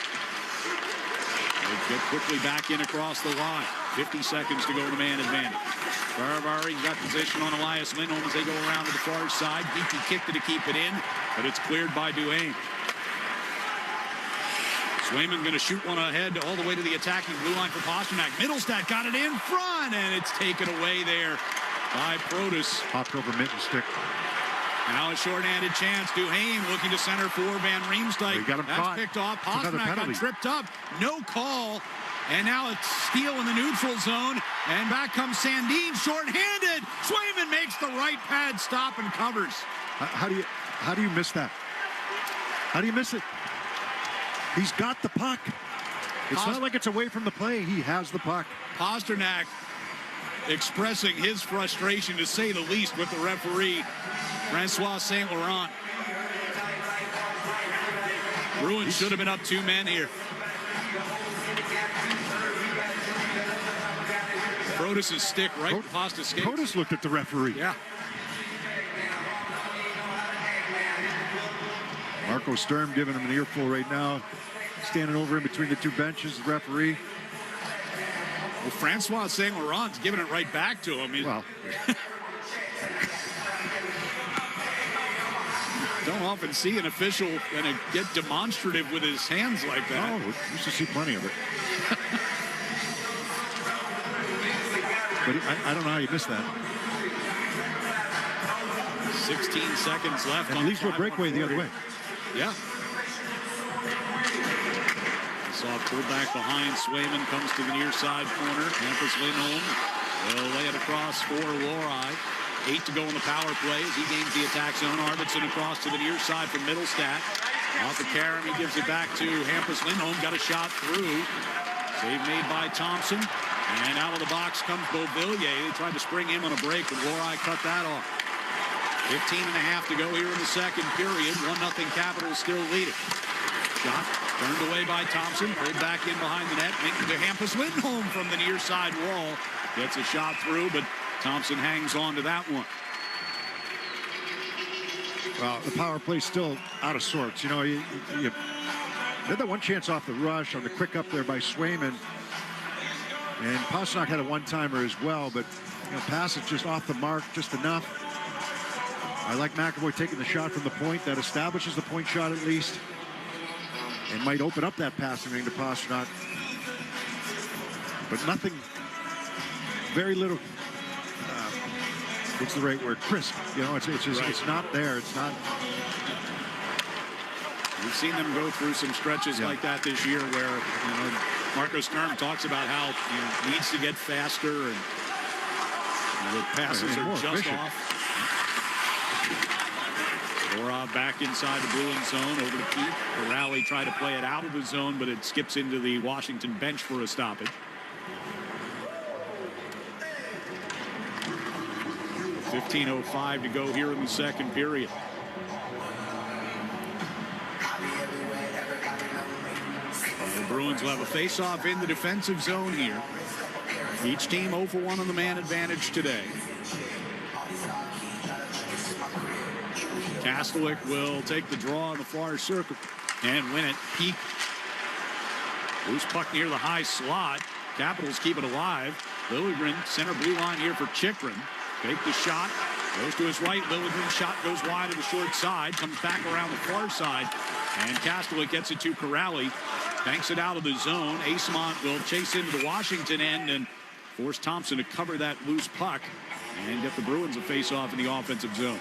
They get quickly back in across the line. 50 seconds to go to the man advantage. Ferravari got position on Elias Lindholm as they go around to the far side. Geekie kicked it to keep it in, but it's cleared by Duhaime. Swayman going to shoot one ahead all the way to the attacking blue line for Pasternak. Middlestat got it in front, and it's taken away there by Protas. Hopped over Minton's stick. Now a short-handed chance. Duhaime looking to center for Van Riemsdyk. He got him That's caught. picked off. Pasternak got tripped up. No call. And now it's Steele in the neutral zone. And back comes Sandin, short-handed. Swayman makes the right pad stop and covers. How do you miss that? How do you miss it? He's got the puck. It's not like it's away from the play. He has the puck. Pasternak expressing his frustration, to say the least, with the referee, Francois St. Laurent. Bruins should have been up 2 men here. Brodus' stick right in Pasta's skates. Brodus looked at the referee. Yeah. Marco Sturm giving him an earful right now. Standing over in between the two benches, the referee. Well, Francois St. Laurent's giving it right back to him. Well. Don't often see an official get demonstrative with his hands like that. Oh, we used to see plenty of it. But I don't know how you missed that. 16 seconds left. And leaves a breakaway the other way. Yeah. Saw a pullback behind. Swayman comes to the near side corner. Hampus Lindholm will lay it across for Lori. 8 to go in the power play as he gains the attack zone. Arvidsson across to the near side from Middlestat. Off the Karam, he gives it back to Hampus Lindholm. Got a shot through. Save made by Thompson. And out of the box comes Beauvillier. They tried to spring him on a break, but Lori cut that off. 15 and a half to go here in the second period. 1-0 Capitals still leading. Shot turned away by Thompson. Pulled back in behind the net. Into Hampus Lindholm from the near side wall. Gets a shot through, but Thompson hangs on to that one. Well, the power play's still out of sorts. You know, you had that one chance off the rush on the quick up there by Swayman. And Pastrnak had a one-timer as well, but pass it just off the mark, just enough. I like McAvoy taking the shot from the point. That establishes the point shot at least. And might open up that passing lane to Pastrnak. But nothing, very little, what's the right word? Crisp. It's just, It's not there. It's not. We've seen them go through some stretches like that this year where, Marco Sturm talks about how he needs to get faster and the passes are just efficient. Off. Orov back inside the Bruins zone over to Keith. The rally tried to play it out of the zone, but it skips into the Washington bench for a stoppage. 15:05 to go here in the second period. The Bruins will have a face-off in the defensive zone here. Each team 0 for 1 on the man advantage today. Kastelic will take the draw on the far circle and win it. Peak. Loose puck near the high slot. Capitals keep it alive. Liljegren, center blue line here for Chychrun. Take the shot. Goes to his right. Liljegren's shot goes wide to the short side. Comes back around the far side. And Kastelic gets it to Corrali. Banks it out of the zone. Asemont will chase into the Washington end and force Thompson to cover that loose puck and get the Bruins a face-off in the offensive zone.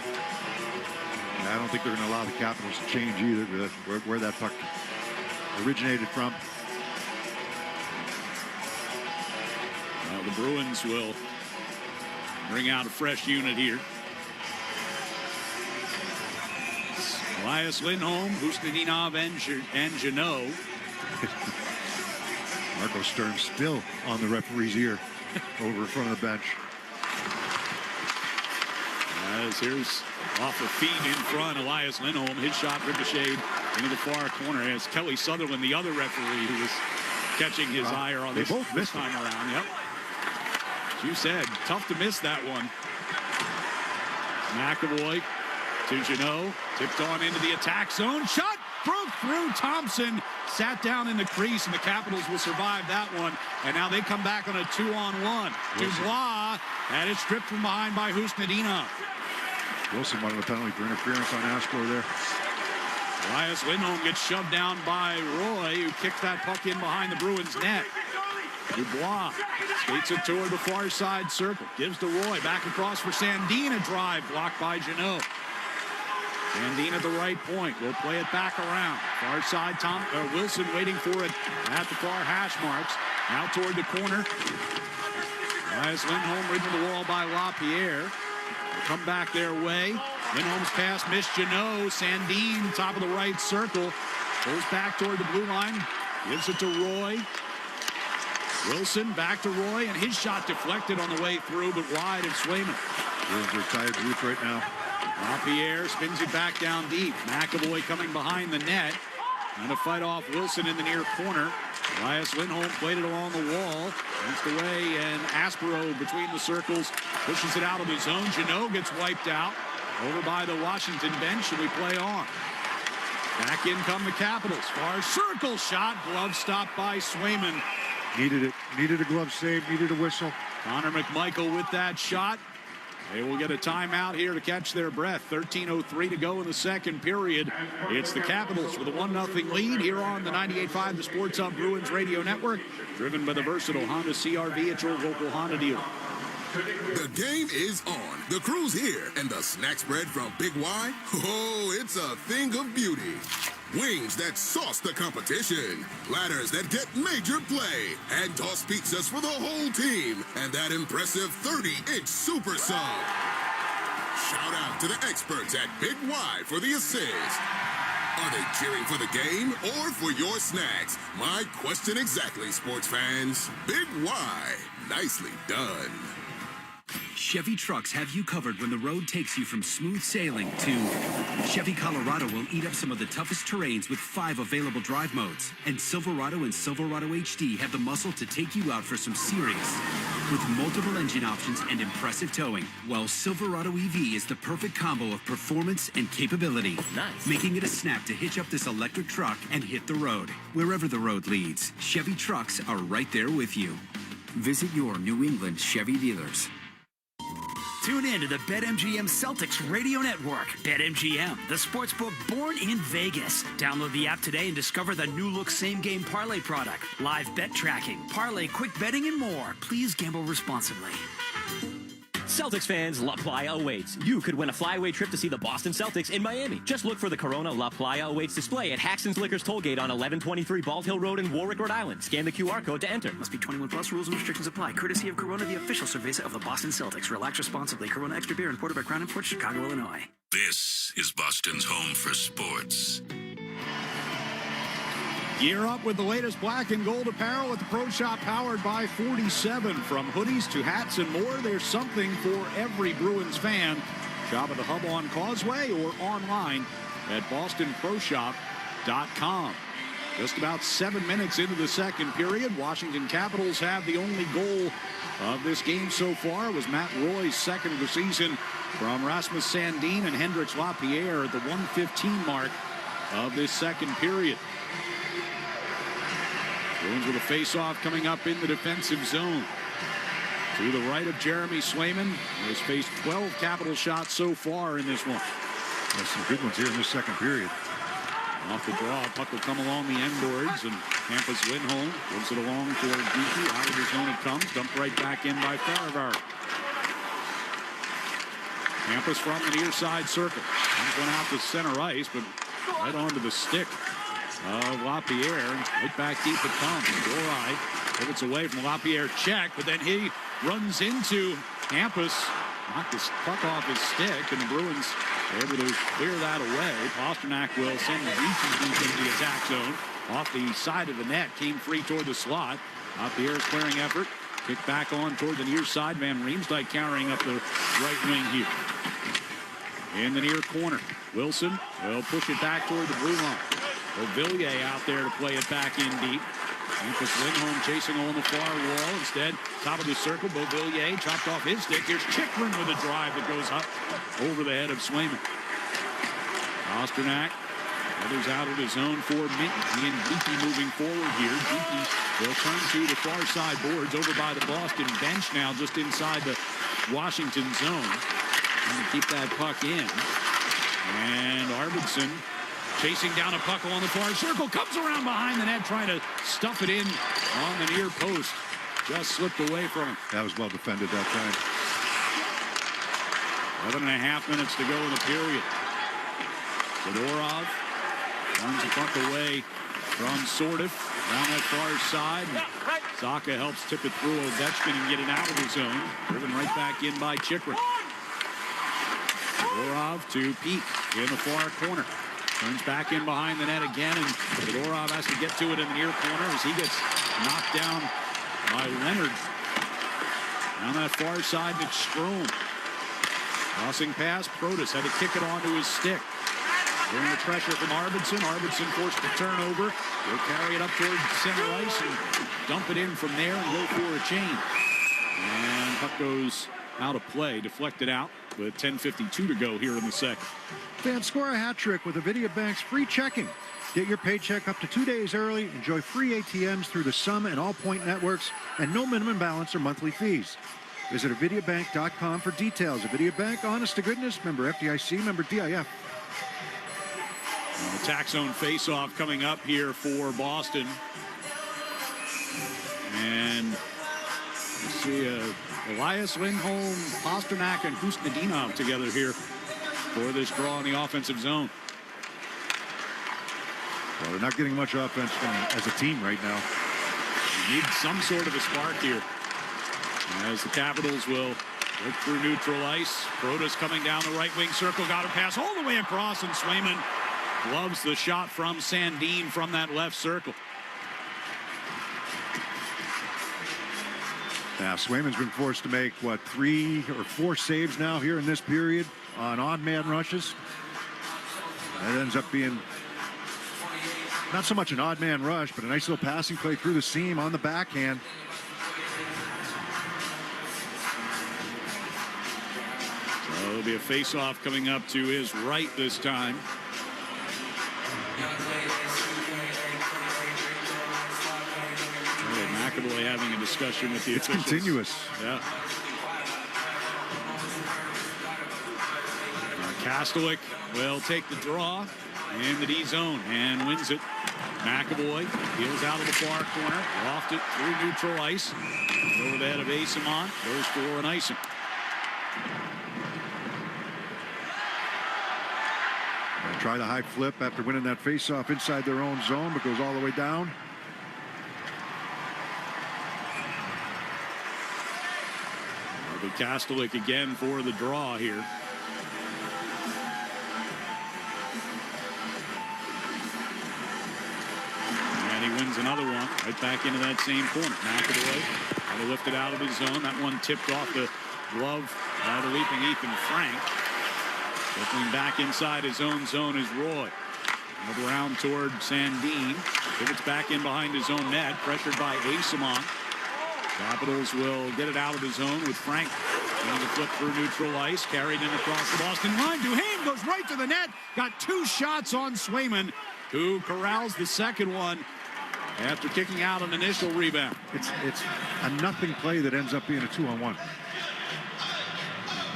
I don't think they're going to allow the Capitals to change either with where that puck originated from. Well, the Bruins will bring out a fresh unit here. Elias Lindholm, Ustedinov, and Jeannot. Marco Sturm still on the referee's ear over in front of the bench. As here's off the feet in front, Elias Lindholm. His shot ricocheted into the far corner as Kelly Sutherland, the other referee who was catching his ire on this time around. Yep. As you said, tough to miss that one. McAvoy to Jeannot. Tipped on into the attack zone. Shot broke through. Thompson sat down in the crease, and the Capitals will survive that one. And now they come back on a 2-on-1. Dubois had it stripped from behind by Ustedinov. Wilson wanted a penalty for interference on Astor there. Elias Lindholm gets shoved down by Roy, who kicked that puck in behind the Bruins net. Dubois skates it toward the far side circle. Gives to Roy. Back across for Sandin. A drive blocked by Jeannot. Sandin at the right point. Will play it back around. Far side, Wilson waiting for it at the far hash marks. Out toward the corner. Elias Lindholm ridden to the wall by LaPierre. Come back their way. Lindholm's pass missed Jeannot. Sandin, top of the right circle. Goes back toward the blue line. Gives it to Roy. Wilson back to Roy, and his shot deflected on the way through, but wide of Swayman. Bruins are tired group right now. LaPierre spins it back down deep. McAvoy coming behind the net. And to fight off Wilson in the near corner. Elias Lindholm played it along the wall. Against the way, and Aspero between the circles pushes it out of his zone. Jeannot gets wiped out over by the Washington bench, and we play on. Back in come the Capitals. Far circle shot. Glove stopped by Swayman. Needed it. Needed a glove save. Needed a whistle. Connor McMichael with that shot. They will get a timeout here to catch their breath. 13:03 to go in the second period. It's the Capitals with a 1-0 lead here on the 98.5 The Sports Hub Bruins Radio Network. Driven by the versatile Honda CR-V at your local Honda dealer. The game is on. The crew's here. And the snack spread from Big Y? Oh, it's a thing of beauty. Wings that sauce the competition. Platters that get major play. And tossed pizzas for the whole team. And that impressive 30-inch super sub. Shout out to the experts at Big Y for the assist. Are they cheering for the game or for your snacks? My question exactly, sports fans. Big Y. Nicely done. Chevy trucks have you covered when the road takes you from smooth sailing to Chevy Colorado will eat up some of the toughest terrains with 5 available drive modes. And Silverado and Silverado HD have the muscle to take you out for some serious. With multiple engine options and impressive towing, while Silverado EV is the perfect combo of performance and capability. Nice. Making it a snap to hitch up this electric truck and hit the road. Wherever the road leads, Chevy trucks are right there with you. Visit your New England Chevy dealers. Tune in to the BetMGM Celtics Radio Network. BetMGM, the sportsbook born in Vegas. Download the app today and discover the new look same game parlay product, live bet tracking, parlay quick betting, and more. Please gamble responsibly. Celtics fans, La Playa awaits. You could win a flyaway trip to see the Boston Celtics in Miami. Just look for the Corona La Playa awaits display at Haxton's Liquors Tollgate on 1123 Bald Hill Road in Warwick, Rhode Island. Scan the QR code to enter. Must be 21 plus. Rules and restrictions apply. Courtesy of Corona, the official cerveza of the Boston Celtics. Relax responsibly. Corona Extra Beer imported by Crown Imports, Chicago, Illinois. This is Boston's home for sports. Gear up with the latest black and gold apparel at the Pro Shop, powered by 47. From hoodies to hats and more, there's something for every Bruins fan. Shop at the Hub on Causeway or online at bostonproshop.com. Just about 7 minutes into the second period, Washington Capitals have the only goal of this game so far. It was Matt Roy's second of the season from Rasmus Sandin and Hendrix Lapierre at the 1:15 mark of this second period. Bruins with a face-off coming up in the defensive zone. To the right of Jeremy Swayman, who has faced 12 Capital shots so far in this one. There's some good ones here in this second period. Off the draw, puck will come along the end boards, and Hampus Lindholm gives it along toward Geeky. Out of his zone it comes, dumped right back in by Faravar. Hampus from the near side circle. Comes one out to center ice, but right onto the stick of Lapierre. Right back deep it comes. Dorai pivots away from Lapierre check, but then he runs into Hampus. Knocked the puck off his stick, and the Bruins are able to clear that away. Pasternak will send Reaches deep into the attack zone. Off the side of the net, came free toward the slot. Lapierre's clearing effort. Kick back on toward the near side. Van Riemsdyk carrying up the right wing here. In the near corner, Wilson will push it back toward the blue line. Villiers out there to play it back in deep. Hampus Lindholm chasing on the far wall. Instead, top of the circle, Beauvillier chopped off his stick. Here's Chychrun with a drive that goes up over the head of Swayman. Pasternak, others out of his zone for Minton. He and Geeky moving forward here. Geeky will turn to the far side boards over by the Boston bench now, just inside the Washington zone. Trying to keep that puck in. And Arvidsson chasing down a puck along the far circle, comes around behind the net, trying to stuff it in on the near post. Just slipped away from him. That was well defended that time. 11.5 minutes to go in the period. Zadorov turns the puck away from Sordiff around that far side. Saka helps tip it through Ovechkin and get it out of his zone. Driven right back in by Chychrun. Zadorov to Peak in the far corner. Turns back in behind the net again, and Zadorov has to get to it in the near corner as he gets knocked down by Leonard. Down that far side, it's Strome. Crossing pass, Protas had to kick it onto his stick. Bring the pressure from Arvidsson. Arvidsson forced a turnover. He'll carry it up towards center ice and dump it in from there and go for a change. And puck goes out of play, deflected out with 10:52 to go here in the second. Fans, score a hat trick with Avidia Bank's free checking. Get your paycheck up to 2 days early. Enjoy free ATMs through the Sum and All Point networks and no minimum balance or monthly fees. Visit avidiabank.com for details. Avidia Bank, honest to goodness, member FDIC, member DIF. The tax zone face-off coming up here for Boston. And you see Elias Lindholm, Pasternak, and Kusnedinov together here for this draw in the offensive zone. Well, they're not getting much offense as a team right now. You need some sort of a spark here. As the Capitals will work through neutral ice. Protas coming down the right wing circle. Got a pass all the way across, and Swayman gloves the shot from Sandin from that left circle. Now, Swayman's been forced to make, 3 or 4 saves now here in this period on odd man rushes. That ends up being not so much an odd man rush, but a nice little passing play through the seam on the backhand. So there'll be a face-off coming up to his right this time. McAvoy having a discussion with the officials. It's continuous. Yeah. Kastelik will take the draw in the D zone and wins it. McAvoy deals out of the far corner, loft it through neutral ice. Over the head of Asimon, goes for an icing. Try the high flip after winning that faceoff inside their own zone, but goes all the way down. It'll be Kastelik again for the draw here. And he wins another one right back into that same corner. McAvoy had to lift it out of his zone. That one tipped off the glove by the leaping Ethan Frank. Looking back inside his own zone is Roy. Move around toward Sandin. Pivots back in behind his own net. Pressured by Asimon. Capitals will get it out of the zone with Frank trying to flip through neutral ice. Carried in across the Boston line. Duhaime goes right to the net. Got 2 shots on Swayman, who corrals the second one after kicking out an initial rebound. It's a nothing play that ends up being a 2-on-1.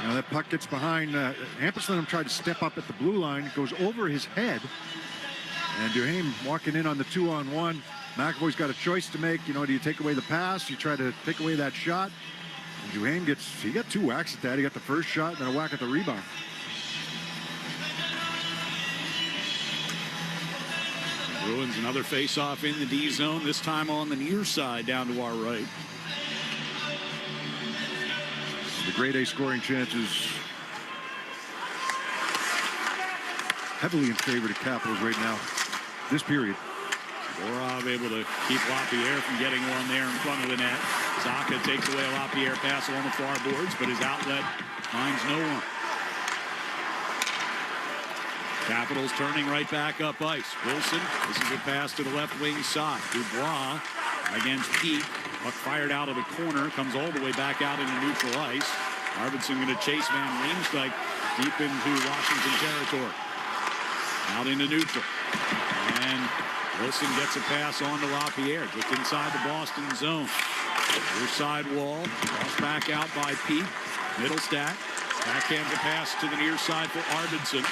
Now that puck gets behind. Hampus Lindholm tried to step up at the blue line. It goes over his head. And Duhaime walking in on the 2-on-1. McAvoy's got a choice to make. You know, do you take away the pass? You try to take away that shot. And Duhaime he got 2 whacks at that. He got the first shot and then a whack at the rebound. Bruins another face-off in the D zone, this time on the near side down to our right. The grade A scoring chances heavily in favor of Capitals right now, this period. Borov able to keep LaPierre from getting one there in front of the net. Zacha takes away a LaPierre pass along the far boards, but his outlet finds no one. Capitals turning right back up ice. Wilson, this is a pass to the left wing side. Dubois against Pete. Puck fired out of the corner, comes all the way back out into neutral ice. Arvidsson going to chase Van Riemsdyk deep into Washington territory. Out into neutral. And Wilson gets a pass on to LaPierre, just inside the Boston zone. Near side wall, cross back out by Pete. Middlestat backhands a pass to the near side for Arvidsson.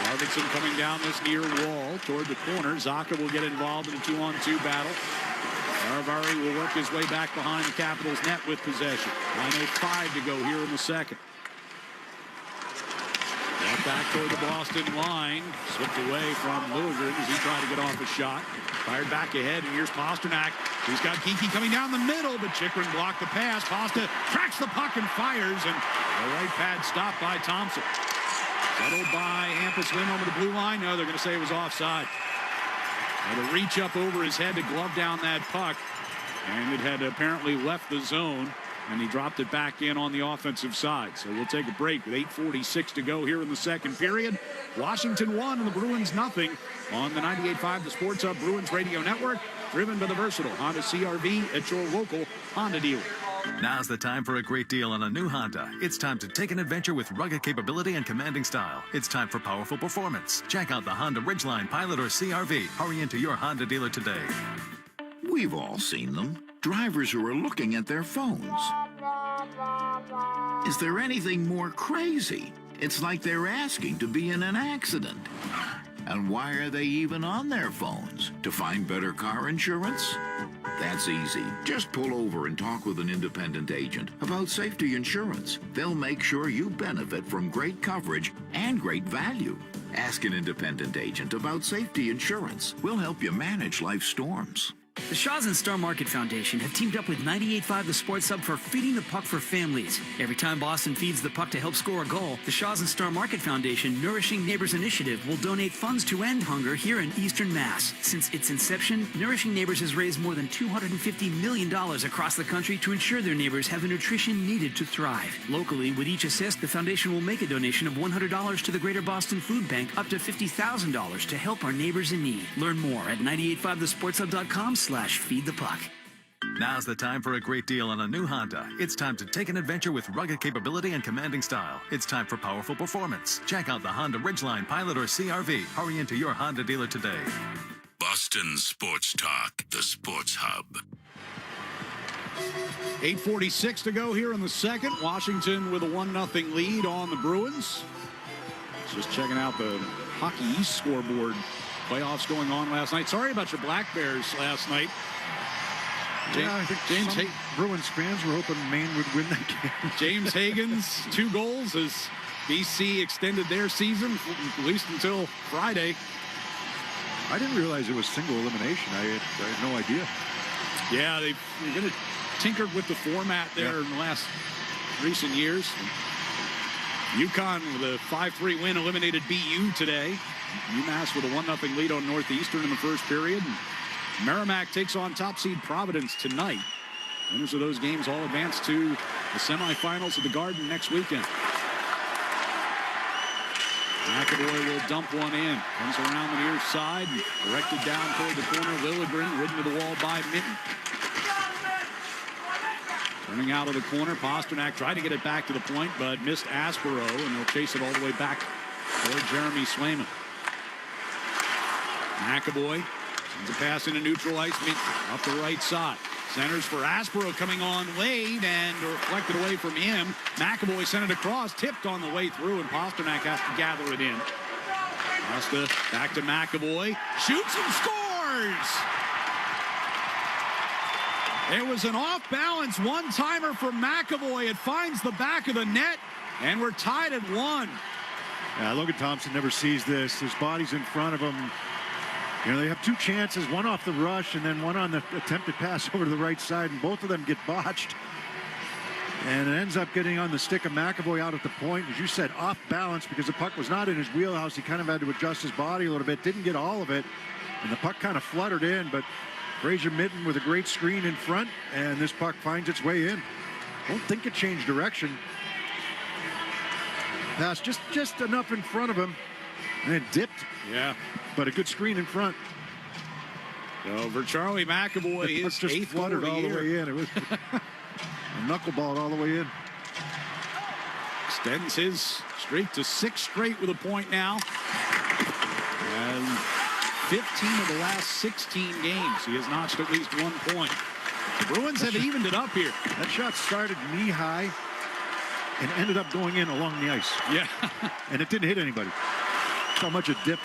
Arvidsson coming down this near wall toward the corner. Zacha will get involved in a 2-on-2 battle. Aravari will work his way back behind the Capitals net with possession. 9:05 to go here in the second. Back toward the Boston line. Slipped away from Liljegren as he tried to get off a shot. Fired back ahead, and here's Pasternak. He's got Geekie coming down the middle, but Chychrun blocked the pass. Pasta tracks the puck and fires, and the right pad stopped by Thompson. Settled by Hampus Lindholm over the blue line. No, they're going to say it was offside. And a reach up over his head to glove down that puck, and it had apparently left the zone and he dropped it back in on the offensive side. So we'll take a break with 8:46 to go here in the second period. Washington 1 and the Bruins nothing on the 98.5 The Sports Hub Bruins Radio Network, driven by the versatile Honda CR-V at your local Honda dealer. Now's the time for a great deal on a new Honda. It's time to take an adventure with rugged capability and commanding style. It's time for powerful performance. Check out the Honda Ridgeline, Pilot, or CR-V. Hurry into your Honda dealer today. We've all seen them. Drivers who are looking at their phones. Is there anything more crazy? It's like they're asking to be in an accident. And why are they even on their phones? To find better car insurance? That's easy. Just pull over and talk with an independent agent about safety insurance. They'll make sure you benefit from great coverage and great value. Ask an independent agent about safety insurance. We'll help you manage life's storms. The Shaws and Star Market Foundation have teamed up with 98.5 The Sports Hub for Feeding the Puck for Families. Every time Boston feeds the puck to help score a goal, the Shaws and Star Market Foundation Nourishing Neighbors Initiative will donate funds to end hunger here in Eastern Mass. Since its inception, Nourishing Neighbors has raised more than $250 million across the country to ensure their neighbors have the nutrition needed to thrive. Locally, with each assist, the foundation will make a donation of $100 to the Greater Boston Food Bank, up to $50,000 to help our neighbors in need. Learn more at 985thesportshub.com/feed the puck. Now's the time for a great deal on a new Honda. It's time to take an adventure with rugged capability and commanding style. It's time for powerful performance. Check out the Honda Ridgeline, Pilot, or CR-V. Hurry into your Honda dealer today. Boston Sports Talk, the Sports Hub. 8:46 to go here in the second. Washington with a 1-0 lead on the Bruins. Just checking out the Hockey East scoreboard. Playoffs going on last night. Sorry about your Black Bears last night. Yeah, I think James Bruins fans were hoping Maine would win that game. James Hagan's 2 goals as BC extended their season, at least until Friday. I didn't realize it was single elimination. I had no idea. Yeah, they're going to tinker with the format there in the last recent years. UConn with a 5-3 win eliminated BU today. UMass with a 1-0 lead on Northeastern in the first period. And Merrimack takes on top seed Providence tonight. Winners of those games all advance to the semifinals of the Garden next weekend. McAvoy will dump one in. Comes around the near side, directed down toward the corner. Liljegren ridden to the wall by Minton. Turning out of the corner, Pasternak tried to get it back to the point, but missed Aspero, and they'll chase it all the way back toward Jeremy Swayman. McAvoy sends a pass into neutral ice, up the right side. Centers for Aspero, coming on late and reflected away from him. McAvoy sent it across, tipped on the way through, and Pasternak has to gather it in. Costa back to McAvoy, shoots and scores! It was an off-balance one-timer from McAvoy. It finds the back of the net, and we're tied at 1. Yeah, Logan Thompson never sees this. His body's in front of him. You know, they have 2 chances, one off the rush and then one on the attempted pass over to the right side, and both of them get botched. And it ends up getting on the stick of McAvoy out at the point. As you said, off balance because the puck was not in his wheelhouse. He kind of had to adjust his body a little bit. Didn't get all of it. And the puck kind of fluttered in, but Fraser Minton with a great screen in front, and this puck finds its way in. Don't think it changed direction. Pass just enough in front of him, and it dipped. Yeah. But a good screen in front. So for Charlie McAvoy, his just 8th fluttered all the way in. It was a knuckleball all the way in. Extends his streak to 6 straight with a point now. And 15 of the last 16 games, he has notched at least 1 point. The Bruins have evened it up here. That shot started knee-high and ended up going in along the ice. Yeah. And it didn't hit anybody. That's how much it dipped.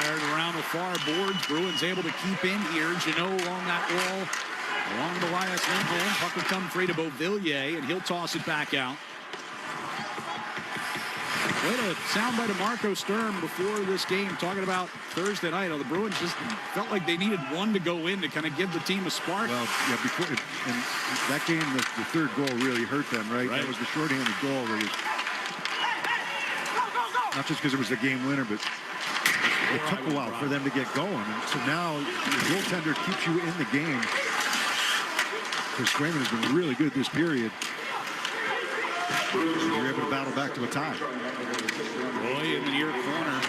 Fired around the far boards. Bruins able to keep in here. Janot along that wall. Along the Elias Lindholm. Puck will come free to Beauvillier, and he'll toss it back out. Way to soundbite of Marco Sturm before this game, talking about Thursday night. The Bruins just felt like they needed one to go in to kind of give the team a spark. Well, yeah, before and that game, the 3rd goal really hurt them, right? That was the shorthanded goal. Where not just because it was the game winner, but it took a while for them to get going. And so now the goaltender keeps you in the game. because Swayman has been really good this period. You're able to battle back to a tie. Roy in the near corner.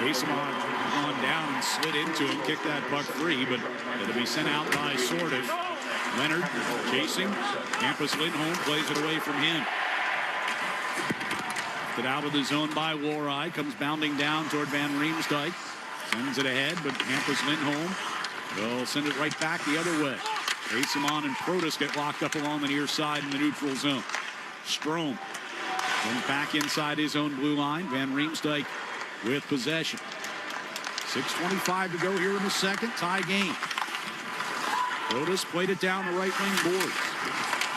Asimov gone down and slid into him, kicked that puck free, but it'll be sent out by Sordiv. Leonard chasing. Campus Lindholm plays it away from him. It out of the zone by Walleye. Comes bounding down toward Van Riemsdyk. Sends it ahead, but Campus Lindholm will send it right back the other way. Asimov and Protas get locked up along the near side in the neutral zone. Strome comes back inside his own blue line. Van Riemsdyk with possession. 6:25 to go here in the second. Tie game. Protas played it down the right wing boards.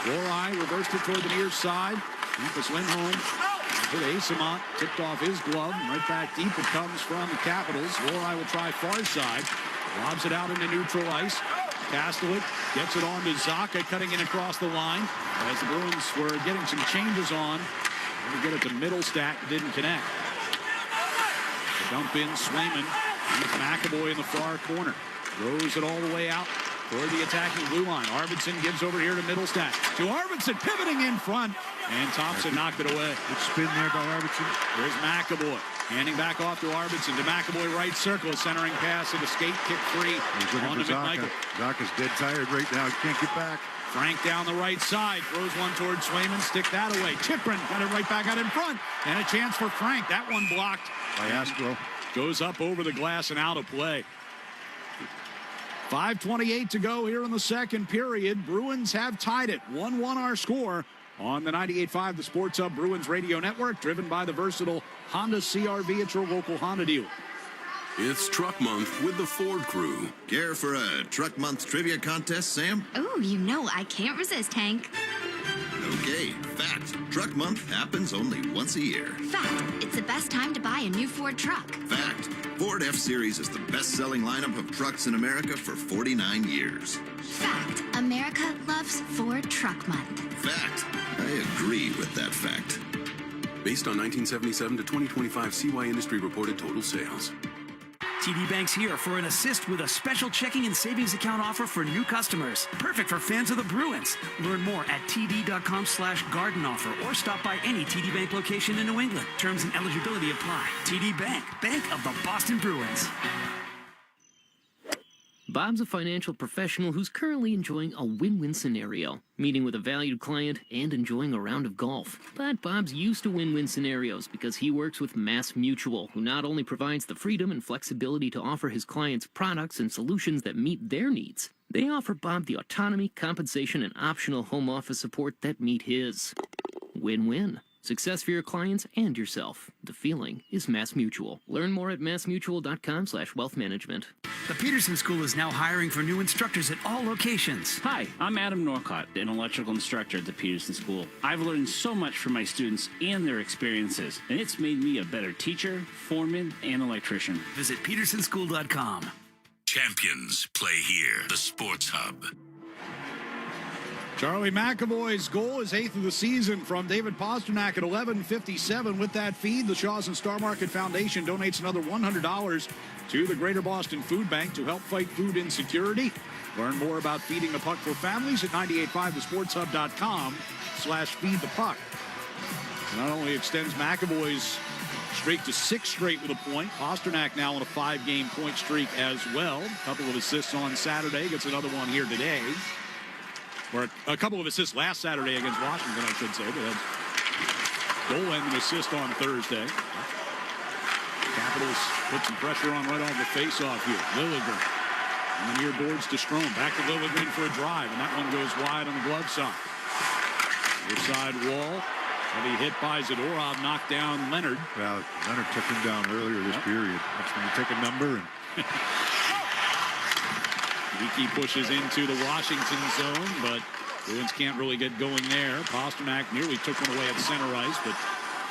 Walleye reversed it toward the near side. Campus Lindholm hit Asimov. Tipped off his glove. Right back deep it comes from the Capitals. Walleye will try far side. Lobs it out into neutral ice. Kastelik gets it on to Zaka, cutting in across the line. As the Bruins were getting some changes on. To get it to Middlestat, didn't connect. The dump in Swayman. With McAvoy in the far corner. Throws it all the way out toward the attacking blue line. Arvidsson gives over here to Middlestat. To Arvidsson, pivoting in front. And Thompson knocked it away. Good spin there by Arvidsson. There's McAvoy. Handing back off to Arvidsson. To McAvoy, right circle. Centering pass and a skate kick free. He's looking on for to Zaka. McMichael. Zaka's dead tired right now. He can't get back. Frank down the right side. Throws one towards Swayman. Stick that away. Chikrin got it right back out in front. And a chance for Frank. That one blocked. By Astro. Goes up over the glass and out of play. 5:28 to go here in the second period. Bruins have tied it. 1-1 our score on the 98.5 The Sports Hub Bruins Radio Network, driven by the versatile Honda CR-V at your local Honda dealer. It's Truck Month with the Ford Crew. Care for a Truck Month trivia contest, Sam? Oh, you know I can't resist, Hank. Okay, fact. Truck Month happens only once a year. Fact, it's the best time to buy a new Ford truck. Fact. Ford F-Series is the best-selling lineup of trucks in America for 49 years. Fact, America loves Ford Truck Month. Fact. I agree with that fact. Based on 1977 to 2025 CY Industry reported total sales. TD Bank's here for an assist with a special checking and savings account offer for new customers. Perfect for fans of the Bruins. Learn more at td.com/garden offer or stop by any TD Bank location in New England. Terms and eligibility apply. TD Bank, Bank of the Boston Bruins. Bob's a financial professional who's currently enjoying a win-win scenario, meeting with a valued client and enjoying a round of golf. But Bob's used to win-win scenarios because he works with Mass Mutual, who not only provides the freedom and flexibility to offer his clients products and solutions that meet their needs, they offer Bob the autonomy, compensation, and optional home office support that meet his. Win-win. Success for your clients and yourself. The feeling is Mass Mutual. Learn more at massmutual.com/wealthmanagement. The Peterson School is now hiring for new instructors at all locations. Hi, I'm Adam Norcott, an electrical instructor at the Peterson School. I've learned so much from my students and their experiences, and it's made me a better teacher, foreman, and electrician. Visit petersonschool.com. Champions play here. The Sports Hub. Charlie McAvoy's goal is 8th of the season from David Pasternak at 11:57. With that feed, the Shaw's and Star Market Foundation donates another $100 to the Greater Boston Food Bank to help fight food insecurity. Learn more about feeding the puck for families at 985thesportshub.com/feedthepuck. Not only extends McAvoy's streak to 6 straight with a point, Pasternak now on a 5-game point streak as well. A couple of assists on Saturday, gets another one here today. Or a couple of assists last Saturday against Washington, I should say. But had goal and an assist on Thursday. Capitals put some pressure on right off the face-off here. Liljegren on the near boards to Strome. Back to Liljegren for a drive, and that one goes wide on the glove side. Near side wall. Heavy hit by Zadorov, knocked down Leonard. Well, Leonard took him down earlier this period. That's when you take a number and... Leakey pushes into the Washington zone, but Bruins can't really get going there. Pasternak nearly took one away at center ice, but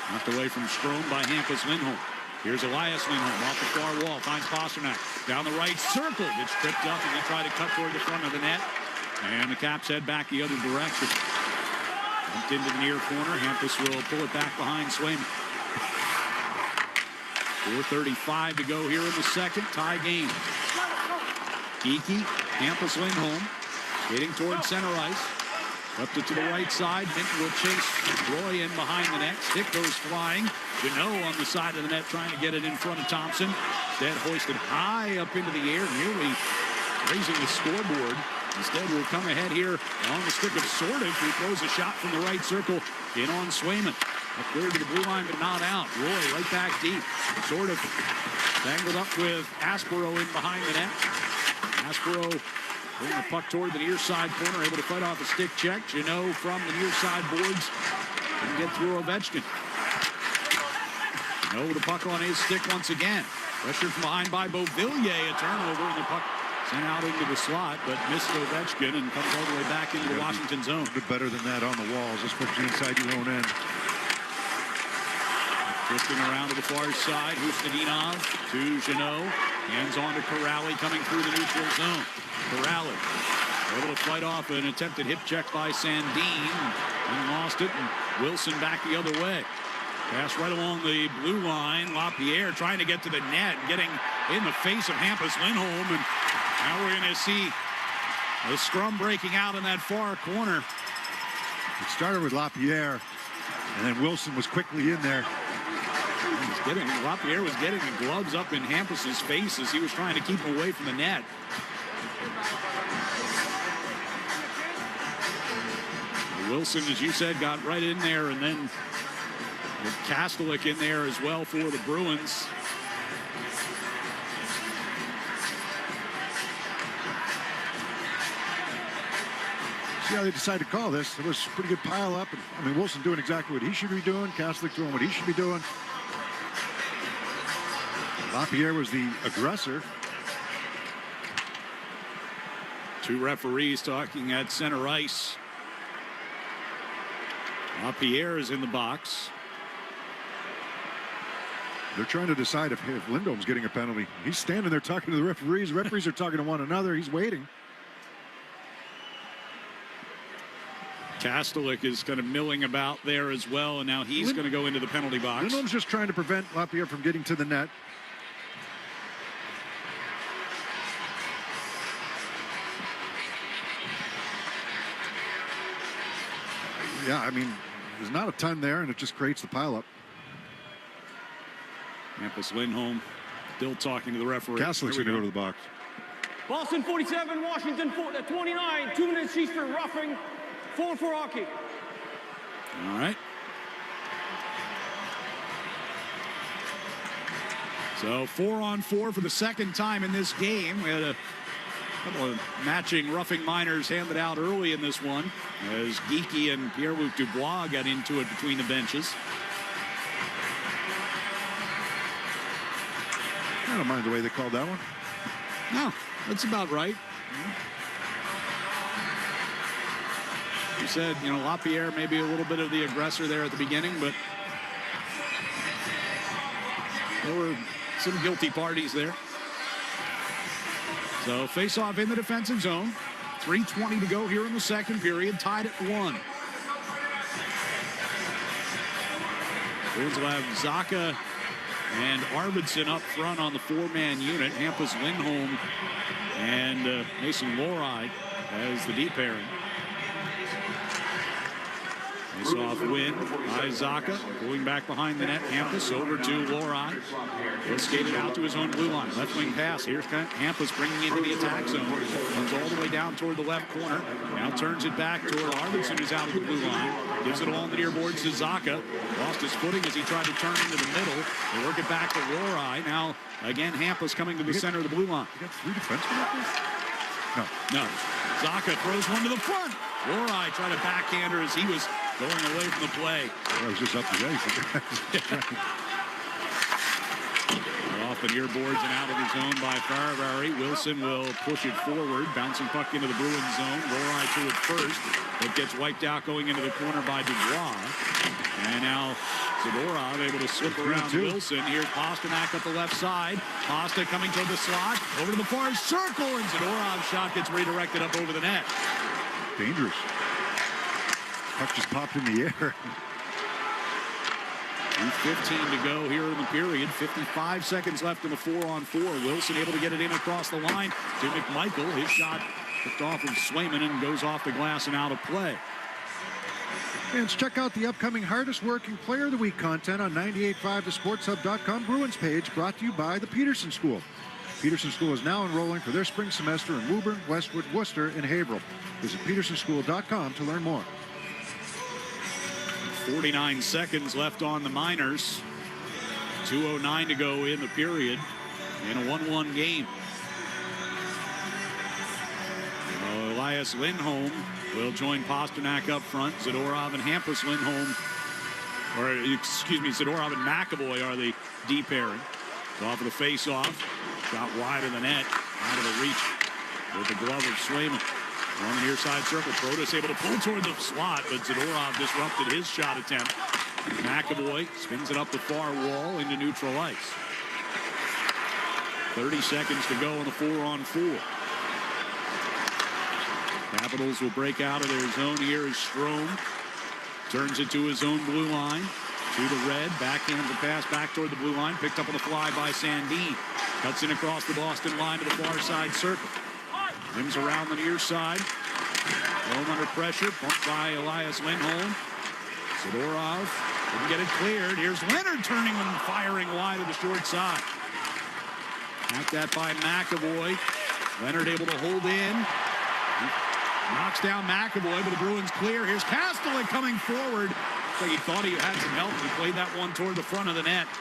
knocked away from Strome by Hampus Lindholm. Here's Elias Lindholm off the far wall, finds Pasternak down the right circle. Gets tripped up and they try to cut toward the front of the net. And the Caps head back the other direction. Dumped into the near corner. Hampus will pull it back behind Swayman. 4:35 to go here in the second. Tie game. Geeky, Hampus Lindholm, getting toward center ice. Left it to the right side. Minton will chase Roy in behind the net. Stick goes flying. Janot on the side of the net trying to get it in front of Thompson. Instead hoisted high up into the air, nearly raising the scoreboard. Instead will come ahead here on the stick of Sordic, who throws a shot from the right circle in on Swayman. Up clear to the blue line, but not out. Roy right back deep. Sordic tangled up with Aspero in behind the net. Aspero pulling the puck toward the near side corner, able to fight off a stick check. Janot from the near side boards and get through Ovechkin. Janot with the puck on his stick once again. Pressure from behind by Beauvillier. A turnover, and the puck sent out into the slot, but missed Ovechkin and comes all the way back into the Washington zone. A bit better than that on the walls, especially inside your own end. Drifting around to the far side, Hustadinov to Janot. Hands on to Corrali coming through the neutral zone. Corrali able to fight off an attempted hip check by Sandin and lost it, and Wilson back the other way. Pass right along the blue line. LaPierre trying to get to the net, getting in the face of Hampus Lindholm, and now we're going to see the scrum breaking out in that far corner. It started with LaPierre, and then Wilson was quickly in there. LaPierre was getting the gloves up in Hampus's face as he was trying to keep him away from the net. Wilson, as you said, got right in there, and then with Kastelik in there as well for the Bruins. See how they decided to call this. There was a pretty good pile up. And, I mean, Wilson doing exactly what he should be doing. Kastelik doing what he should be doing. LaPierre was the aggressor. Two referees talking at center ice. LaPierre is in the box. They're trying to decide if Lindholm's getting a penalty. He's standing there talking to the referees. Referees are talking to one another. He's waiting. Kastelik is kind of milling about there as well, and now he's going to go into the penalty box. Lindholm's just trying to prevent LaPierre from getting to the net. Yeah, I mean, there's not a ton there, and it just creates the pileup. Hampus Lindholm still talking to the referee. Kastelik's going to go to the box. Boston 47, Washington 29. 2 minutes each for roughing. 4 for hockey. All right. So 4-on-4 for the second time in this game. We had a couple of matching roughing minors handed out early in this one as Geeky and Pierre-Luc Dubois got into it between the benches. I don't mind the way they called that one. No, that's about right. You said, you know, LaPierre maybe a little bit of the aggressor there at the beginning, but there were some guilty parties there. So face-off in the defensive zone. 3:20 to go here in the second period, tied at 1. Bruins will have Zacha and Arvidsson up front on the 4-man unit. Hampus Lindholm and Mason Lohrei as the deep pairing. Face-off win by Zacha. Going back behind the net, Hampus over to Lohrei. He'll skate it out to his own blue line. Left wing pass. Here's Hampus bringing into the attack zone. Comes all the way down toward the left corner. Now turns it back toward Arvidsson, who's out of the blue line. Gives it along the near boards to Zacha. Lost his footing as he tried to turn into the middle. They work it back to Lohrei. Now, again, Hampus coming to the center of the blue line. You got 3 defensemen like this? No. Zacha throws one to the front. Lohrei tried to backhand her as he was going away from the play. I was just up the ice. Off the near boards and out of the zone by Farabari. Wilson will push it forward. Bouncing puck into the Bruins zone. Lohrei to it first. It gets wiped out going into the corner by Dubois. And now Zadorov able to slip around Wilson. Here's Pasternak up the left side. Pasta coming toward the slot. Over to the far circle. And Zadorov's shot gets redirected up over the net. Dangerous. Puck just popped in the air. 2:15 to go here in the period. 55 seconds left in the 4-on-4. Wilson able to get it in across the line to McMichael. His shot picked off of Swayman and goes off the glass and out of play. Fans, check out the upcoming Hardest Working Player of the Week content on 98.5thesportshub.com Bruins page, brought to you by the Peterson School. Peterson School is now enrolling for their spring semester in Woburn, Westwood, Worcester, and Haverhill. Visit petersonschool.com to learn more. 49 seconds left on the Miners. 2:09 to go in the period in a 1-1 game. Elias Lindholm will join Pasternak up front. Zadorov and Hampus Lindholm, Zadorov and McAvoy are the D pairing. Off of the face-off, got wide of the net, out of the reach with the glove of Swayman. On the near side circle, Protas able to pull toward the slot, but Zadorov disrupted his shot attempt. McAvoy spins it up the far wall into neutral ice. 30 seconds to go in the 4-on-4. Capitals will break out of their zone here as Strome turns it to his own blue line. To the red, backhands the pass back toward the blue line, picked up on the fly by Sandin. Cuts in across the Boston line to the far side circle. Rims around the near side. Home under pressure, pumped by Elias Lindholm. Zadorov didn't get it cleared. Here's Leonard turning and firing wide of the short side. Back that by McAvoy. Leonard able to hold in. Knocks down McAvoy, but the Bruins clear. Here's Kastelik coming forward. Looks like he thought he had some help. He played that one toward the front of the net.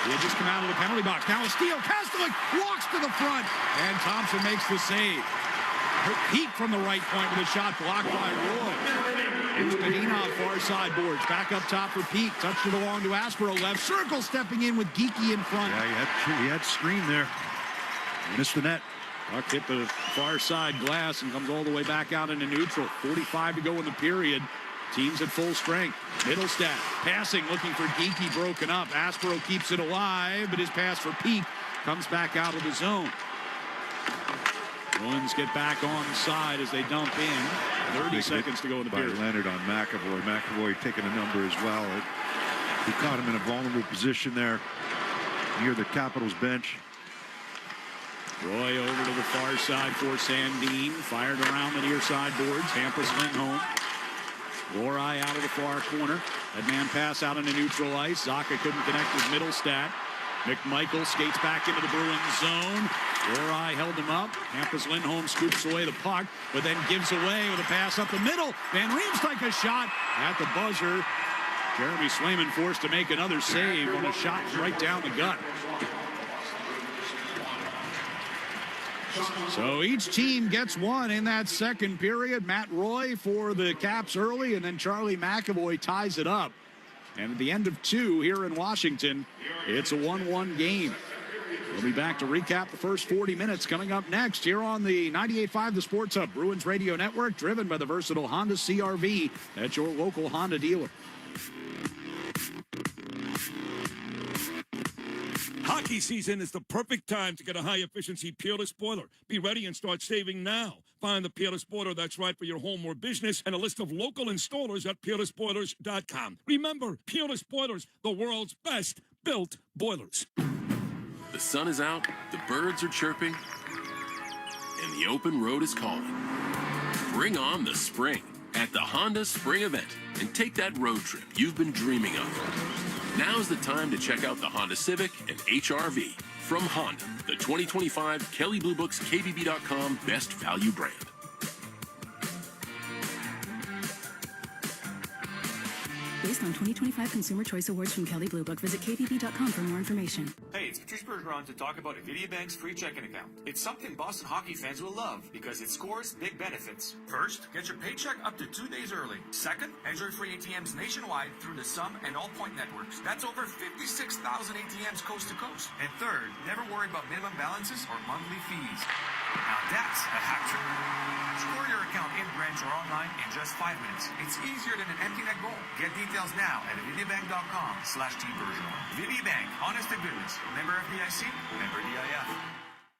He had just come out of the penalty box. Now a steal. Kastelik walks to the front, and Thompson makes the save. Peak from the right point with a shot blocked by Roy. Here's Medina, far side boards. Back up top for Peak. Touched it along to Aspero. Left circle, stepping in with Geeky in front. Yeah, he had screen there. Missed the net. Puck hit the far side glass and comes all the way back out into neutral. 45 to go in the period. Teams at full strength. Middlestat passing, looking for Geeky, broken up. Aspero keeps it alive, but his pass for Peak comes back out of the zone. Bruins get back on side as they dump in. 30 seconds to go in the period. Leonard on McAvoy. McAvoy taking a number as well. He caught him in a vulnerable position there near the Capitals bench. Roy over to the far side for Sandin. Fired around the near side boards. Hampus Lindholm. Rory out of the far corner. That man pass out into neutral ice. Zaka couldn't connect with Middlestat. McMichael skates back into the Bruins zone. Rory held him up. Hampus Lindholm scoops away the puck, but then gives away with a pass up the middle. Van Riemsdyk a shot at the buzzer. Jeremy Swayman forced to make another save on a shot right down the gut. So each team gets one in that second period. Matt Roy for the Caps early, and then Charlie McAvoy ties it up. And at the end of two here in Washington, it's a 1-1 game. We'll be back to recap the first 40 minutes coming up next here on the 98.5 The Sports Hub Bruins Radio Network, driven by the versatile Honda CR-V at your local Honda dealer. Hockey season is the perfect time to get a high-efficiency Peerless boiler. Be ready and start saving now. Find the Peerless boiler that's right for your home or business and a list of local installers at peerlessboilers.com. Remember, Peerless Boilers, the world's best built boilers. The sun is out, the birds are chirping, and the open road is calling. Bring on the spring at the Honda Spring Event and take that road trip you've been dreaming of. Now's the time to check out the Honda Civic and HR-V from Honda, the 2025 Kelley Blue Book's KBB.com Best Value Brand. Based on 2025 Consumer Choice Awards from Kelley Blue Book, visit kbb.com for more information. Hey, it's Patrice Bergeron to talk about Nvidia Bank's free checking account. It's something Boston hockey fans will love because it scores big benefits. First, get your paycheck up to 2 days early. Second, enjoy free ATMs nationwide through the Sum and All Point networks. That's over 56,000 ATMs coast to coast. And third, never worry about minimum balances or monthly fees. Now that's a hat trick. Score your account in branch or online in just 5 minutes. It's easier than an empty net goal. Get details now at nvidiabank.com/tbergeron. Nvidia Bank, honest to goodness. Member FDIC, member DIF.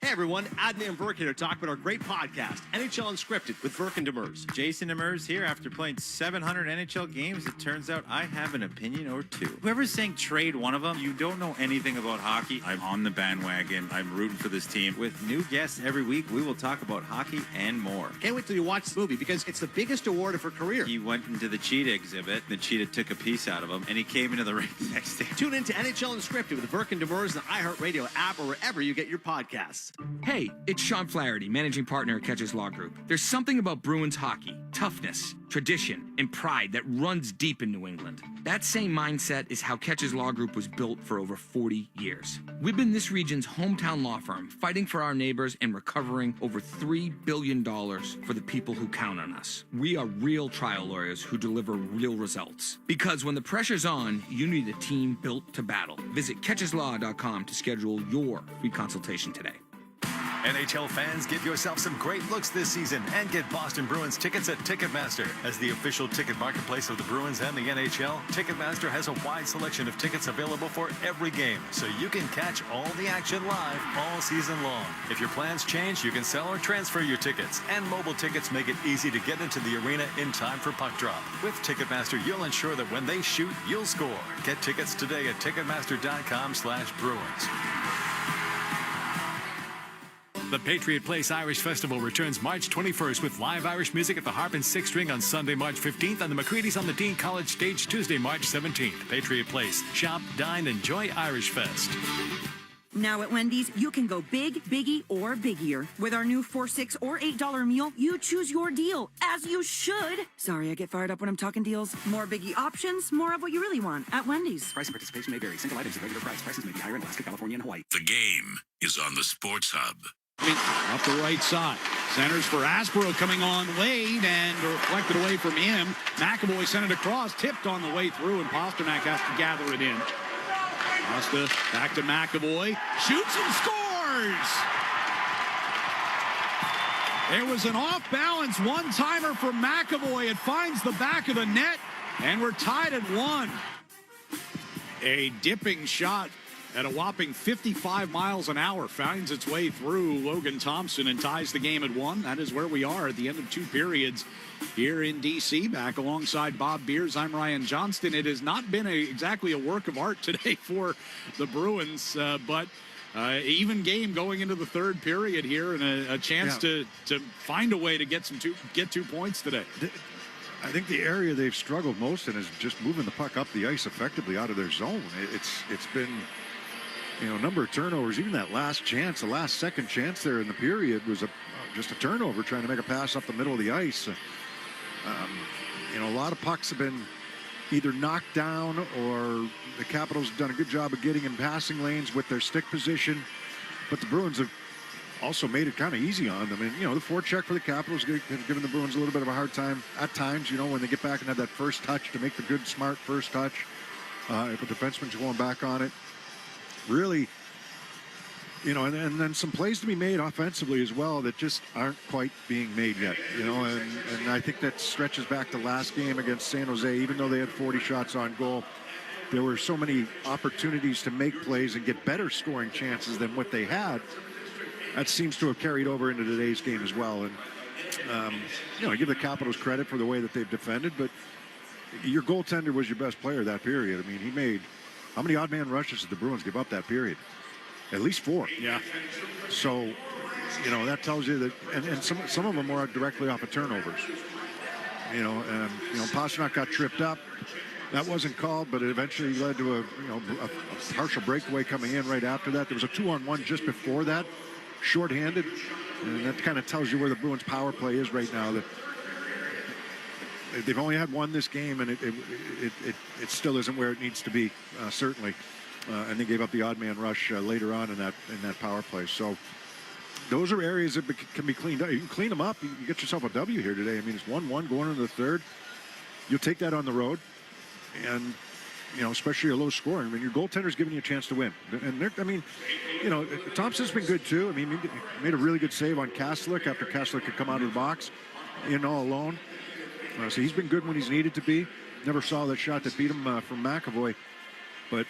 Hey everyone, Adnan and Burke here to talk about our great podcast, NHL Unscripted with Burke and Demers. Jason Demers here. After playing 700 NHL games, it turns out I have an opinion or two. Whoever's saying trade one of them, you don't know anything about hockey. I'm on the bandwagon. I'm rooting for this team. With new guests every week, we will talk about hockey and more. Can't wait till you watch the movie because it's the biggest award of her career. He went into the cheetah exhibit. The cheetah took a piece out of him, and he came into the ring the next day. Tune in to NHL Unscripted with Burke and Demers, the iHeartRadio app, or wherever you get your podcasts. Hey, it's Sean Flaherty, managing partner at Catches Law Group. There's something about Bruins hockey, toughness, tradition, and pride that runs deep in New England. That same mindset is how Catches Law Group was built for over 40 years. We've been this region's hometown law firm, fighting for our neighbors and recovering over $3 billion for the people who count on us. We are real trial lawyers who deliver real results. Because when the pressure's on, you need a team built to battle. Visit catcheslaw.com to schedule your free consultation today. NHL fans, give yourself some great looks this season and get Boston Bruins tickets at Ticketmaster. As the official ticket marketplace of the Bruins and the NHL, Ticketmaster has a wide selection of tickets available for every game, so you can catch all the action live all season long. If your plans change, you can sell or transfer your tickets, and mobile tickets make it easy to get into the arena in time for puck drop. With Ticketmaster, you'll ensure that when they shoot, you'll score. Get tickets today at Ticketmaster.com/Bruins. The Patriot Place Irish Festival returns March 21st with live Irish music at the Harp and Six String on Sunday, March 15th, and the McCready's on the Dean College stage Tuesday, March 17th. Patriot Place. Shop, dine, enjoy Irish Fest. Now at Wendy's, you can go big, biggie, or biggier. With our new $4, $6, or $8 meal, you choose your deal, as you should. Sorry, I get fired up when I'm talking deals. More biggie options, more of what you really want at Wendy's. Price and participation may vary. Single items at regular price. Prices may be higher in Alaska, California, and Hawaii. The game is on the Sports Hub. Up the right side. Centers for Aspero coming on Wade and reflected away from him. McAvoy sent it across, tipped on the way through, and Pasternak has to gather it in. Costa back to McAvoy. Shoots and scores! It was an off-balance one-timer from McAvoy. It finds the back of the net, and we're tied at 1. A dipping shot at a whopping 55 miles an hour finds its way through Logan Thompson and ties the game at 1. That is where we are at the end of 2 periods here in D.C. Back alongside Bob Beers, I'm Ryan Johnston. It has not been exactly a work of art today for the Bruins, but even game going into the 3rd period here, and a chance to find a way to get 2 points today. I think the area they've struggled most in is just moving the puck up the ice effectively out of their zone. It's been, a number of turnovers. Even that last chance, the last second chance there in the period was just a turnover trying to make a pass up the middle of the ice. A lot of pucks have been either knocked down or the Capitals have done a good job of getting in passing lanes with their stick position. But the Bruins have also made it kind of easy on them. And, the forecheck for the Capitals has given the Bruins a little bit of a hard time at times, when they get back and have that first touch to make the good, smart first touch. If a defenseman's going back on it. Really, and then some plays to be made offensively as well that just aren't quite being made yet, and I think that stretches back to last game against San Jose. Even though they had 40 shots on goal, there were so many opportunities to make plays and get better scoring chances than what they had. That seems to have carried over into today's game as well. And, I give the Capitals credit for the way that they've defended, but your goaltender was your best player that period. I mean, he made, how many odd man rushes did the Bruins give up that period? At least 4. Yeah. So, that tells you that, and some of them were directly off of turnovers. Pasternak got tripped up. That wasn't called, but it eventually led to a partial breakaway coming in right after that. There was a 2-on-1 just before that, shorthanded, and that kind of tells you where the Bruins' power play is right now. That they've only had 1 this game, and it still isn't where it needs to be, certainly. And they gave up the odd man rush later on in that power play. So those are areas that can be cleaned up. You can clean them up. You get yourself a W here today. I mean, it's 1-1 going into the 3rd. You'll take that on the road, and especially a low scoring. I mean, your goaltender's giving you a chance to win. And Thompson's been good too. I mean, he made a really good save on Kaslik after Kaslik had come out of the box in all alone. So he's been good when he's needed to be. Never saw that shot that beat him from McAvoy, but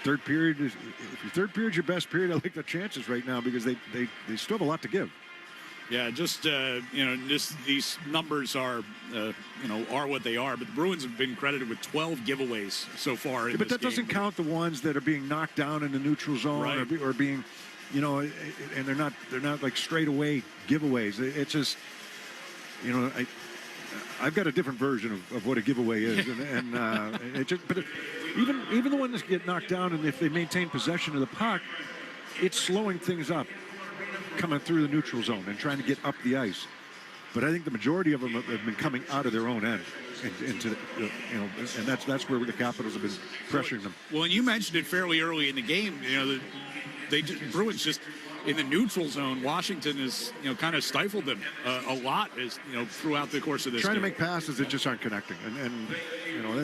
third period is, if your third period's your best period, I like the chances right now because they still have a lot to give. Yeah, just these numbers are are what they are. But the Bruins have been credited with 12 giveaways so far. But that doesn't count the ones that are being knocked down in the neutral zone, right, or being, and they're not like straightaway giveaways. It's just, I've got a different version of what a giveaway is, and it just. But even the ones that get knocked down, and if they maintain possession of the puck, it's slowing things up, coming through the neutral zone and trying to get up the ice. But I think the majority of them have been coming out of their own end, and that's where the Capitals have been pressuring them. Well, and you mentioned it fairly early in the game. Bruins just in the neutral zone. Washington has kind of stifled them a lot throughout the course of this. Trying game. to make passes that just aren't connecting, and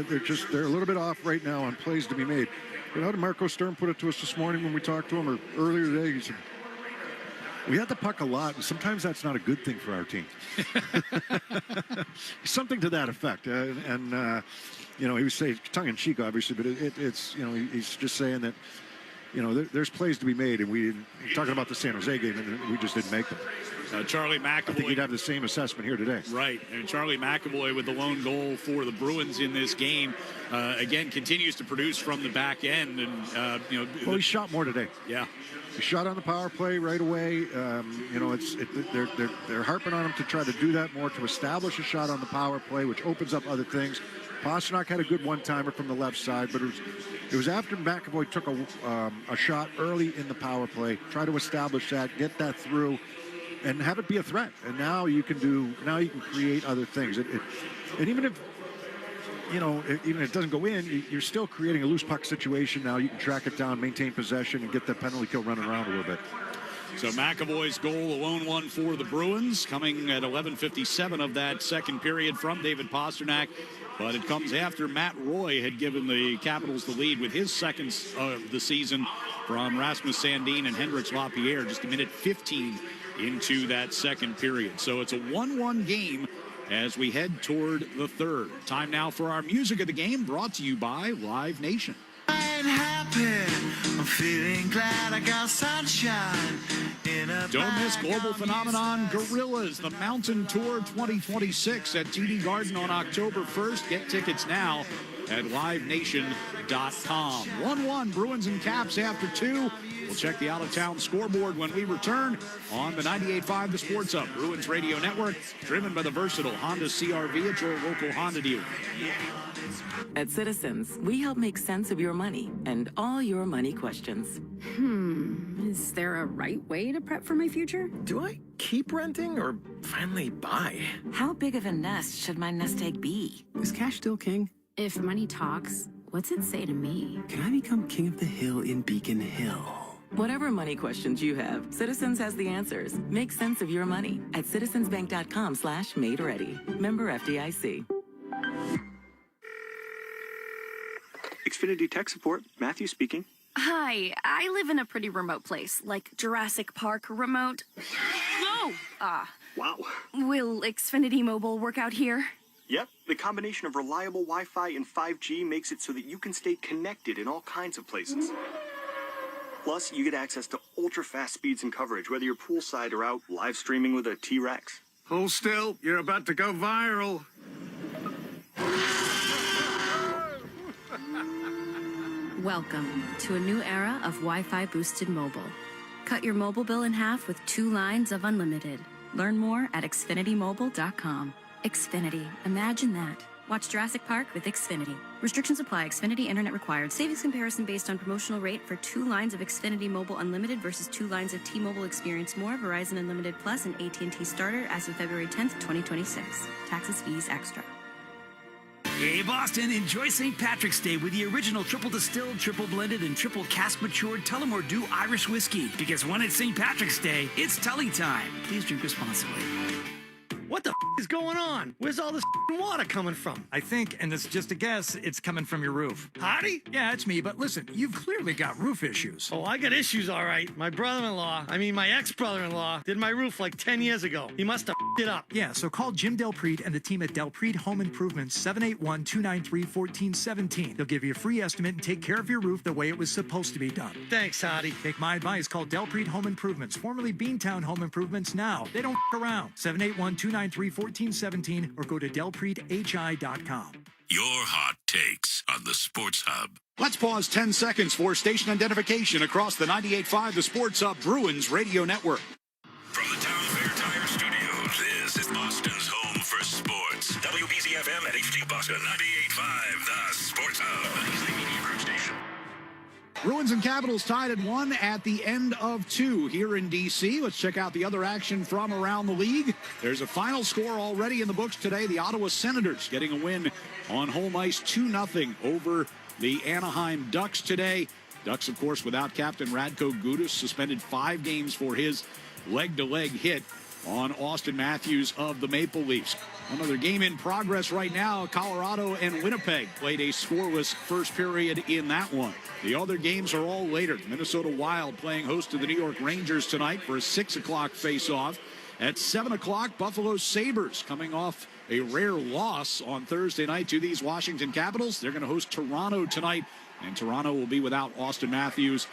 they're a little bit off right now on plays to be made. How did Marco Stern put it to us this morning when we talked to him, or earlier today? He said, we had the puck a lot, and sometimes that's not a good thing for our team. Something to that effect. He was saying tongue-in-cheek, obviously, but it's he's just saying that, there's plays to be made, and we're talking about the San Jose game, and we just didn't make them. Charlie McAvoy. I think he'd have the same assessment here today. Right, and Charlie McAvoy with the lone goal for the Bruins in this game, again, continues to produce from the back end, and Well, he shot more today. Yeah. He shot on the power play right away. They're harping on him to try to do that more, to establish a shot on the power play, which opens up other things. Pasternak had a good one-timer from the left side, but it was after McAvoy took a shot early in the power play, try to establish that, get that through, and have it be a threat. And now you can create other things. And even if it doesn't go in, you're still creating a loose puck situation. Now you can track it down, maintain possession, and get that penalty kill running around a little bit. So McAvoy's goal, a lone one for the Bruins, coming at 11:57 of that second period from David Pasternak. But it comes after Matt Roy had given the Capitals the lead with his seconds of the season from Rasmus Sandin and Hendrix Lapierre, just a minute 15 into that second period. So it's a 1-1 game as we head toward the third. Time now for our music of the game, brought to you by Live Nation. I'm happy, I'm feeling glad I got sunshine in a Don't miss global phenomenon Gorillas, the Mountain Tour 2026 at TD Garden on October 1st. Get tickets now at livenation.com. 1-1 Bruins and Caps after 2. We'll check the out-of-town scoreboard when we return on the 98.5 The Sports Hub Bruins Radio Network, driven by the versatile Honda CR-V at your local Honda dealer. At Citizens, we help make sense of your money and all your money questions. Is there a right way to prep for my future? Do I keep renting or finally buy? How big of a nest should my nest egg be? Is cash still king? If money talks, what's it say to me? Can I become king of the hill in Beacon Hill? Whatever money questions you have, Citizens has the answers. Make sense of your money at citizensbank.com/made-ready. Member FDIC. Xfinity Tech Support, Matthew speaking. Hi, I live in a pretty remote place, like Jurassic Park remote. No! Wow. Will Xfinity Mobile work out here? Yep, the combination of reliable Wi-Fi and 5G makes it so that you can stay connected in all kinds of places. Plus, you get access to ultra-fast speeds and coverage, whether you're poolside or out live streaming with a T-Rex. Hold still, you're about to go viral. Welcome to a new era of Wi-Fi boosted mobile. Cut your mobile bill in half with 2 lines of unlimited. Learn more at xfinitymobile.com. Xfinity. Imagine that. Watch Jurassic Park with Xfinity. Restrictions apply. Xfinity Internet required. Savings comparison based on promotional rate for 2 lines of Xfinity Mobile Unlimited versus 2 lines of T-Mobile Experience More, Verizon Unlimited Plus, and AT&T Starter as of February 10th, 2026. Taxes, fees, extra. Hey, Boston, enjoy St. Patrick's Day with the original triple distilled, triple blended, and triple cask matured Tullamore Dew Irish whiskey. Because when it's St. Patrick's Day, it's Tully time. Please drink responsibly. What the is going on? Where's all this water coming from? I think, and it's just a guess, it's coming from your roof. Hardy? Yeah, it's me, but listen, you've clearly got roof issues. Oh, I got issues, all right. My ex-brother-in-law, did my roof like 10 years ago. He must have it up. Yeah, so call Jim Delpreet and the team at Delpreet Home Improvements, 781-293-1417. They'll give you a free estimate and take care of your roof the way it was supposed to be done. Thanks, Hardy. Take my advice, call Delpreet Home Improvements, formerly Beantown Home Improvements now. They don't around. 781-293-1417 or go to delpreethi.com. Your hot takes on the Sports Hub. Let's pause 10 seconds for station identification across the 98.5 The Sports Hub Bruins Radio Network. From the Town Fair Tire Studios, this is Boston's home for sports. WBZFM at HD Boston, 98.5 The Sports Hub. Easily Media Group Station. Bruins and Capitals tied at 1 at the end of 2 here in D.C. Let's check out the other action from around the league. There's a final score already in the books today. The Ottawa Senators getting a win on home ice 2-0 over the Anaheim Ducks today. Ducks, of course, without captain Radko Gudas, suspended 5 games for his leg-to-leg hit on Austin Matthews of the Maple Leafs. Another game in progress right now. Colorado and Winnipeg played a scoreless first period in that one. The other games are all later. Minnesota Wild playing host to the New York Rangers tonight for a 6 o'clock face-off. At 7 o'clock, Buffalo Sabres coming off a rare loss on Thursday night to these Washington Capitals. They're going to host Toronto tonight, and Toronto will be without Austin Matthews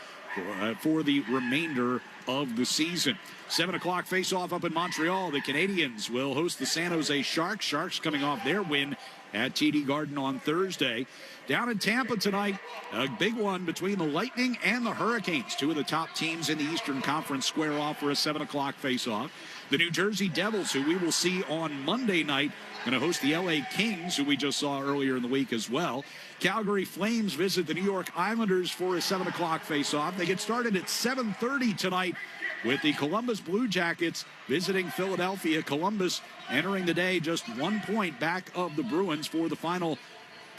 for the remainder of the season. 7 o'clock face-off up in Montreal. The Canadiens will host the San Jose Sharks. Sharks coming off their win at TD Garden on Thursday. Down in Tampa tonight, a big one between the Lightning and the Hurricanes. 2 of the top teams in the Eastern Conference square off for a 7 o'clock face-off. The New Jersey Devils, who we will see on Monday night, going to host the LA Kings, who we just saw earlier in the week as well. Calgary Flames visit the New York Islanders for a 7 o'clock face-off. They get started at 7:30 tonight with the Columbus Blue Jackets visiting Philadelphia. Columbus entering the day just 1 point back of the Bruins for the final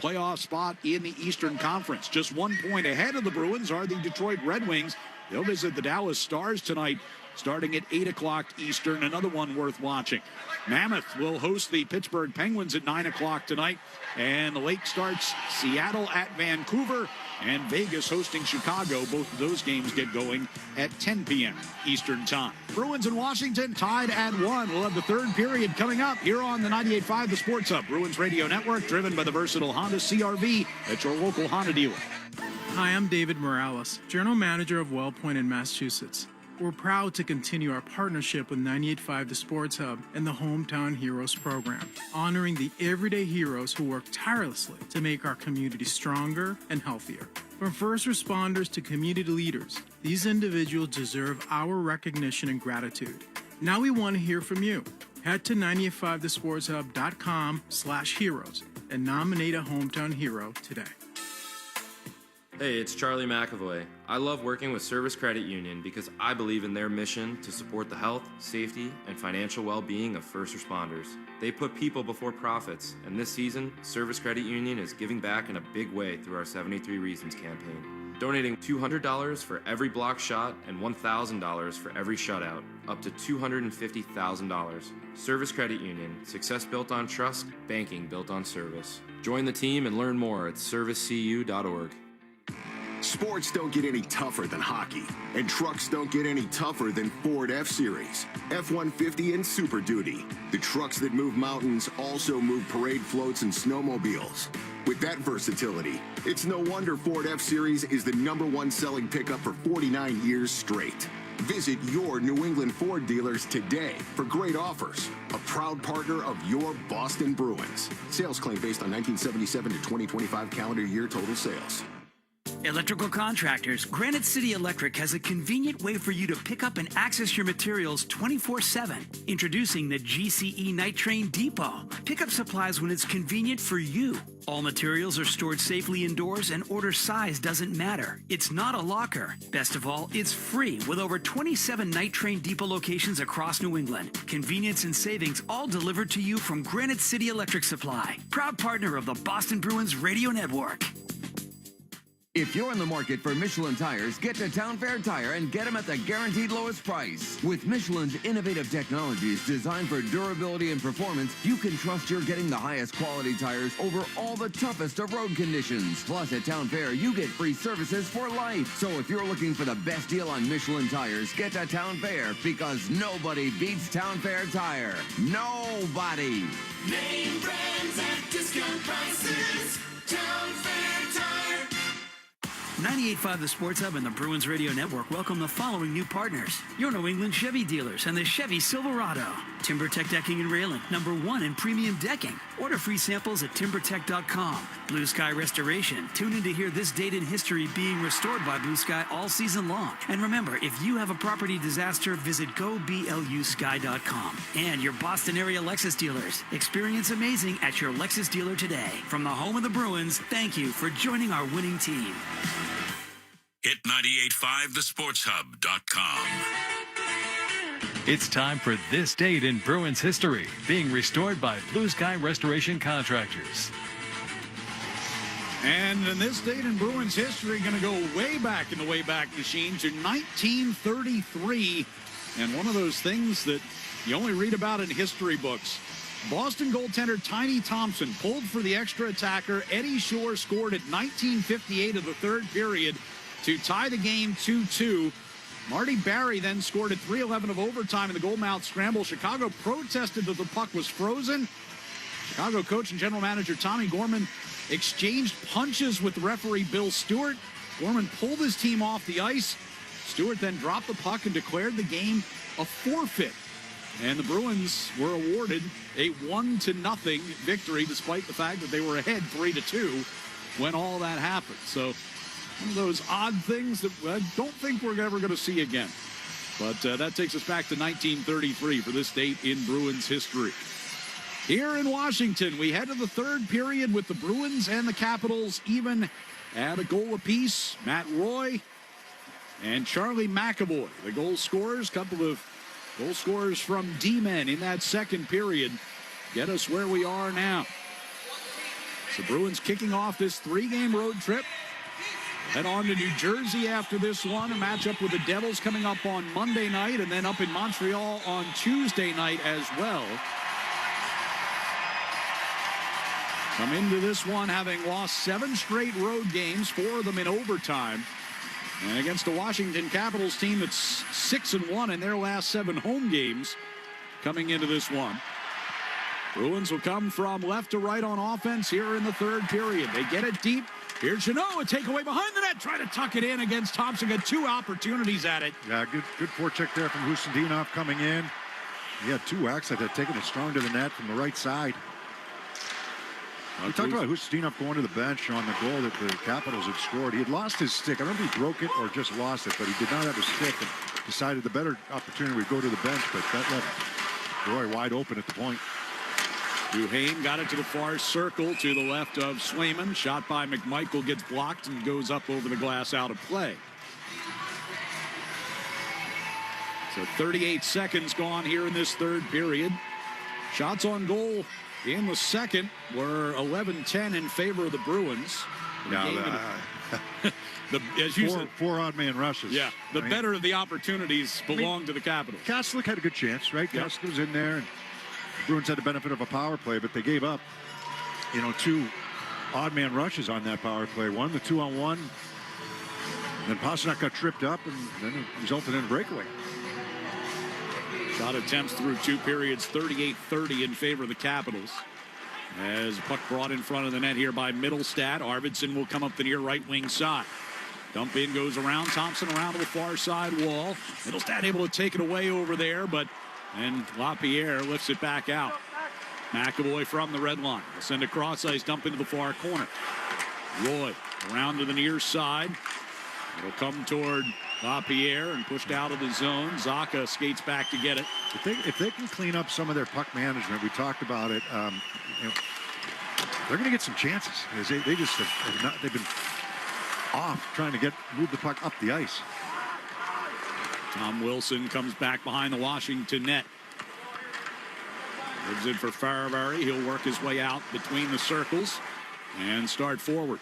playoff spot in the Eastern Conference. Just 1 point ahead of the Bruins are the Detroit Red Wings. They'll visit the Dallas Stars tonight, starting at 8 o'clock Eastern, another one worth watching. Mammoth will host the Pittsburgh Penguins at 9 o'clock tonight, and the late starts Seattle at Vancouver, and Vegas hosting Chicago. Both of those games get going at 10 p.m. Eastern Time. Bruins and Washington tied at 1. We'll have the third period coming up here on the 98.5 The Sports Hub, Bruins Radio Network, driven by the versatile Honda CR-V at your local Honda dealer. Hi, I'm David Morales, General Manager of WellPoint in Massachusetts. We're proud to continue our partnership with 98.5 The Sports Hub and the Hometown Heroes program, honoring the everyday heroes who work tirelessly to make our community stronger and healthier. From first responders to community leaders, these individuals deserve our recognition and gratitude. Now we want to hear from you. Head to 985thesportshub.com/heroes and nominate a hometown hero today. Hey, it's Charlie McAvoy. I love working with Service Credit Union because I believe in their mission to support the health, safety, and financial well-being of first responders. They put people before profits, and this season, Service Credit Union is giving back in a big way through our 73 Reasons campaign, donating $200 for every block shot and $1,000 for every shutout, up to $250,000. Service Credit Union, success built on trust, banking built on service. Join the team and learn more at servicecu.org. Sports don't get any tougher than hockey, and trucks don't get any tougher than Ford F-Series, F-150, and Super Duty. The trucks that move mountains also move parade floats and snowmobiles. With that versatility, it's no wonder Ford F-Series is the #1 selling pickup for 49 years straight. Visit your New England Ford dealers today for great offers. A proud partner of your Boston Bruins. Sales claim based on 1977 to 2025 calendar year total sales. Electrical contractors, Granite City Electric has a convenient way for you to pick up and access your materials 24/7. Introducing the GCE Night Train Depot. Pick up supplies when it's convenient for you. All materials are stored safely indoors and order size doesn't matter. It's not a locker. Best of all, it's free with over 27 Night Train Depot locations across New England. Convenience and savings all delivered to you from Granite City Electric Supply. Proud partner of the Boston Bruins Radio Network. If you're in the market for Michelin tires, get to Town Fair Tire and get them at the guaranteed lowest price. With Michelin's innovative technologies designed for durability and performance, you can trust you're getting the highest quality tires over all the toughest of road conditions. Plus, at Town Fair, you get free services for life. So if you're looking for the best deal on Michelin tires, get to Town Fair, because nobody beats Town Fair Tire. Nobody. Name brands at discount prices. Town Fair Tire. 98.5 The Sports Hub and the Bruins Radio Network welcome the following new partners. Your New England Chevy dealers and the Chevy Silverado. TimberTech Decking and Railing, #1 in premium decking. Order free samples at timbertech.com. Blue Sky Restoration. Tune in to hear this date in history being restored by Blue Sky all season long. And remember, if you have a property disaster, visit goblusky.com. And your Boston area Lexus dealers. Experience amazing at your Lexus dealer today. From the home of the Bruins, thank you for joining our winning team. Hit 985thesportshub.com. It's time for This Date in Bruins History, being restored by Blue Sky Restoration Contractors. And in this date in Bruins history, going to go way back in the Wayback Machine to 1933. And one of those things that you only read about in history books. Boston goaltender Tiny Thompson pulled for the extra attacker. Eddie Shore scored at 19:58 of the third period to tie the game 2-2. Marty Barry then scored at 3:11 of overtime in the goalmouth scramble. Chicago protested that the puck was frozen. Chicago coach and general manager Tommy Gorman exchanged punches with referee Bill Stewart. Gorman pulled his team off the ice. Stewart then dropped the puck and declared the game a forfeit. And the Bruins were awarded a 1-0 victory, despite the fact that they were ahead 3-2 when all that happened. So one of those odd things that I don't think we're ever going to see again. But that takes us back to 1933 for this date in Bruins history. Here in Washington, we head to the third period with the Bruins and the Capitals even at a goal apiece. Matt Roy and Charlie McAvoy, the goal scorers. Couple of goal scorers from D-men in that second period get us where we are now. So Bruins kicking off this 3-game road trip. Head on to New Jersey after this one. A matchup with the Devils coming up on Monday night, and then up in Montreal on Tuesday night as well. Come into this one having lost 7 straight road games, 4 of them in overtime. And against the Washington Capitals team that's 6-1 in their last 7 home games coming into this one. Bruins will come from left to right on offense here in the third period. They get it deep. Here's Jeannot, a takeaway behind the net, trying to tuck it in against Thompson. Got 2 opportunities at it. Yeah, good forecheck there from Husendinov coming in. He had 2 acts that had taken it strong to the net from the right side. We talked about Husendinov going to the bench on the goal that the Capitals had scored. He had lost his stick. I don't know if he broke it or just lost it, but he did not have his stick and decided the better opportunity would go to the bench, but that left Roy wide open at the point. Duhaime got it to the far circle to the left of Swayman. Shot by McMichael gets blocked and goes up over the glass out of play. So 38 seconds gone here in this third period. Shots on goal in the second were 11-10 in favor of the Bruins. As you said, 4 odd man rushes. Yeah, the better of the opportunities belong to the Capitals. Kaslik had a good chance, right? Yep. Kaslik was in there, and the Bruins had the benefit of a power play, but they gave up, 2 odd man rushes on that power play. One, the 2-on-1. Then Pastrnak got tripped up, and then it resulted in a breakaway. Shot attempts through 2 periods, 38-30 in favor of the Capitals. As puck brought in front of the net here by Middlestad. Arvidsson will come up the near right wing side. Dump in goes around. Thompson around to the far side wall. Middlestad able to take it away over there, and LaPierre lifts it back out. McAvoy from the red line. He'll send a cross ice dump into the far corner. Roy around to the near side. It'll come toward LaPierre and pushed out of the zone. Zacha skates back to get it. If they can clean up some of their puck management, we talked about it. They're going to get some chances. They just they've been off trying to move the puck up the ice. Tom Wilson comes back behind the Washington net. Gives it for Faravari. He'll work his way out between the circles and start forward.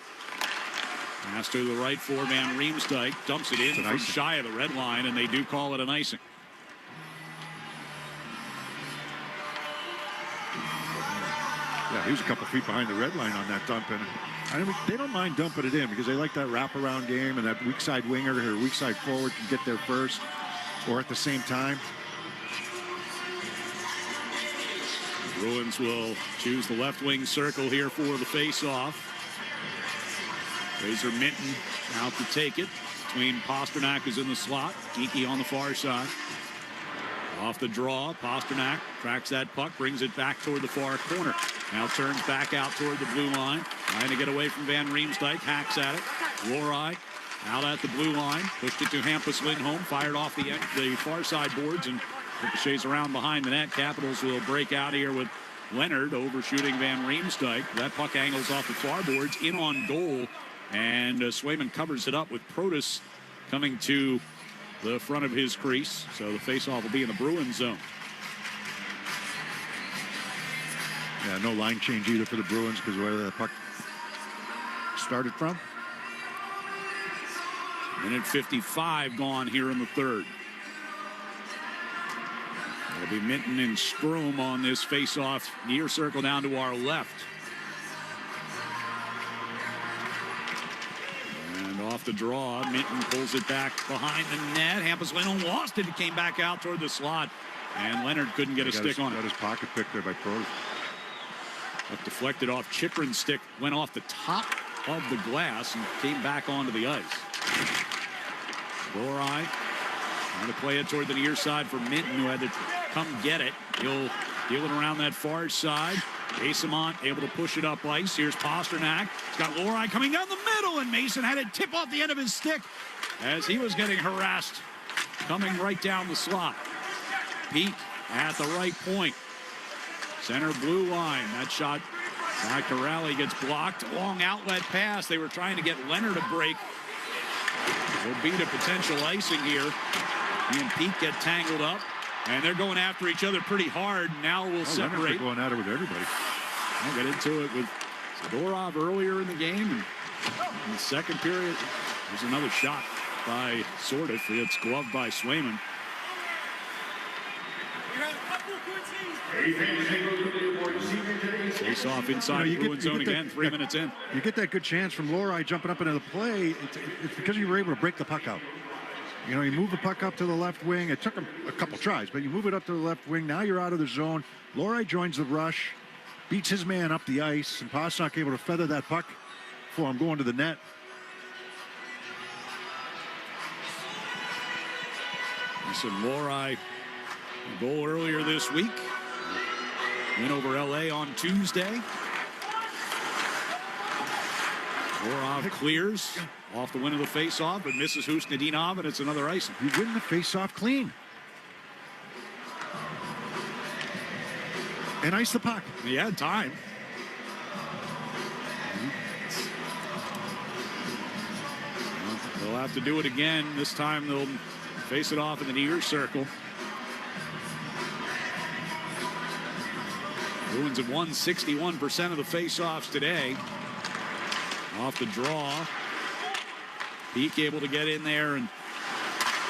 Pass to the right for Van Riemsdyk. Dumps it in from shy of the red line, and they do call it an icing. Yeah, he was a couple feet behind the red line on that dump, and I mean, they don't mind dumping it in because they like that wraparound game, and that weak side winger or weak side forward can get there first or at the same time. The Bruins will choose the left wing circle here for the face-off. Razor Minton out to take it between Pasternak, who's in the slot. Geeky on the far side. Off the draw, Pasternak tracks that puck, brings it back toward the far corner. Now turns back out toward the blue line. Trying to get away from Van Riemsdyk, hacks at it. Lohrei out at the blue line. Pushed it to Hampus Lindholm, fired off the far side boards and ricochets around behind the net. Capitals will break out here with Leonard overshooting Van Riemsdyk. That puck angles off the far boards, in on goal. And Swayman covers it up with Protas coming to the front of his crease. So the faceoff will be in the Bruins zone. Yeah, no line change either for the Bruins because where the puck started from. Minute 55 gone here in the third. It'll be Minton and Strome on this faceoff near circle down to our left. Off the draw, Minton pulls it back behind the net. Hampus Lindholm lost it. It came back out toward the slot, and Leonard couldn't get a stick on it. Got his pocket picked there by Protas. But deflected off Chychrun's stick, went off the top of the glass and came back onto the ice. Lohrei trying to play it toward the near side for Minton, who had to come get it. He'll deal it around that far side. Eyssimont able to push it up ice. Here's Pasternak. He's got Lohrei coming down the middle, and Mason had it tip off the end of his stick as he was getting harassed, coming right down the slot. Peak at the right point. Center blue line. That shot by Corrali gets blocked. Long outlet pass. They were trying to get Leonard a break. Will beat a potential icing here. He and Peak get tangled up. And they're going after each other pretty hard. Now we'll separate. They're going at it with everybody. I'll get into it with Zadorov earlier in the game. And in the second period, there's another shot by Sordiff. It's gloved by Swayman. Face off inside the Bruins zone again, 3 minutes in. You get that good chance from Lohrei jumping up into the play. It's because you were able to break the puck out. You know, you move the puck up to the left wing. It took him a couple tries, but you move it up to the left wing. Now you're out of the zone. Lohrei joins the rush, beats his man up the ice, and Pasternak able to feather that puck for him going to the net. Listen, Lohrei, a goal earlier this week. Win over LA on Tuesday. Vorov clears off the win of the faceoff, but misses Husnudinov, and it's another icing. You win the faceoff clean. And ice the puck. He had time. They'll have to do it again. This time they'll face it off in the near circle. Bruins have won 61% of the faceoffs today. Off the draw. Peak able to get in there and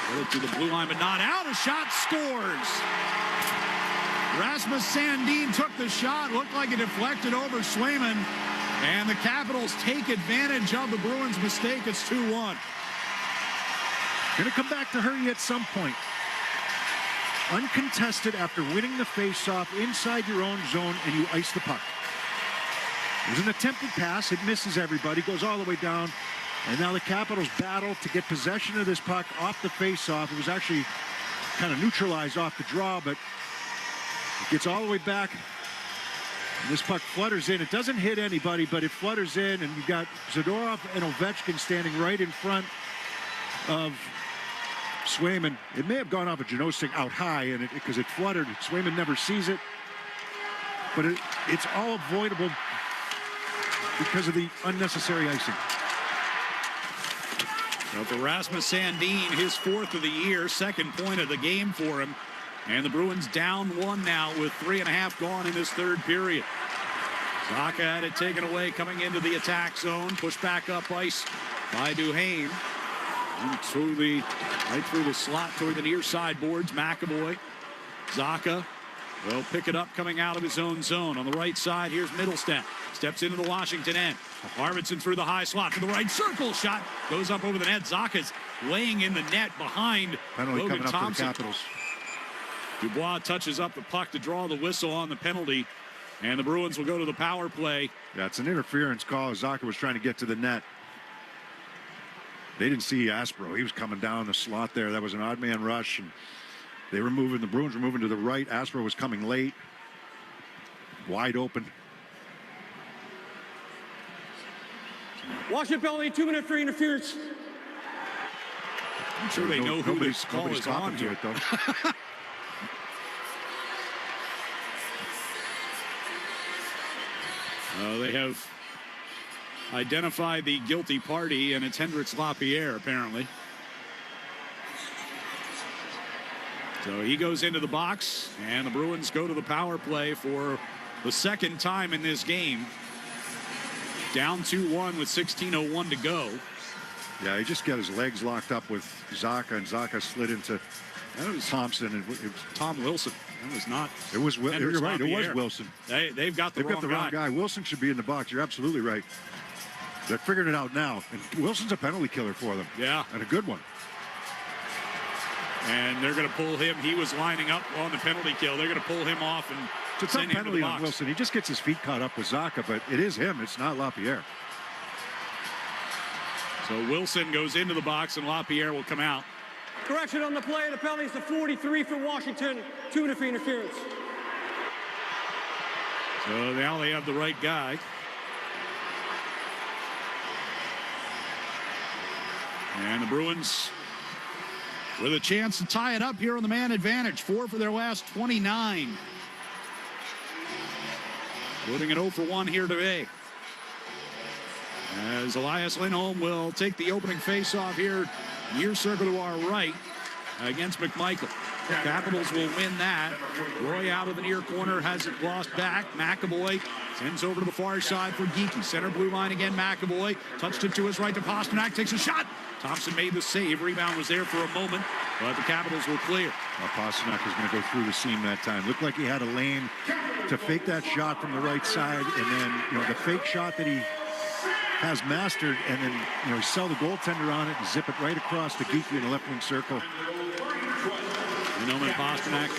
get it to the blue line, but not out. A shot scores. Rasmus Sandin took the shot. Looked like it deflected over Swayman. And the Capitals take advantage of the Bruins' mistake. It's 2-1. Going to come back to hurt you at some point. Uncontested after winning the faceoff inside your own zone, and you ice the puck. It was an attempted pass. It misses everybody, goes all the way down. And now the Capitals battle to get possession of this puck off the faceoff. It was actually kind of neutralized off the draw, but it gets all the way back. And this puck flutters in. It doesn't hit anybody, but it flutters in, and you've got Zadorov and Ovechkin standing right in front of Swayman. It may have gone off a Janosik out high, and because it fluttered. Swayman never sees it, but it's all avoidable because of the unnecessary icing. So for Rasmus Sandin, his fourth of the year, second point of the game for him. And the Bruins down one now with 3.5 gone in this third period. Zacha had it taken away coming into the attack zone. Pushed back up ice by Duhane. Right through the slot toward the near side boards. McAvoy. Zaka will pick it up coming out of his own zone. On the right side, here's Middlestat. Steps into the Washington end. Arvidsson through the high slot to the right circle. Shot goes up over the net. Zaka's laying in the net behind Penalty Logan coming up Thompson. for the Capitals. Dubois touches up the puck to draw the whistle on the penalty. And the Bruins will go to the power play. Yeah, it's an interference call. Zaka was trying to get to the net. They didn't see Aspro. He was coming down the slot there. That was an odd man rush. And they were moving. The Bruins were moving to the right. Aspro was coming late. Wide open. Washington penalty, 2-minute free interference. I'm sure they know who this call is on to here. it, though. They have identified the guilty party, and it's Hendrix Lapierre, apparently. So he goes into the box, and the Bruins go to the power play for the second time in this game. Down 2-1 with 16:01 to go. Yeah, he just got his legs locked up with Zaka, and Zaka slid into Thompson. And it was Tom Wilson. That was not. It was. You're right. It was Wilson. They've got the wrong guy. Wilson should be in the box. You're absolutely right. They're figuring it out now. And Wilson's a penalty killer for them. Yeah. And a good one. And they're going to pull him. He was lining up on the penalty kill. They're going to pull him off and it's a tough penalty on Wilson. He just gets his feet caught up with Zaka, but it is him. It's not Lapierre. So Wilson goes into the box, and Lapierre will come out. Correction on the play. The penalty is the 43 for Washington. 2-minute free interference. So now they have the right guy. And the Bruins with a chance to tie it up here on the man advantage. 4 for their last 29. Putting it 0 for 1 here today. As Elias Lindholm will take the opening faceoff here, near circle to our right against McMichael. The Capitals will win that. Roy out of the near corner, has it lost back. McAvoy sends over to the far side for Geekie. Center blue line again, McAvoy. Touched it to his right to Pasternak, takes a shot. Thompson made the save. Rebound was there for a moment, but the Capitals will clear. Well, Pasternak was going to go through the seam that time. Looked like he had a lane to fake that shot from the right side, and then, the fake shot that he has mastered, and then, he sell the goaltender on it and zip it right across to Geekie in the left wing circle. Noman Pasternak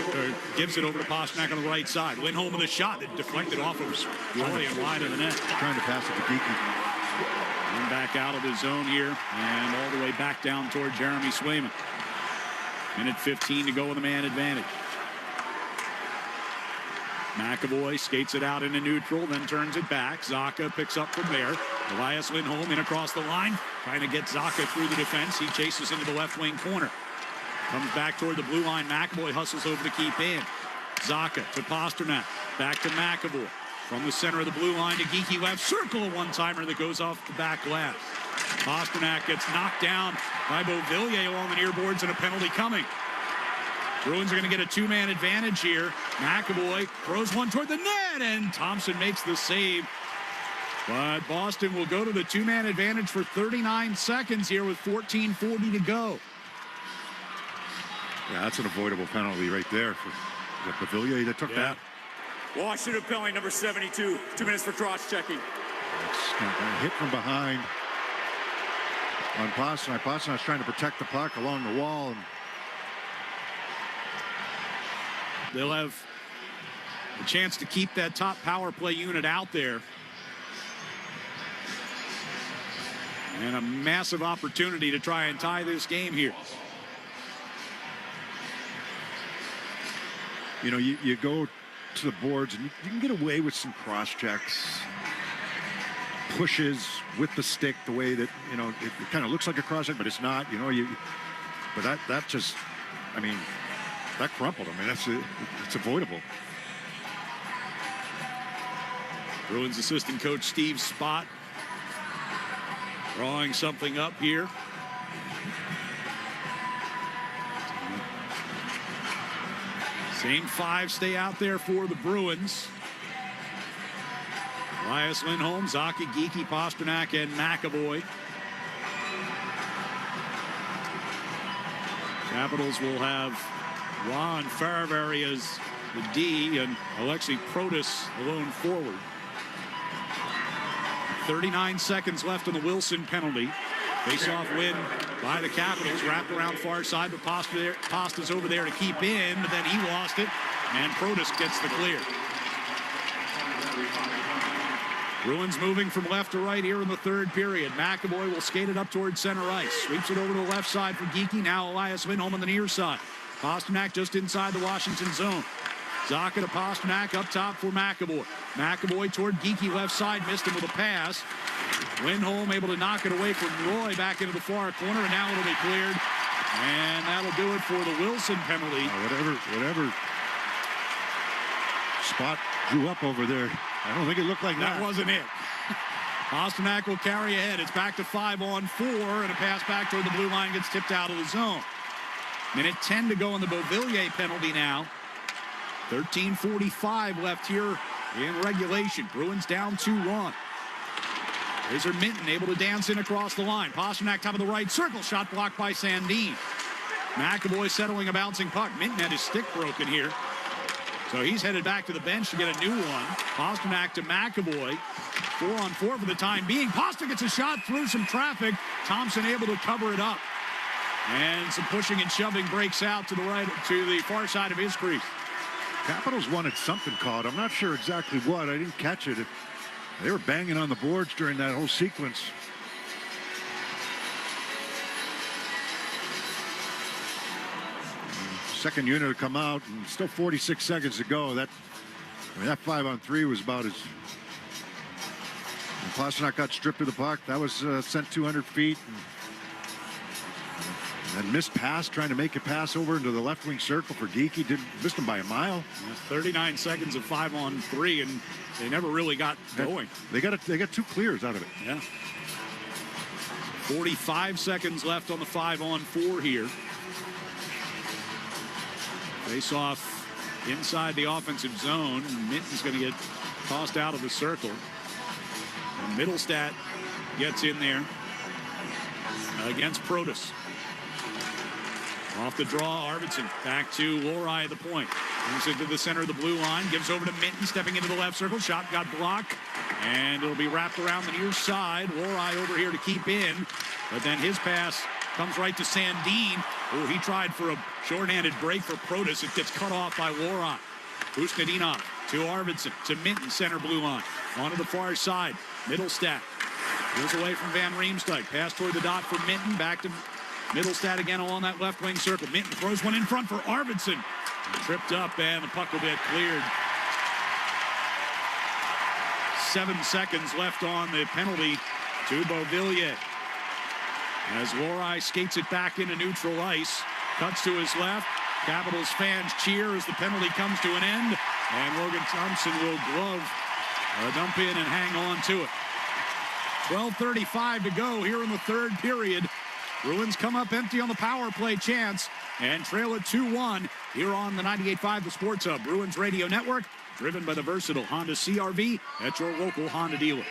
gives it over to Pasternak on the right side. Lindholm with a shot that deflected off of Roy and wide of the net. Trying to pass it to Geekie. And back out of his zone here, and all the way back down toward Jeremy Swayman. Minute 15 to go with a man advantage. McAvoy skates it out into neutral, then turns it back. Zaka picks up from there. Elias Lindholm in across the line, trying to get Zaka through the defense. He chases into the left wing corner. Comes back toward the blue line. McAvoy hustles over to keep in. Zaka to Pasternak. Back to McAvoy. From the center of the blue line to Geekie left circle. A one-timer that goes off the back glass. Pasternak gets knocked down by Beauvillier along the near boards, and a penalty coming. Bruins are going to get a two-man advantage here. McAvoy throws one toward the net, and Thompson makes the save. But Boston will go to the two-man advantage for 39 seconds here with 14:40 to go. Yeah, that's an avoidable penalty right there for the Beauvillier that took that. Washington penalty number 72. 2 minutes for cross-checking. It's kind of hit from behind on Pasternak. Pasternak's trying to protect the puck along the wall. And they'll have a chance to keep that top power play unit out there. And a massive opportunity to try and tie this game here. You go to the boards and you can get away with some cross checks, pushes with the stick, the way that it kind of looks like a cross check, but it's not. But that just, that crumpled. It's avoidable. Bruins assistant coach Steve Spott drawing something up here. Same five stay out there for the Bruins. Elias Lindholm, Zaki, Geekie, Pasternak, and McAvoy. Capitals will have Ron Farabary as the D and Alexei Protas alone forward. 39 seconds left on the Wilson penalty. Face-off win by the Capitals, wrapped around far side, but Pasta's over there to keep in, but then he lost it, and Protas gets the clear. Bruins moving from left to right here in the third period. McAvoy will skate it up towards center ice. Sweeps it over to the left side for Geekie. Now Elias Lindholm on the near side. Pasternak just inside the Washington zone. Zacha to Pasternak up top for McAvoy. McAvoy toward Geekie left side. Missed him with a pass. Lindholm able to knock it away from Roy back into the far corner, and now it'll be cleared. And that'll do it for the Wilson penalty. Whatever spot drew up over there, I don't think it looked like that. That wasn't it. Pasternak will carry ahead. It's back to 5-on-4, and a pass back toward the blue line gets tipped out of the zone. Minute 10 to go on the Beauvillier penalty now. 13:45 left here in regulation. Bruins down 2-1. Razor Minton able to dance in across the line. Pasternak top of the right circle. Shot blocked by Sandin. McAvoy settling a bouncing puck. Minton had his stick broken here. So he's headed back to the bench to get a new one. Pasternak to McAvoy. 4-on-4 for the time being. Pasta gets a shot through some traffic. Thompson able to cover it up. And some pushing and shoving breaks out to the right, to the far side of his crease. Capitals wanted something called. I'm not sure exactly what. I didn't catch it. They were banging on the boards during that whole sequence. Second unit to come out, and still 46 seconds to go. That 5-on-3 was about as. And Pasternak got stripped of the puck. That was sent 200 feet. And missed pass, trying to make a pass over into the left wing circle for Geekie. Missed him by a mile. 39 seconds of 5-on-3, and they never really got going. They got 2 clears out of it. Yeah. 45 seconds left on the 5-on-4 here. Face off inside the offensive zone. Minton's going to get tossed out of the circle. And Middlestat gets in there against Protas. Off the draw, Arvidsson back to Lohrei at the point. Moves into the center of the blue line. Gives over to Minton, stepping into the left circle. Shot got blocked. And it'll be wrapped around the near side. Lohrei over here to keep in. But then his pass comes right to Sandin. Oh, he tried for a shorthanded break for Protas. It gets cut off by Lohrei. Usnadinov to Arvidsson, to Minton, center blue line. Onto the far side. Middlestat goes away from Van Riemsdyk. Pass toward the dot for Minton. Back to Middlestat again along that left wing circle. Minton throws one in front for Arvidsson. Tripped up, and the puck will get cleared. 7 seconds left on the penalty to Beauvillier. As Lohrei skates it back into neutral ice. Cuts to his left. Capitals fans cheer as the penalty comes to an end. And Logan Thompson will glove a dump in and hang on to it. 12:35 to go here in the third period. Bruins come up empty on the power play chance and trail it 2-1 here on the 98.5 The Sports Hub Bruins Radio Network, driven by the versatile Honda CR-V at your local Honda dealer.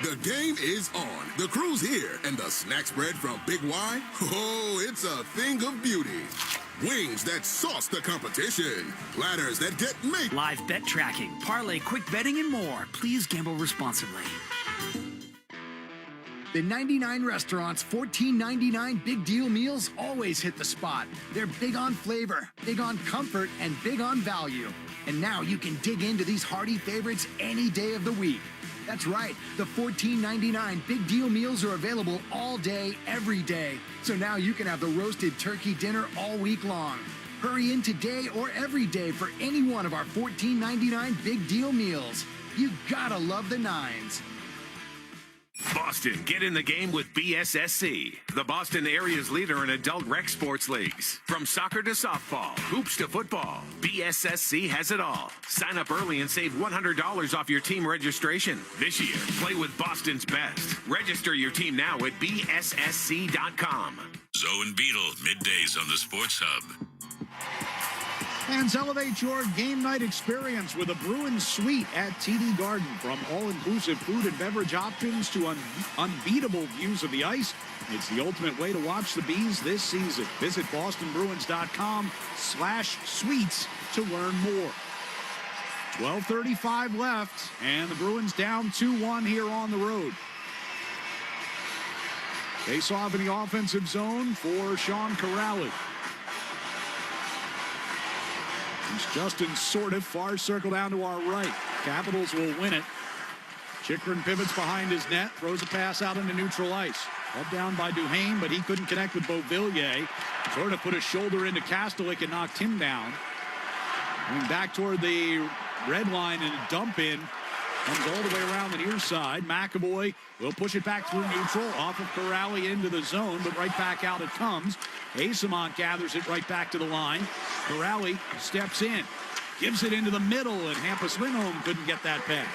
The game is on. The crew's here, and the snack spread from Big Y, oh, it's a thing of beauty. Wings that sauce the competition. Platters that get made. Live bet tracking, parlay, quick betting, and more. Please gamble responsibly. The 99 Restaurants $14.99 big deal meals always hit the spot. They're big on flavor, big on comfort, and big on value. And now you can dig into these hearty favorites any day of the week. That's right, the $14.99 big deal meals are available all day, every day. So now you can have the roasted turkey dinner all week long. Hurry in today or every day for any one of our $14.99 big deal meals. You gotta love the nines. Boston, get in the game with BSSC, the Boston area's leader in adult rec sports leagues. From soccer to softball, hoops to football, BSSC has it all. Sign up early and save $100 off your team registration. This year, play with Boston's best. Register your team now at BSSC.com. Zoe and Beetle, middays on the Sports Hub. Fans, elevate your game night experience with a Bruins suite at TD Garden. From all-inclusive food and beverage options to unbeatable views of the ice, it's the ultimate way to watch the Bees this season. Visit bostonbruins.com/suites to learn more. 12:35 left, and the Bruins down 2-1 here on the road. Face off in the offensive zone for Sean Kuraly. It's Justin Sortif, far circle down to our right. Capitals will win it. Chychrun pivots behind his net, throws a pass out into neutral ice. Up down by Duhaime, but he couldn't connect with Beauvillier. Sortif put a shoulder into Kastelik and knocked him down. Going back toward the red line and a dump in. Comes all the way around the near side. McAvoy will push it back through neutral, off of Kuraly into the zone, but right back out it comes. Eyssimont gathers it right back to the line. Kuraly steps in, gives it into the middle, and Hampus Lindholm couldn't get that pass.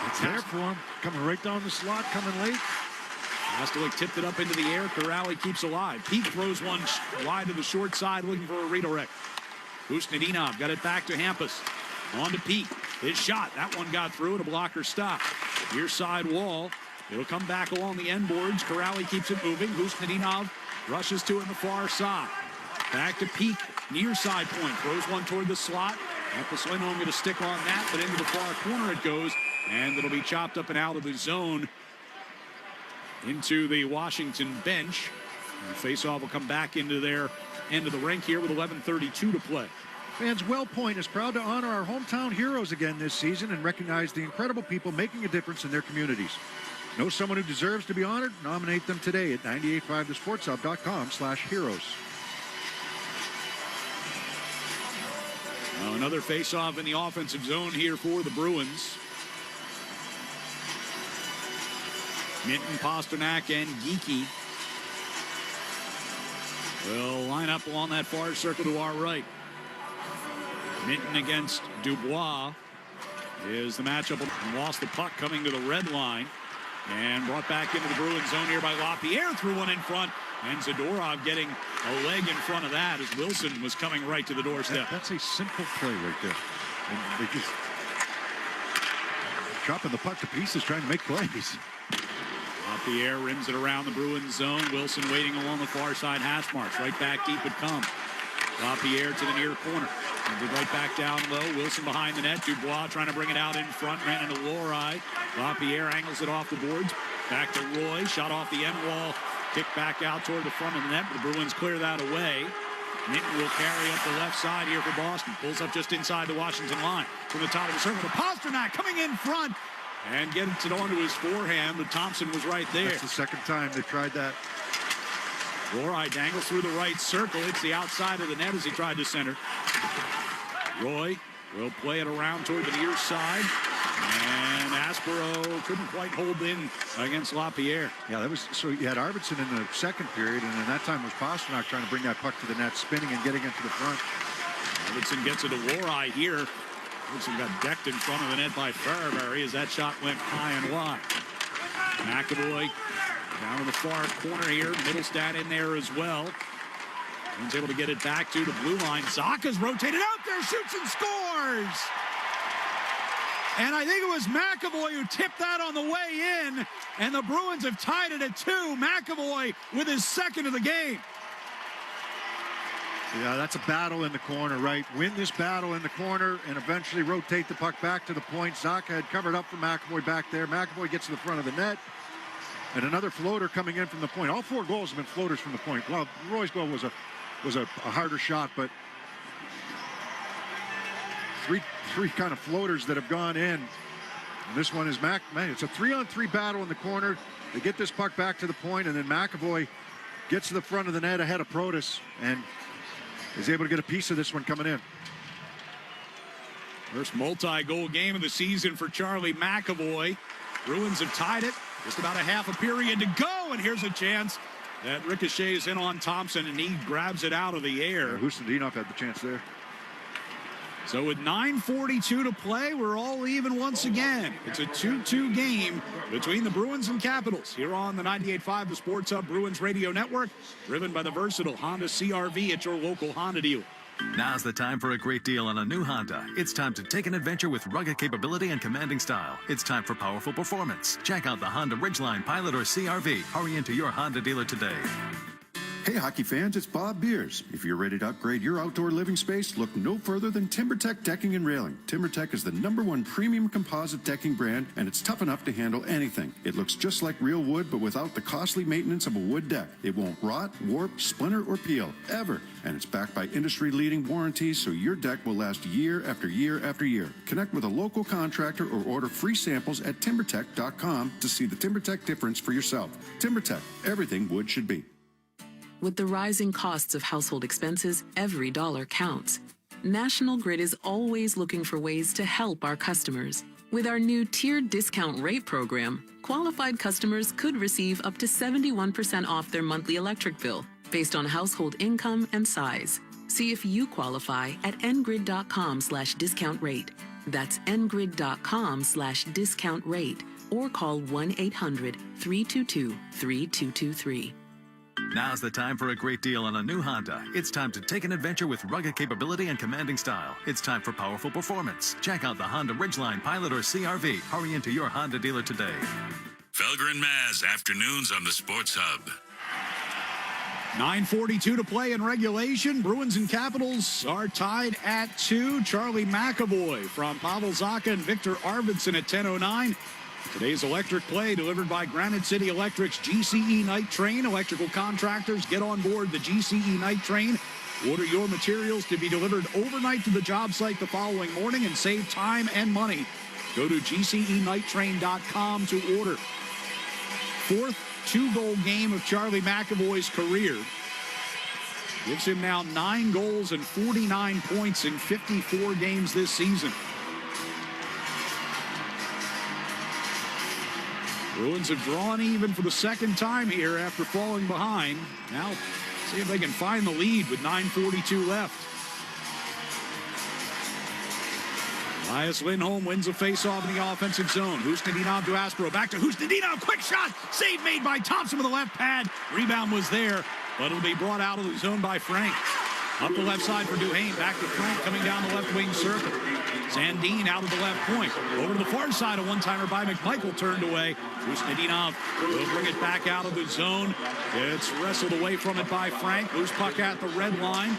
It's there for him, coming right down the slot, coming late. Kastelik tipped it up into the air. Kuraly keeps alive. Peak throws one wide to the short side, looking for a redirect. Kusnedinov got it back to Hampus. On to Peak. His shot. That one got through, and a blocker stop. Near side wall. It'll come back along the end boards. Kuraly keeps it moving. Kusnedinov rushes to it on the far side. Back to Peak. Near side point. Throws one toward the slot. Hampus Lindholm going to stick on that, but into the far corner it goes. And it'll be chopped up and out of the zone into the Washington bench. And the faceoff will come back into their end of the rink here with 11:32 to play. Fans, WellPoint is proud to honor our hometown heroes again this season and recognize the incredible people making a difference in their communities. Know someone who deserves to be honored? Nominate them today at 985thesportshub.com/heroes. Now another face-off in the offensive zone here for the Bruins. Minton, Pasternak, and Geekie will line up along that far circle to our right. Minton against Dubois is the matchup. Lost the puck coming to the red line and brought back into the Bruins zone here by LaPierre. Threw one in front, and Zadorov getting a leg in front of that as Wilson was coming right to the doorstep. That's a simple play right there. And they just chopping the puck to pieces, trying to make plays. LaPierre rims it around the Bruins zone. Wilson waiting along the far side hash marks. Right back deep it comes. LaPierre to the near corner. And right back down low. Wilson behind the net. Dubois trying to bring it out in front. Ran into Lorei. LaPierre angles it off the boards. Back to Roy. Shot off the end wall. Kick back out toward the front of the net. The Bruins clear that away. Minton will carry up the left side here for Boston. Pulls up just inside the Washington line. From the top of the circle to Pasternak coming in front. And gets it onto his forehand, but Thompson was right there. That's the second time they tried that. Roy dangles through the right circle. It's the outside of the net as he tried to center. Roy will play it around toward the near side. And Aspero couldn't quite hold in against LaPierre. Yeah, that was so you had Arvidsson in the second period, and then that time was Pasternak trying to bring that puck to the net, spinning and getting it to the front. Arvidsson gets it to Lorei here. Arvidsson got decked in front of the net by Farabary as that shot went high and wide. McAvoy down to the far corner here. Middlestat in there as well. He's able to get it back to the blue line. Zaka's rotated out there, shoots and scores! And I think it was McAvoy who tipped that on the way in. And the Bruins have tied it at 2. McAvoy with his second of the game. Yeah, that's a battle in the corner, right? Win this battle in the corner and eventually rotate the puck back to the point. Zaka had covered up for McAvoy back there. McAvoy gets to the front of the net. And another floater coming in from the point. All 4 goals have been floaters from the point. Well, Roy's goal was a harder shot, but three kind of floaters that have gone in. And this one is it's a 3-on-3 battle in the corner. They get this puck back to the point, and then McAvoy gets to the front of the net ahead of Protas and is able to get a piece of this one coming in. First multi-goal game of the season for Charlie McAvoy. Bruins have tied it. Just about a half a period to go, and here's a chance that ricochets in on Thompson, and he grabs it out of the air. Yeah, Kusnedinov had the chance there. So with 9:42 to play, we're all even once again. It's a 2-2 game between the Bruins and Capitals here on the 98.5 The Sports Hub Bruins Radio Network, driven by the versatile Honda CR-V at your local Honda dealer. Now's the time for a great deal on a new Honda. It's time to take an adventure with rugged capability and commanding style. It's time for powerful performance. Check out the Honda Ridgeline, Pilot, or CRV. Hurry into your Honda dealer today. Hey, hockey fans, it's Bob Beers. If you're ready to upgrade your outdoor living space, look no further than TimberTech Decking and Railing. TimberTech is the #1 premium composite decking brand, and it's tough enough to handle anything. It looks just like real wood, but without the costly maintenance of a wood deck. It won't rot, warp, splinter, or peel, ever. And it's backed by industry-leading warranties, so your deck will last year after year after year. Connect with a local contractor or order free samples at TimberTech.com to see the TimberTech difference for yourself. TimberTech, everything wood should be. With the rising costs of household expenses, every dollar counts. National Grid is always looking for ways to help our customers. With our new tiered discount rate program, qualified customers could receive up to 71% off their monthly electric bill based on household income and size. See if you qualify at ngrid.com/discount rate. That's ngrid.com/discount rate or call 1-800-322-3223. Now's the time for a great deal on a new Honda. It's time to take an adventure with rugged capability and commanding style. It's time for powerful performance. Check out the Honda Ridgeline, Pilot, or CRV. Hurry into your Honda dealer today. Felger and Maz, afternoons on the Sports Hub. 9:42 to play in regulation. Bruins and Capitals are tied at 2. Charlie McAvoy from Pavel Zacha and Victor Arvidsson at 10:09. Today's electric play delivered by Granite City Electric's GCE Night Train. Electrical contractors, get on board the GCE Night Train. Order your materials to be delivered overnight to the job site the following morning and save time and money. Go to GCEnighttrain.com to order. Fourth two-goal game of Charlie McAvoy's career. Gives him now 9 goals and 49 points in 54 games this season. Bruins have drawn even for the second time here after falling behind. Now, see if they can find the lead with 9:42 left. Elias Lindholm wins a faceoff in the offensive zone. Husnudinov to Aspero. Back to Husnudinov. Quick shot. Save made by Thompson with the left pad. Rebound was there, but it'll be brought out of the zone by Frank. Up the left side for Duhaime. Back to Frank coming down the left wing circle. Sandin out of the left point. Over to the far side, a one-timer by McMichael turned away. Husnudinov will bring it back out of the zone. It's wrestled away from it by Frank. Loose puck at the red line.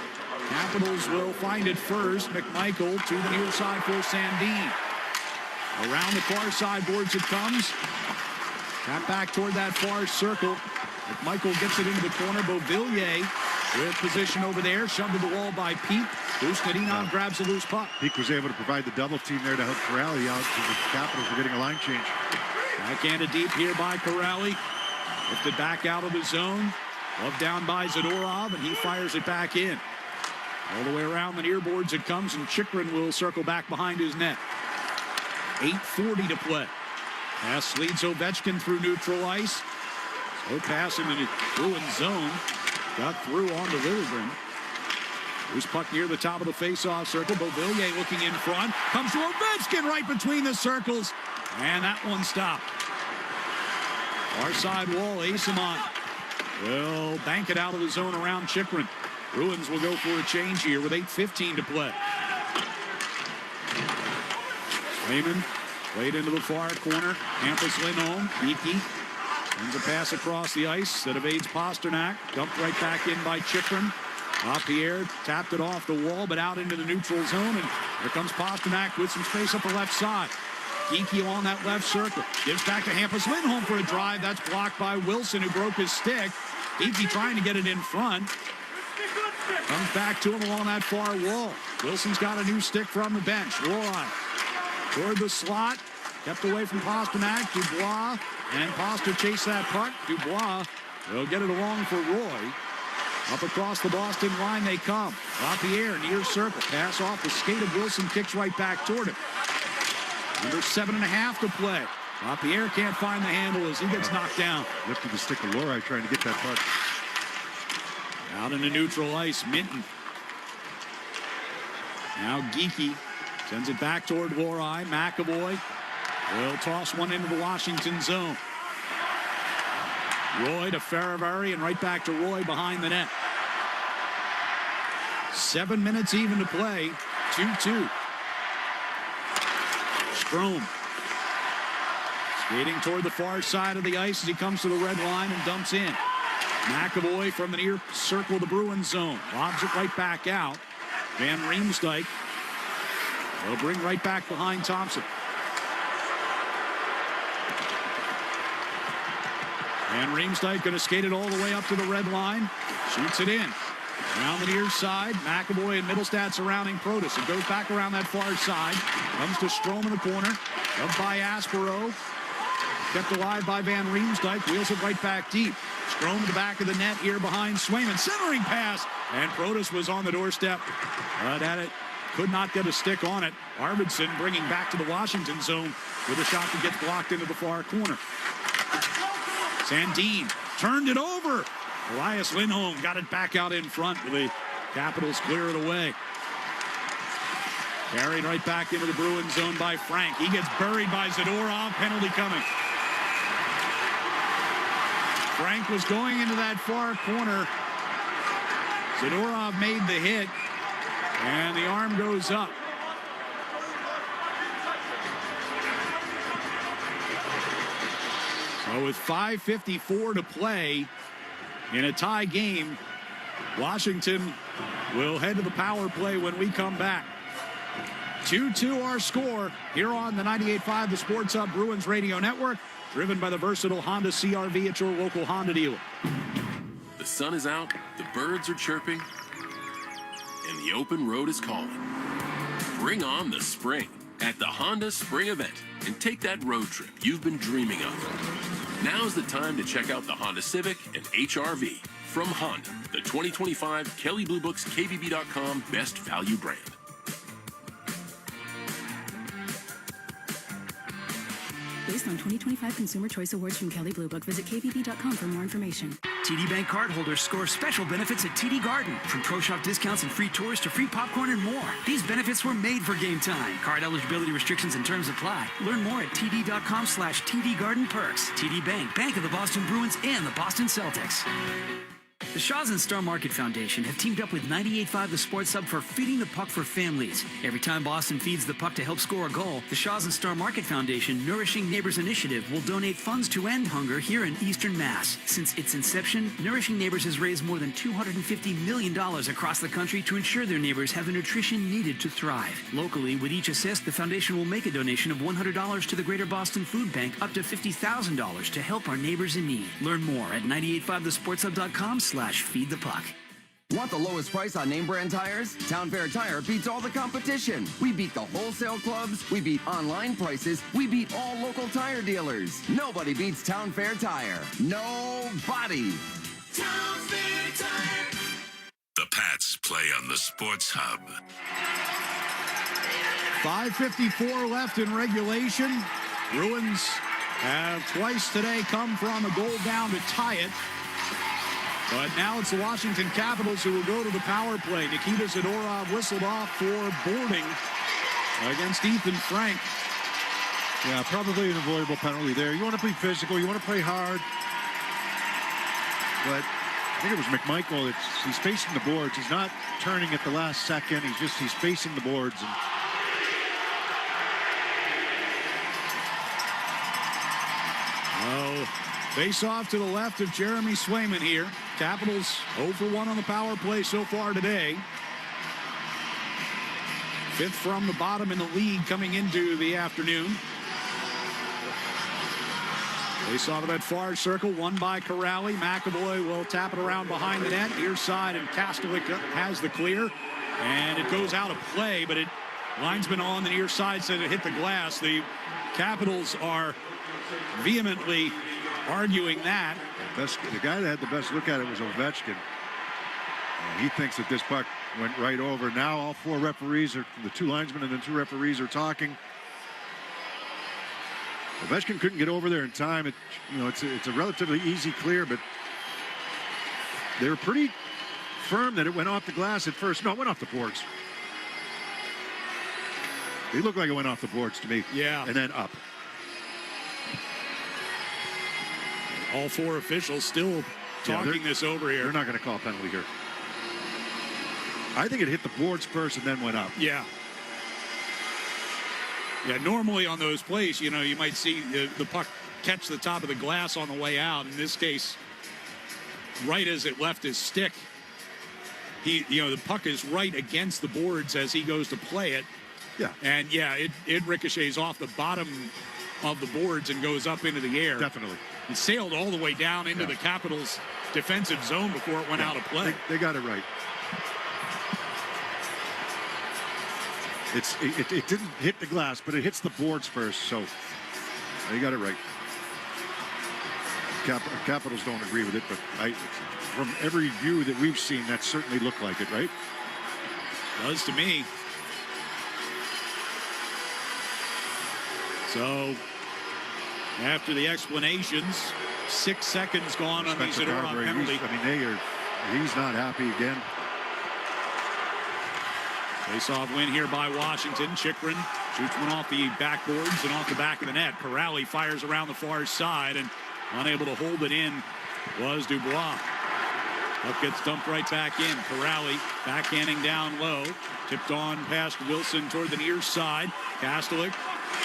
Capitals will find it first. McMichael to the near side for Sandin. Around the far side boards it comes. Tap back toward that far circle. McMichael gets it into the corner. Beauvillier with position over there. Shoved to the wall by Peak. Husnudinov grabs the loose puck. Peak was able to provide the double team there to help Corrali out. So the Capitals were getting a line change. Backhanded deep here by Corrali. Lifted back out of the zone. Love down by Zadorov, and he fires it back in. All the way around the near boards it comes, and Chychrun will circle back behind his net. 8:40 to play. Pass leads Ovechkin through neutral ice. So pass in the Bruins zone. Got through onto Liljegren. Loose puck near the top of the face-off circle. Beauvillier looking in front. Comes to Ovechkin right between the circles. And that one stopped. Far side wall, Asimont will bank it out of the zone around Chychrun. Bruins will go for a change here with 8:15 to play. Swayman played into the far corner. Hampus Lindholm. Beaky sends a pass across the ice that evades Pasternak. Dumped right back in by Chychrun. Lapierre tapped it off the wall, but out into the neutral zone. And here comes Pasternak with some space up the left side. Geeky on that left circle. Gives back to Hampus Lindholm for a drive. That's blocked by Wilson, who broke his stick. Geeky trying to get it in front. Comes back to him along that far wall. Wilson's got a new stick from the bench. Roy toward the slot. Kept away from Pasternak. Dubois. And Poster chased that puck. Dubois will get it along for Roy. Up across the Boston line they come. Lapierre near circle. Pass off the skate of Wilson. Kicks right back toward him. Under 7.5 to play. Lapierre can't find the handle as he gets knocked down. Lifted the stick of Lori trying to get that puck. Out into neutral ice, Minton. Now Geeky sends it back toward Lori. McAvoy will toss one into the Washington zone. Roy to Ferravari and right back to Roy behind the net. 7 minutes even to play. 2-2. Strome skating toward the far side of the ice as he comes to the red line and dumps in. McAvoy from the near circle of the Bruins zone. Lobs it right back out. Van Riemsdyk will bring right back behind Thompson. Van Riemsdyk going to skate it all the way up to the red line. Shoots it in. Around the near side. McAvoy and Middlestad surrounding Protas. It goes back around that far side. Comes to Strome in the corner. Up by Aspero. Kept alive by Van Riemsdyk. Wheels it right back deep. Strome to the back of the net here behind Swayman. Centering pass. And Protas was on the doorstep. But at it. Could not get a stick on it. Arvidsson bringing back to the Washington zone with a shot that gets blocked into the far corner. Sandin turned it over. Elias Lindholm got it back out in front. The Capitals clear it away. Carried right back into the Bruins zone by Frank. He gets buried by Zadorov. Penalty coming. Frank was going into that far corner. Zadorov made the hit. And the arm goes up. So with 5:54 to play in a tie game, Washington will head to the power play when we come back. 2-2 our score here on the 98.5 The Sports Hub Bruins Radio Network, driven by the versatile Honda CR-V at your local Honda dealer. The sun is out, the birds are chirping, and the open road is calling. Bring on the spring at the Honda Spring Event and take that road trip you've been dreaming of. Now's the time to check out the Honda Civic and HR-V from Honda, the 2025 Kelley Blue Book's KBB.com Best Value Brand. Based on 2025 Consumer Choice Awards from Kelley Blue Book, visit KBB.com for more information. TD Bank cardholders score special benefits at TD Garden, from pro shop discounts and free tours to free popcorn and more. These benefits were made for game time. Card eligibility restrictions and terms apply. Learn more at TD.com/TD Garden Perks. TD Bank, Bank of the Boston Bruins and the Boston Celtics. The Shaw's and Star Market Foundation have teamed up with 98.5 The Sports Hub for Feeding the Puck for Families. Every time Boston feeds the puck to help score a goal, the Shaw's and Star Market Foundation Nourishing Neighbors Initiative will donate funds to end hunger here in Eastern Mass. Since its inception, Nourishing Neighbors has raised more than $250 million across the country to ensure their neighbors have the nutrition needed to thrive. Locally, with each assist, the foundation will make a donation of $100 to the Greater Boston Food Bank, up to $50,000 to help our neighbors in need. Learn more at 985thesportshub.com/feed the puck. Want the lowest price on name brand tires? Town Fair Tire beats all the competition. We beat the wholesale clubs. We beat online prices. We beat all local tire dealers. Nobody beats Town Fair Tire. Nobody. Town Fair Tire. The Pats play on the Sports Hub. 5:54 left in regulation. Bruins have twice today come from a goal down to tie it. But now it's the Washington Capitals who will go to the power play. Nikita Zadorov whistled off for boarding against Ethan Frank. Yeah, probably an avoidable penalty there. You want to play physical. You want to play hard. But I think it was McMichael. He's facing the boards. He's not turning at the last second. He's facing the boards. And face off to the left of Jeremy Swayman here. Capitals 0 for 1 on the power play so far today. 5th from the bottom in the league coming into the afternoon. Face off of that far circle, won by Corrali. McAvoy will tap it around behind the net, near side, and Kastelik has the clear. And it goes out of play, but linesman on the near side said it hit the glass. The Capitals are vehemently arguing that. The guy that had the best look at it was Ovechkin. He thinks that this puck went right over. Now all 4 referees, the 2 linesmen and the 2 referees are talking. Ovechkin couldn't get over there in time. It's a relatively easy clear, but they were pretty firm that it went off the glass at first. No, it went off the boards. It looked like it went off the boards to me. Yeah. And then up. All 4 officials still talking this over here. They're not going to call a penalty here. I think it hit the boards first and then went up. Yeah. Yeah, normally on those plays, you might see the puck catch the top of the glass on the way out. In this case, right as it left his stick, the puck is right against the boards as he goes to play it. Yeah. And, it ricochets off the bottom of the boards and goes up into the air. Definitely. It sailed all the way down into the Capitals' defensive zone before it went out of play. They got it right. It didn't hit the glass, but it hits the boards first, so they got it right. Capitals don't agree with it, but from every view that we've seen, that certainly looked like it, right? Does to me. So, after the explanations, 6 seconds gone on the Zadorov penalty. He's not happy again. Face-off win here by Washington. Chychrun shoots one off the backboards and off the back of the net. Corrali fires around the far side, and unable to hold it in was Dubois. Puck gets dumped right back in. Corrali backhanding down low. Tipped on past Wilson toward the near side. Kastelik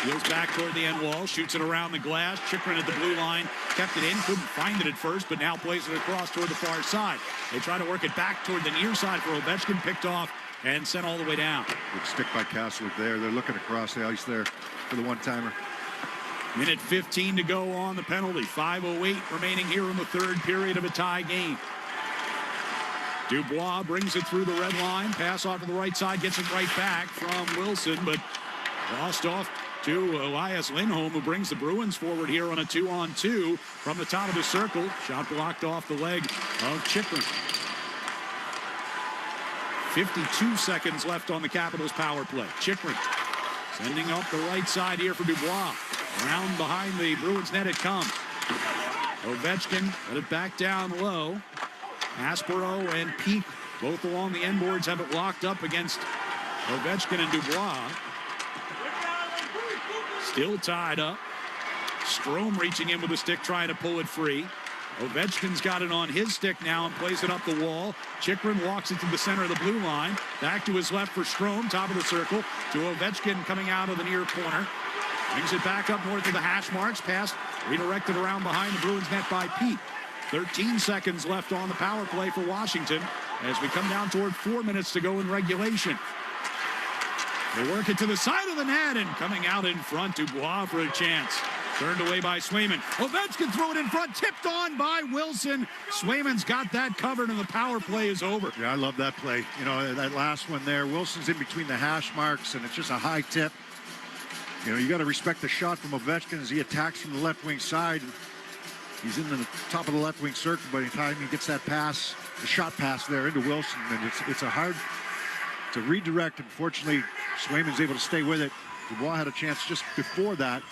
wheels back toward the end wall. Shoots it around the glass. Chychrun at the blue line. Kept it in. Couldn't find it at first, but now plays it across toward the far side. They try to work it back toward the near side for Ovechkin. Picked off and sent all the way down. Good stick by Kastelik there. They're looking across the ice there for the one-timer. Minute 15 to go on the penalty. 5:08 remaining here in the third period of a tie game. Dubois brings it through the red line. Pass off to the right side. Gets it right back from Wilson, but lost off to Elias Lindholm, who brings the Bruins forward here on a 2-on-2 from the top of the circle. Shot blocked off the leg of Chychrun. 52 seconds left on the Capitals power play. Chychrun sending up the right side here for Dubois. Around behind the Bruins net it comes. Ovechkin let it back down low. Aspero and Peak both along the end boards have it locked up against Ovechkin and Dubois. Still tied up. Strome reaching in with a stick trying to pull it free. Ovechkin's got it on his stick now and plays it up the wall. Chychrun walks it to the center of the blue line. Back to his left for Strome, top of the circle. To Ovechkin coming out of the near corner. Brings it back up north of the hash marks. Pass redirected around behind the Bruins net by Pete. 13 seconds left on the power play for Washington as we come down toward 4 minutes to go in regulation. They work it to the side of the net and coming out in front, Dubois for a chance. Turned away by Swayman. Ovechkin throw it in front, tipped on by Wilson. Swayman's got that covered and the power play is over. Yeah, I love that play. That last one there, Wilson's in between the hash marks and it's just a high tip. You got to respect the shot from Ovechkin as he attacks from the left wing side. He's in the top of the left wing circle by the time he gets that pass, the shot pass there into Wilson, and it's a hard to redirect. Unfortunately, Swayman's able to stay with it. Dubois had a chance just before that.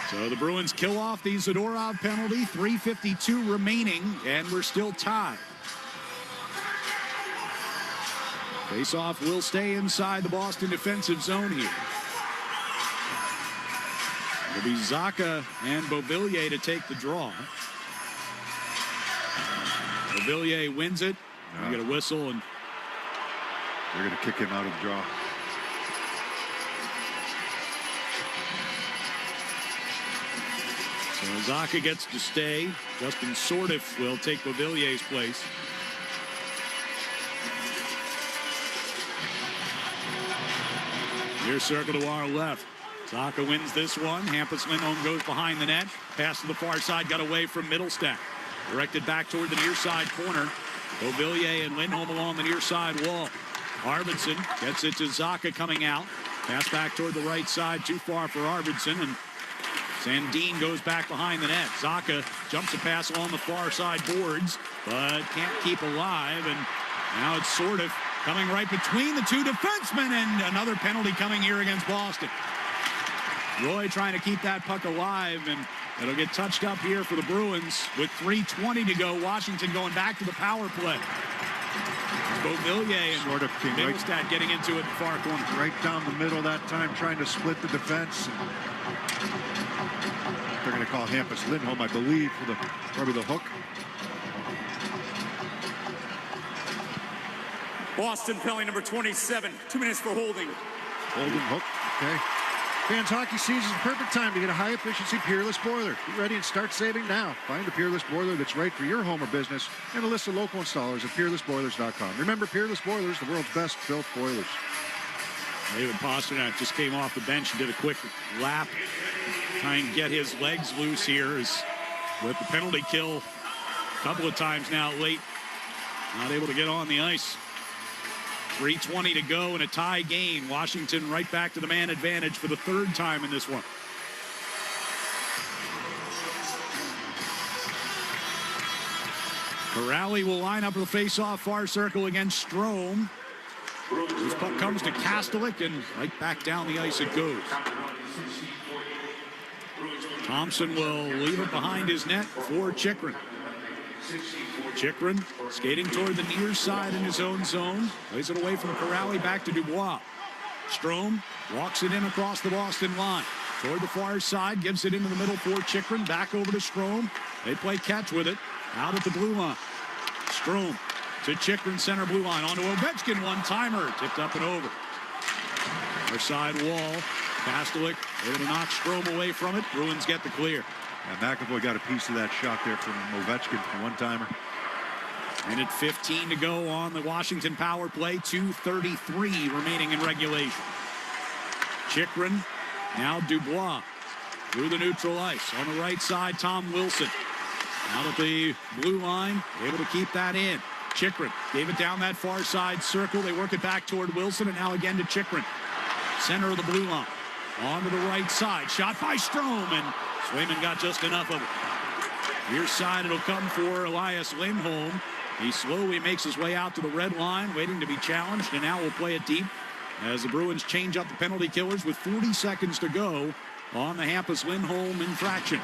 So the Bruins kill off the Zadorov penalty. 3:52 remaining, and we're still tied. Face-off will stay inside the Boston defensive zone here. It'll be Zacha and Beauvillier to take the draw. Beauvillier wins it. You get a whistle, and they're going to kick him out of the draw. So Zacha gets to stay. Justin Sordiff will take Beauvillier's place. Near circle to our left. Zacha wins this one. Hampus Lindholm goes behind the net. Pass to the far side, got away from Middlestack. Directed back toward the near side corner. Beauvillier and Lindholm along the near side wall. Arvidsson gets it to Zacha coming out. Pass back toward the right side, too far for Arvidsson, and Sandin goes back behind the net. Zacha jumps a pass along the far side boards, but can't keep alive, and now it's Sordiff coming right between the two defensemen, and another penalty coming here against Boston. Roy trying to keep that puck alive, and it'll get touched up here for the Bruins with 3:20 to go. Washington going back to the power play. Beauvillier and sort of Middlestadt getting into it in the far corner. Right down the middle that time, trying to split the defense. They're going to call Hampus Lindholm, I believe, for probably the hook. Boston penalty number 27. 2 minutes for holding. Holding hook. Okay. Fans hockey season is the perfect time to get a high-efficiency Peerless boiler. Get ready and start saving now. Find a Peerless boiler that's right for your home or business and a list of local installers at peerlessboilers.com. Remember, Peerless Boilers, the world's best built boilers. David Pasternak just came off the bench and did a quick lap. Try and get his legs loose here as with the penalty kill a couple of times now late. Not able to get on the ice. 3:20 to go in a tie game. Washington right back to the man advantage for the third time in this one. Corrali will line up for the face-off far circle against Strome. This puck comes to Kastelik, and right back down the ice it goes. Thompson will leave it behind his net for Chychrun. Chychrun skating toward the near side in his own zone. Plays it away from Corrali back to Dubois. Strome walks it in across the Boston line. Toward the far side, gives it into the middle for Chychrun. Back over to Strome. They play catch with it. Out at the blue line. Strome to Chychrun, center blue line. Onto Ovechkin, one-timer. Tipped up and over. Our side wall. Kastelik able to knock Strome away from it. Bruins get the clear. And McAvoy got a piece of that shot there from Ovechkin, a one-timer. Minute 15 to go on the Washington power play. 2:33 remaining in regulation. Chychrun, now Dubois through the neutral ice. On the right side, Tom Wilson. Out at the blue line, able to keep that in. Chychrun gave it down that far side circle. They work it back toward Wilson, and now again to Chychrun. Center of the blue line. On to the right side. Shot by Strome, and Swayman got just enough of it. Near side, it'll come for Elias Lindholm. He slowly makes his way out to the red line, waiting to be challenged, and now we'll play it deep as the Bruins change up the penalty killers with 40 seconds to go on the Hampus Lindholm infraction.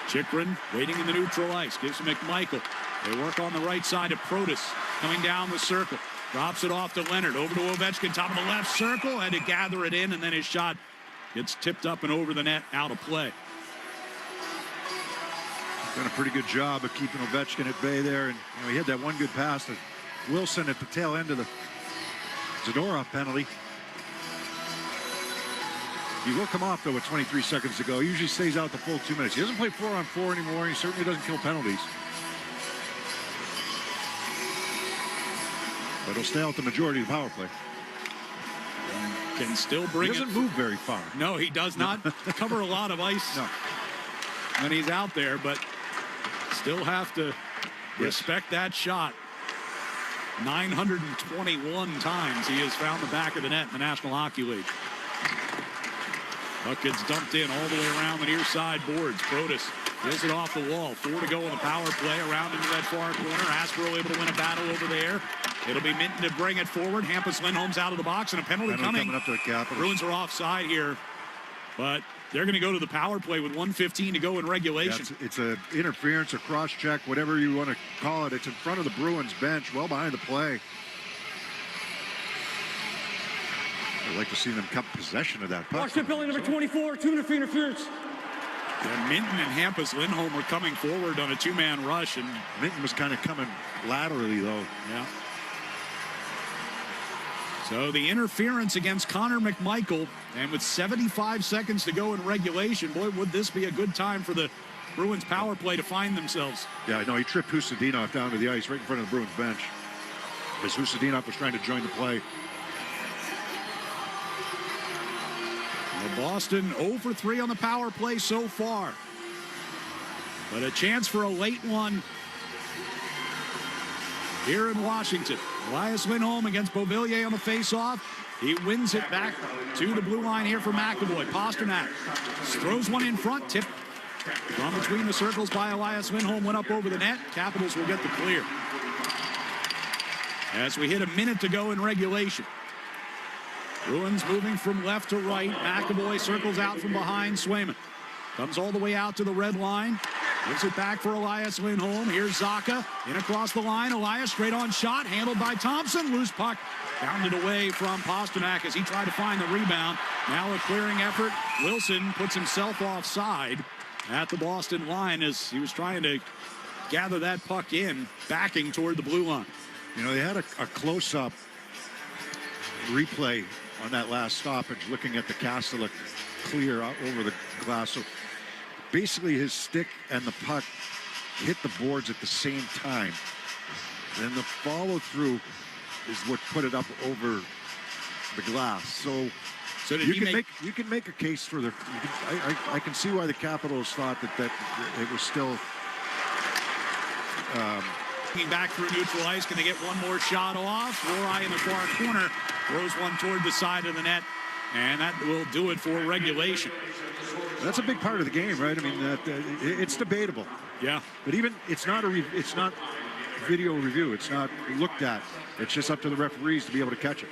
Chychrun waiting in the neutral ice. Gives to McMichael. They work on the right side to Protas. Coming down the circle. Drops it off to Leonard. Over to Ovechkin. Top of the left circle. Had to gather it in, and then his shot gets tipped up and over the net. Out of play. Done a pretty good job of keeping Ovechkin at bay there. And he had that one good pass to Wilson at the tail end of the Zadorov penalty. He will come off, though, with 23 seconds to go. He usually stays out the full 2 minutes. He doesn't play 4-on-4 anymore. He certainly doesn't kill penalties. But he'll stay out the majority of the power play. Can still bring it. He doesn't move very far. No, he does not cover a lot of ice when he's out there, but still have to respect that shot. 921 times he has found the back of the net in the National Hockey League. Puck gets dumped in all the way around the near side boards. Protas fills it off the wall. 4 to go on the power play. Around into that far corner. Aspero able to win a battle over there. It'll be Minton to bring it forward. Hampus Lindholm's out of the box, and a penalty coming up to the Capitals. Bruins are offside here, but they're going to go to the power play with 1:15 to go in regulation. Yeah, it's an interference or cross-check, whatever you want to call it. It's in front of the Bruins bench, well behind the play. I'd like to see them keep possession of that puck. Washington penalty number 24, 2 minute for interference. Yeah, Minton and Hampus Lindholm were coming forward on a two-man rush, and Minton was kind of coming laterally, though. Yeah. So the interference against Connor McMichael, and with 75 seconds to go in regulation, boy, would this be a good time for the Bruins power play to find themselves. Yeah, I know. He tripped Husadinov down to the ice right in front of the Bruins bench as Husadinov was trying to join the play. Well, Boston 0 for 3 on the power play so far, but a chance for a late one here in Washington. Elias Lindholm against Beauvillier on the faceoff. He wins it back to the blue line here for McAvoy. Pasternak throws one in front. Tip from between the circles by Elias Lindholm. Went up over the net. Capitals will get the clear. As we hit a minute to go in regulation. Bruins moving from left to right. McAvoy circles out from behind Swayman. Comes all the way out to the red line. Gives it back for Elias Lindholm. Here's Zacha in across the line. Elias straight on shot. Handled by Thompson. Loose puck. Bounded away from Pasternak as he tried to find the rebound. Now a clearing effort. Wilson puts himself offside at the Boston line as he was trying to gather that puck in, backing toward the blue line. You know, they had a close-up replay on that last stoppage, looking at the Kastelik clear out over the glass. So basically his stick and the puck hit the boards at the same time. And the follow-through is what put it up over the glass. So you can make a case for I can see why the Capitals thought that it was still back through neutral ice. Can they get one more shot off? Lohrei in the far corner throws one toward the side of the net, and that will do it for regulation. That's a big part of the game, right? I mean, it's debatable. Yeah, but even it's not video review. It's not looked at. It's just up to the referees to be able to catch it.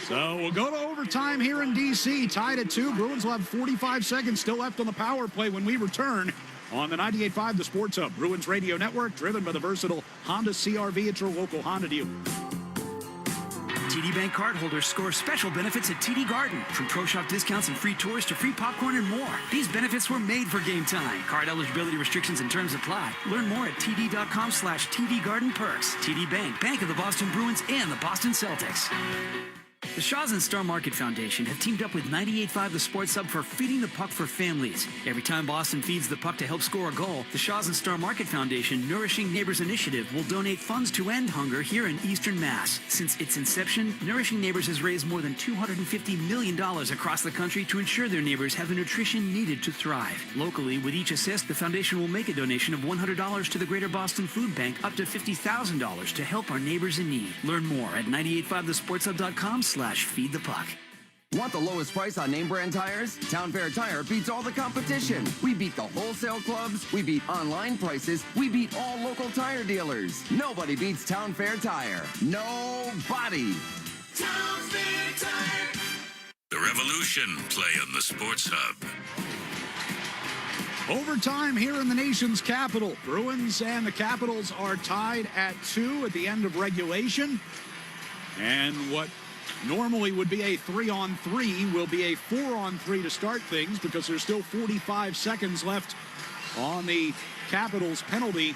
So we'll go to overtime here in D.C. Tied at 2. Bruins will have 45 seconds still left on the power play when we return on the 98.5 The Sports Hub Bruins Radio Network, driven by the versatile Honda CR-V at your local Honda dealer. TD Bank cardholders score special benefits at TD Garden. From Pro Shop discounts and free tours to free popcorn and more. These benefits were made for game time. Card eligibility restrictions and terms apply. Learn more at td.com/TD Garden Perks. TD Bank, Bank of the Boston Bruins and the Boston Celtics. The Shaw's and Star Market Foundation have teamed up with 98.5 The Sports Hub for Feeding the Puck for Families. Every time Boston feeds the puck to help score a goal, the Shaw's and Star Market Foundation Nourishing Neighbors Initiative will donate funds to end hunger here in Eastern Mass. Since its inception, Nourishing Neighbors has raised more than $250 million across the country to ensure their neighbors have the nutrition needed to thrive. Locally, with each assist, the foundation will make a donation of $100 to the Greater Boston Food Bank, up to $50,000 to help our neighbors in need. Learn more at 98.5thesportshub.com/feed the puck. Want the lowest price on name brand tires? Town Fair Tire beats all the competition. We beat the wholesale clubs. We beat online prices. We beat all local tire dealers. Nobody beats Town Fair Tire. Nobody. Town Fair Tire. The Revolution play on the Sports Hub. Overtime here in the nation's capital. Bruins and the Capitals are tied at 2 at the end of regulation. And what normally would be a 3-on-3 will be a 4-on-3 to start things, because there's still 45 seconds left on the Capitals penalty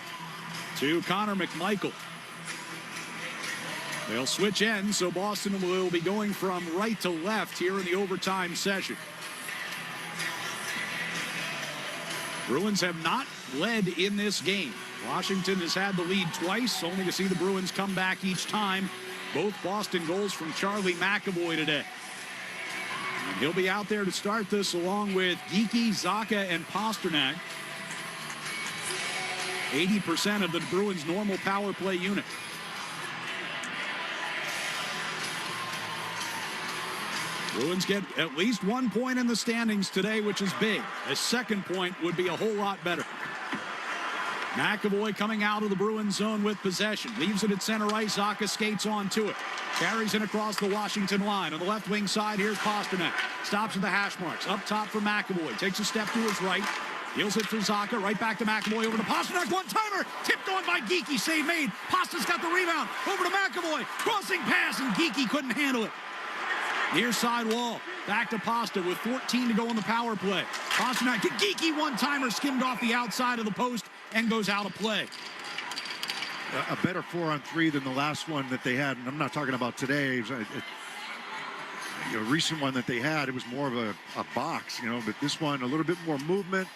to Connor McMichael. They'll switch ends, so Boston will be going from right to left here in the overtime session. Bruins have not led in this game. Washington has had the lead twice, only to see the Bruins come back each time. Both Boston goals from Charlie McAvoy today. And he'll be out there to start this along with Geekie, Zacha, and Pasternak. 80% of the Bruins' normal power play unit. Bruins get at least 1 point in the standings today, which is big. A second point would be a whole lot better. McAvoy coming out of the Bruins zone with possession. Leaves it at center ice. Zacha skates onto it. Carries it across the Washington line. On the left wing side, here's Pasternak. Stops at the hash marks. Up top for McAvoy. Takes a step to his right. Deals it for Zacha. Right back to McAvoy. Over to Pasternak. One-timer. Tipped on by Geekie. Save made. Paster's got the rebound. Over to McAvoy. Crossing pass, and Geekie couldn't handle it. Near side wall. Back to Pasta with 14 to go on the power play. Pasternak to Geekie. One-timer skimmed off the outside of the post and goes out of play. A better 4-on-3 than the last one that they had. And I'm not talking about today. A recent one that they had, it was more of a box, but this one, a little bit more movement.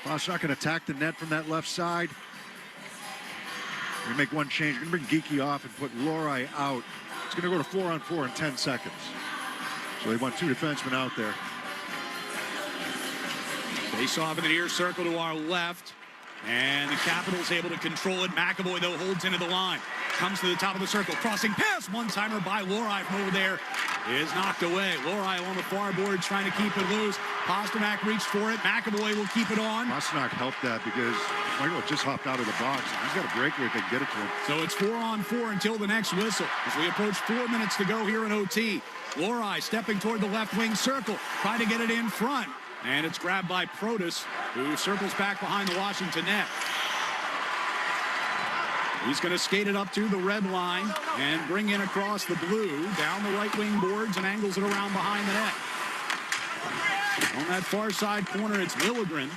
Pasternak can attack the net from that left side. We're going to make one change. We're going to bring Geekie off and put Lohrei out. It's going to go to 4-on-4 in 10 seconds. So they want 2 defensemen out there. Face off in the near circle to our left. And the Capitals able to control it. McAvoy, though, holds into the line. Comes to the top of the circle. Crossing pass. One-timer by Lohrei from over there is knocked away. Lohrei on the far board trying to keep it loose. Pasternak reached for it. McAvoy will keep it on. Pasternak helped that because Michael just hopped out of the box. He's got a breakaway if they can get it to him. So it's 4-on-4 until the next whistle. As we approach 4 minutes to go here in OT. Lohrei stepping toward the left wing circle. Trying to get it in front. And it's grabbed by Protas, who circles back behind the Washington net. He's going to skate it up to the red line and bring in across the blue, down the right wing boards, and angles it around behind the net. On that far side corner, it's Liljegren.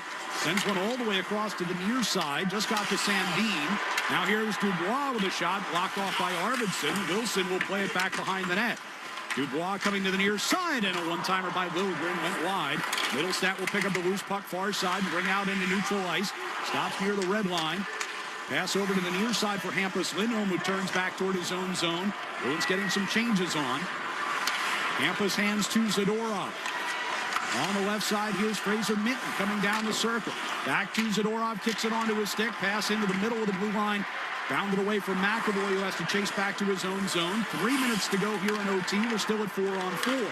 Sends one all the way across to the near side. Just got to Sandin. Now here's Dubois with a shot blocked off by Arvidsson. Wilson will play it back behind the net. Dubois coming to the near side, and a one-timer by Liljegren went wide. Middlestat will pick up the loose puck far side and bring out into neutral ice. Stops near the red line. Pass over to the near side for Hampus Lindholm, who turns back toward his own zone. Bruins getting some changes on. Hampus hands to Zadorov. On the left side, here's Fraser Minton coming down the circle. Back to Zadorov, kicks it onto his stick. Pass into the middle of the blue line. Bounded away from McAvoy, who has to chase back to his own zone. 3 minutes to go here in OT. We're still at 4-on-4.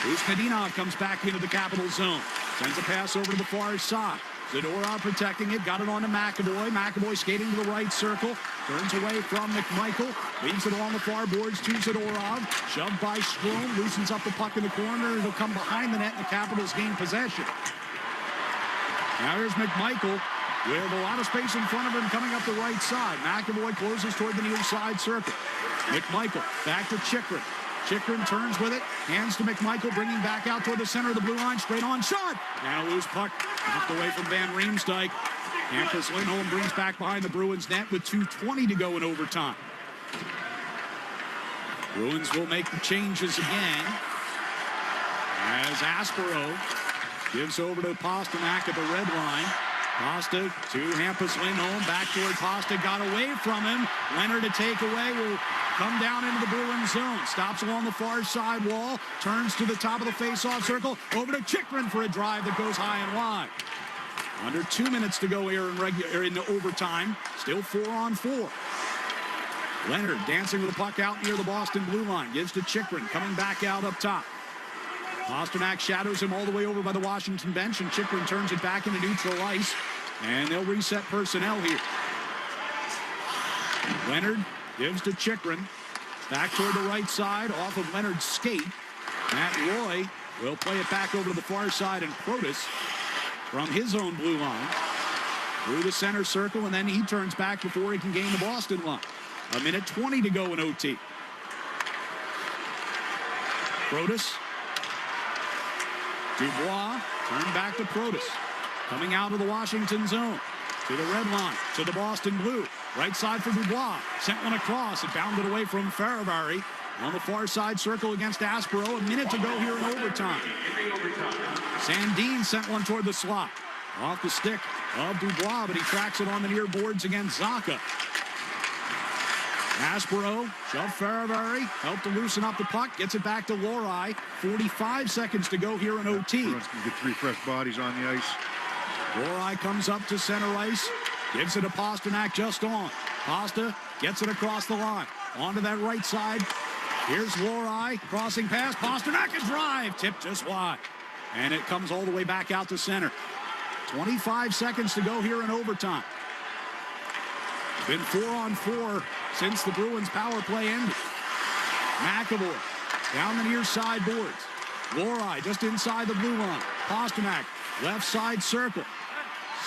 Usnadinov comes back into the Capital zone. Sends a pass over to the far side. Zadorov protecting it. Got it on to McAvoy. McAvoy skating to the right circle. Turns away from McMichael. Leaves it along the far boards to Zadorov. Shoved by Strome. Loosens up the puck in the corner. It'll come behind the net, and the Capitals gain possession. Now here's McMichael with a lot of space in front of him coming up the right side. McAvoy closes toward the near side circle. McMichael back to Chychrun. Chychrun turns with it, hands to McMichael, bringing back out toward the center of the blue line, straight on shot. Now loose puck, knocked away from Van Riemsdyk. Hampus Lindholm brings back behind the Bruins net with 2:20 to go in overtime. Bruins will make the changes again as Aspero gives over to Pasternak at the red line. Pasta to Hampus Lindholm, back toward Pasta, got away from him. Leonard to take away, will come down into the Bruins zone. Stops along the far side wall, turns to the top of the face-off circle, over to Chychrun for a drive that goes high and wide. Under 2 minutes to go here in overtime, still 4-on-4. Leonard dancing with the puck out near the Boston blue line, gives to Chychrun, coming back out up top. Pasternak shadows him all the way over by the Washington bench, and Chychrun turns it back into neutral ice, and they'll reset personnel here. Leonard gives to Chychrun, back toward the right side, off of Leonard's skate. Matt Roy will play it back over to the far side, and Protas from his own blue line through the center circle, and then he turns back before he can gain the Boston line. 1:20 to go in OT. Protas. Dubois, turn back to Protas. Coming out of the Washington zone. To the red line, to the Boston blue. Right side for Dubois. Sent one across. It bounded away from Faravari. On the far side circle against Aspero. 1 minute to go here in overtime. Sandin sent one toward the slot. Off the stick of Dubois, but he tracks it on the near boards against Zacha. Aspero, shove Faravari, helped to loosen up the puck, gets it back to Lohrei. 45 seconds to go here in OT. Bruins can get 3 fresh bodies on the ice. Lohrei comes up to center ice, gives it to Pasternak just on. Pasta gets it across the line. Onto that right side. Here's Lohrei, crossing pass. Pasternak, a drive, tipped just wide. And it comes all the way back out to center. 25 seconds to go here in overtime. Been 4-on-4 since the Bruins power play ended. McAvoy down the near side boards. Lohrei just inside the blue line. Pasternak, left side circle.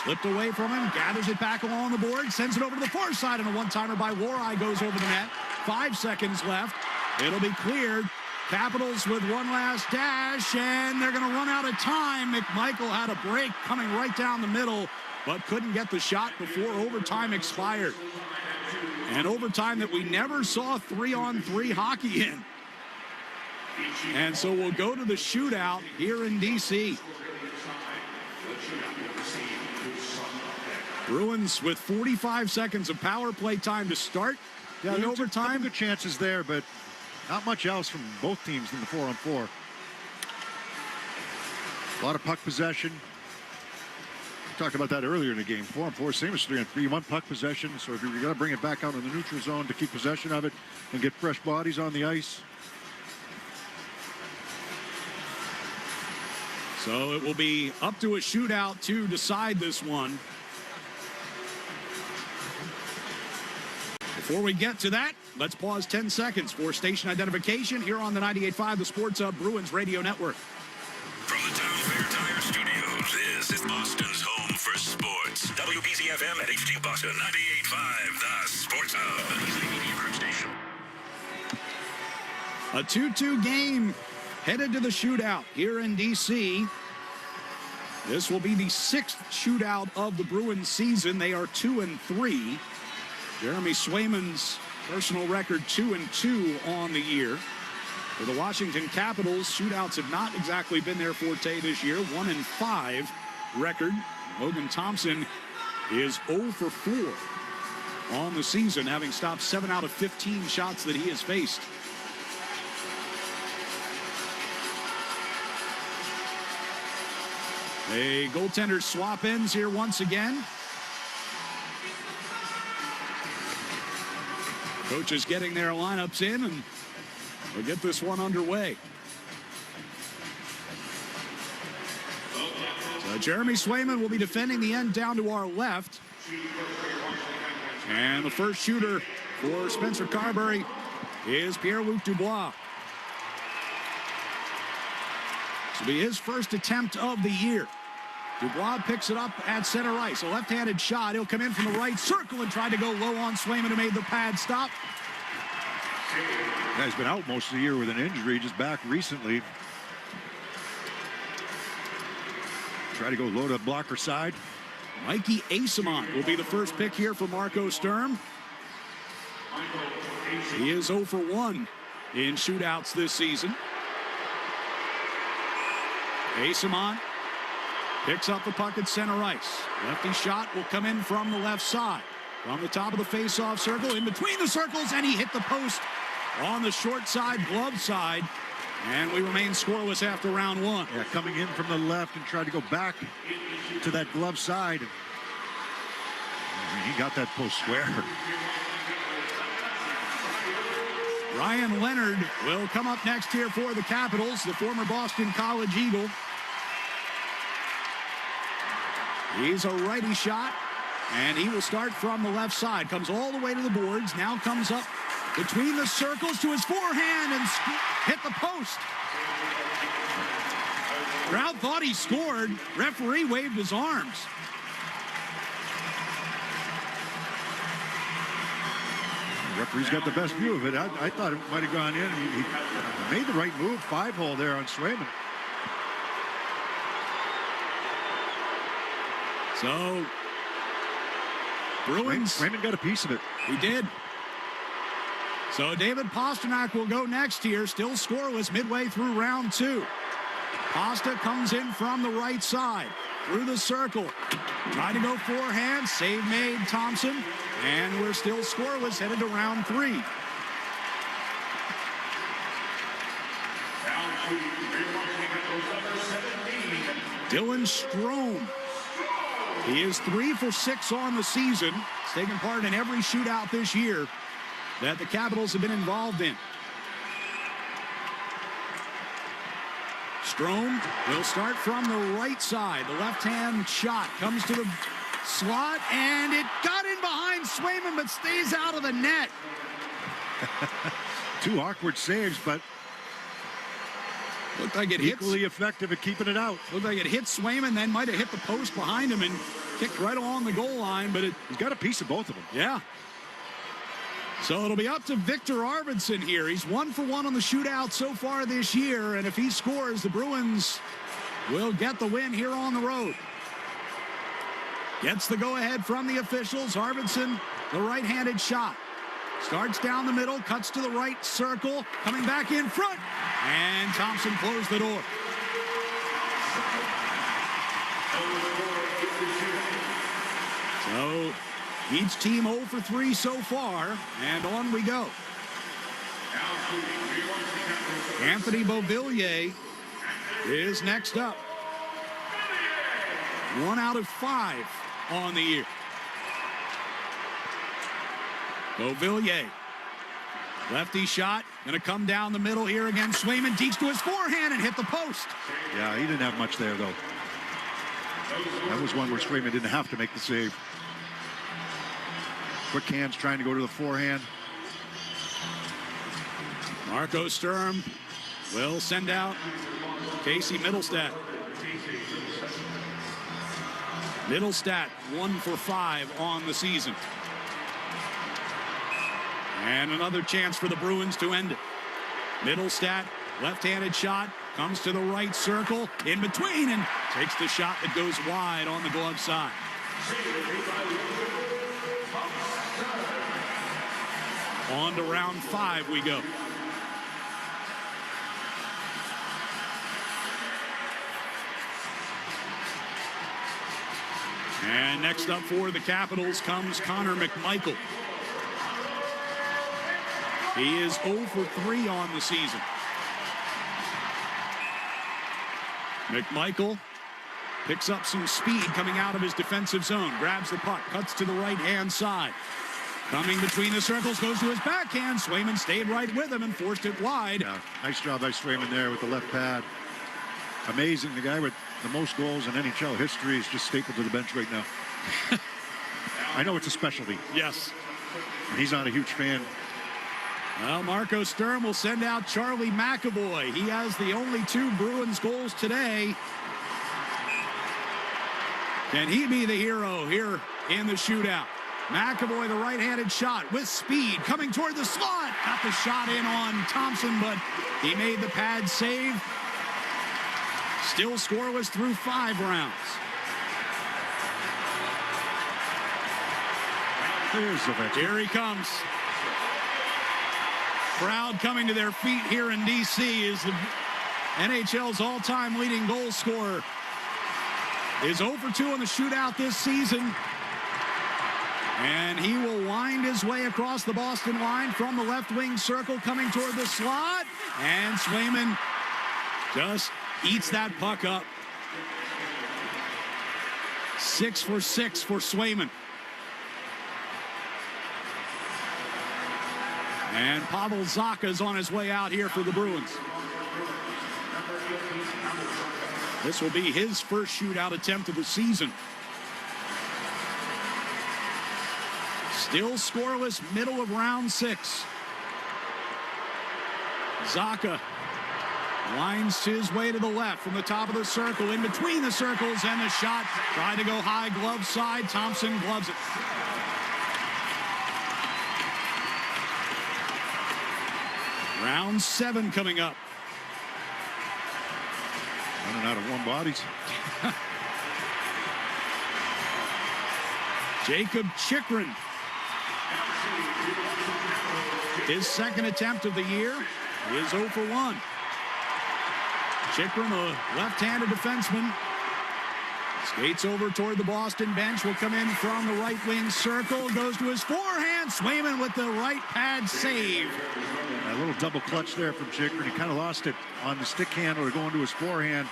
Slipped away from him, gathers it back along the board, sends it over to the far side, and a one-timer by Lohrei goes over the net. 5 seconds left. It'll be cleared. Capitals with one last dash, and they're going to run out of time. McMichael had a break coming right down the middle, but couldn't get the shot before overtime expired. And overtime that we never saw 3-on-3 hockey in. And so we'll go to the shootout here in D.C. Bruins with 45 seconds of power play time to start. Yeah, in overtime. Good chances there, but not much else from both teams in the 4-on-4. A lot of puck possession. We talked about that earlier in the game. 4-on-4, same as 3-on-3. You want puck possession, so if you're going to bring it back out in the neutral zone to keep possession of it and get fresh bodies on the ice. So it will be up to a shootout to decide this one. Before we get to that, let's pause 10 seconds for station identification here on the 98.5 The Sports Hub Bruins Radio Network. From the Town Fair Tire Studios, this is Boston's home for sports. WBCFM at HD Boston, 98.5 The Sports Hub. A 2-2 game headed to the shootout here in D.C. This will be the 6th shootout of the Bruins season. They are 2-3. Jeremy Swayman's personal record 2-2 on the year. For the Washington Capitals, shootouts have not exactly been their forte this year. 1-5 record. Logan Thompson is 0 for 4 on the season, having stopped 7 out of 15 shots that he has faced. A goaltender swap ends here once again. Coaches getting their lineups in, and we'll get this one underway. So Jeremy Swayman will be defending the end down to our left. And the first shooter for Spencer Carberry is Pierre-Luc Dubois. This will be his first attempt of the year. Dubois picks it up at center ice. A left-handed shot. He'll come in from the right circle and try to go low on Swayman, who made the pad stop. Guy's been out most of the year with an injury, just back recently. Try to go low to the blocker side. Mikey Asimont will be the first pick here for Marco Sturm. He is 0 for 1 in shootouts this season. Asimont picks up the puck at center ice. Lefty shot will come in from the left side. From the top of the face-off circle, in between the circles, and he hit the post on the short side, glove side. And we remain scoreless after round one. Yeah, coming in from the left and tried to go back to that glove side. He got that post square. Ryan Leonard will come up next here for the Capitals, the former Boston College Eagle. He's a righty shot, and he will start from the left side. Comes all the way to the boards, now comes up between the circles to his forehand and hit the post. Crowd thought he scored. Referee waved his arms. The referee's got the best view of it. I thought it might have gone in. He made the right move. 5-hole there on Swayman. So, Bruins. Swayman got a piece of it. He did. So David Pasternak will go next here, still scoreless midway through round two. Pasta comes in from the right side, through the circle. Trying to go forehand, save made Thompson, and we're still scoreless, headed to round three. Dylan Strome. He is 3 for 6 on the season. He's taken part in every shootout this year that the Capitals have been involved in. Strome will start from the right side. The left-hand shot comes to the slot, and it got in behind Swayman, but stays out of the net. Two awkward saves, but looked like it equally effective at keeping it out. Looked like it hit Swayman, then might have hit the post behind him and kicked right along the goal line, but he's got a piece of both of them. Yeah. So it'll be up to Victor Arvidsson here. He's 1 for 1 on the shootout so far this year, and if he scores, the Bruins will get the win here on the road. Gets the go-ahead from the officials. Arvidsson, the right-handed shot. Starts down the middle, cuts to the right circle, coming back in front, and Thompson closed the door. So each team 0 for 3 so far, and on we go. Anthony Beauvillier is next up. 1 out of 5 on the year. Beauvillier, lefty shot, gonna come down the middle here again. Swayman deeks to his forehand and hit the post. Yeah, he didn't have much there, though. That was one where Swayman didn't have to make the save. Quick hands trying to go to the forehand. Marco Sturm will send out Casey Middlestat. Middlestat 1 for 5 on the season. And another chance for the Bruins to end it. Middlestat, left-handed shot, Comes to the right circle, in between, and takes the shot that goes wide on the glove side. On to round 5 we go. And next up for the Capitals comes Connor McMichael. He is 0 for 3 on the season. McMichael picks up some speed coming out of his defensive zone. Grabs the puck, cuts to the right-hand side. Coming between the circles, goes to his backhand. Swayman stayed right with him and forced it wide. Yeah, nice job by Swayman there with the left pad. Amazing. The guy with the most goals in NHL history is just stapled to the bench right now. I know it's a specialty. Yes. And he's not a huge fan. Well, Marco Sturm will send out Charlie McAvoy. He has the only 2 Bruins goals today. Can he be the hero here in the shootout? McAvoy, the right-handed shot with speed, coming toward the slot. Got the shot in on Thompson, but he made the pad save. Still scoreless through 5 rounds. Here he comes. Crowd coming to their feet here in D.C. is the NHL's all-time leading goal scorer. Is 0 for 2 in the shootout this season. And he will wind his way across the Boston line from the left wing circle, coming toward the slot. And Swayman just eats that puck up. 6 for 6 for Swayman. And Pavel Zacha is on his way out here for the Bruins. This will be his first shootout attempt of the season. Still scoreless, middle of round 6. Zacha winds his way to the left from the top of the circle, in between the circles, and the shot tried to go high, glove side. Thompson gloves it. Round 7 coming up. Running out of warm bodies. Jacob Chikrin. His second attempt of the year is 0 for 1. Chikrin, a left-handed defenseman, skates over toward the Boston bench, will come in from the right wing circle, goes to his forehand. Swayman with the right pad save. A little double clutch there from Chikrin. He kind of lost it on the stick handle or going to his forehand.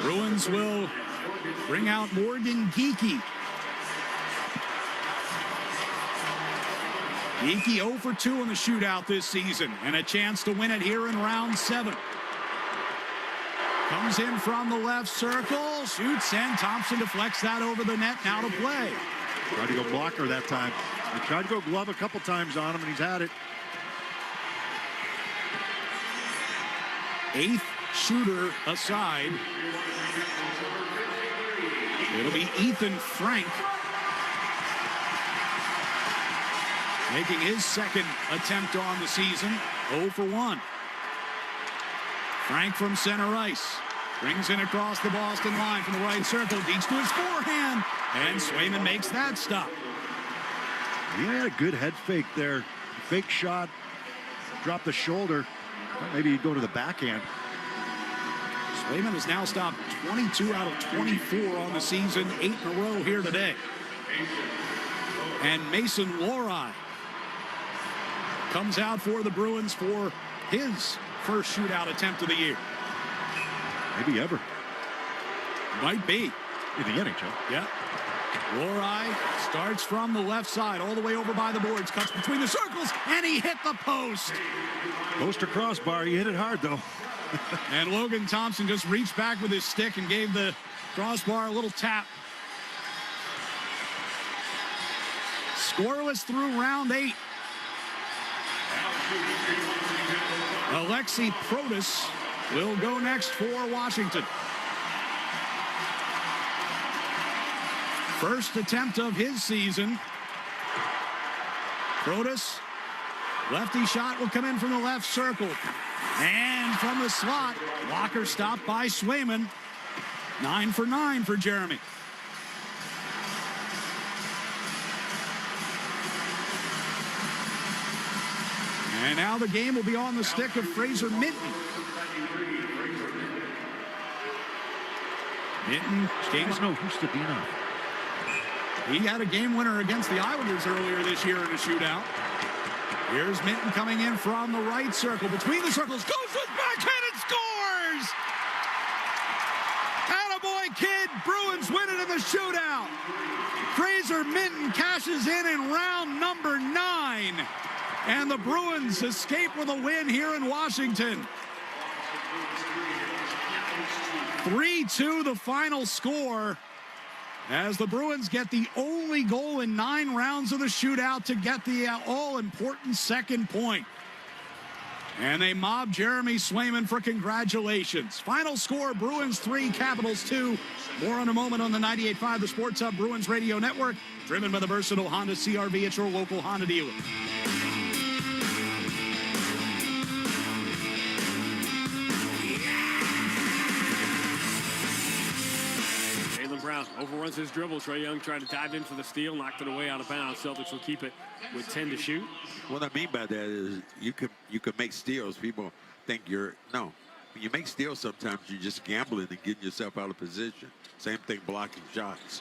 Bruins will bring out Morgan Geekie. Geekie 0 for 2 in the shootout this season, and a chance to win it here in round 7. Comes in from the left circle, shoots, and Thompson deflects that over the net. Now to play. Tried to go blocker that time. He tried to go glove a couple times on him, and he's had it. 8th shooter aside. It'll be Ethan Frank making his second attempt on the season. 0 for 1. Frank from center ice. Brings in across the Boston line from the right circle. Deets to his forehand. And Swayman makes that stop. He had a good head fake there. Fake shot. Dropped the shoulder. Maybe he'd go to the backhand. Swayman has now stopped 22 out of 24 on the season. 8 in a row here today. And Mason Lohrei comes out for the Bruins for his first shootout attempt of the year. Maybe ever. Might be. In the NHL. Yeah. Lohrei starts from the left side, all the way over by the boards, cuts between the circles, and he hit the post. Post or crossbar, he hit it hard, though. And Logan Thompson just reached back with his stick and gave the crossbar a little tap. Scoreless through round 8. Alexei Protas will go next for Washington. First attempt of his season. Protas Lefty shot will come in from the left circle. And from the slot, blocker stopped by Swayman. 9 for 9 for Jeremy. And now the game will be on the stick of Fraser Minton. Minton, James no Hustadina. He had a game winner against the Islanders earlier this year in a shootout. Here's Minton coming in from the right circle. Between the circles, goes with backhand and scores! Attaboy kid, Bruins win it in the shootout. Fraser Minton cashes in round number 9. And the Bruins escape with a win here in Washington. 3-2 the final score, as the Bruins get the only goal in 9 rounds of the shootout to get the all-important second point. And they mob Jeremy Swayman for congratulations. Final score, Bruins 3, Capitals 2. More in a moment on the 98.5 The Sports Hub Bruins Radio Network, driven by the versatile Honda CR-V at your local Honda dealer. Brown overruns his dribble. Trae Young tried to dive in for the steal, knocked it away out of bounds. Celtics will keep it with 10 to shoot. What I mean by that is you can make steals. People think when you make steals, sometimes you're just gambling and getting yourself out of position. Same thing blocking shots.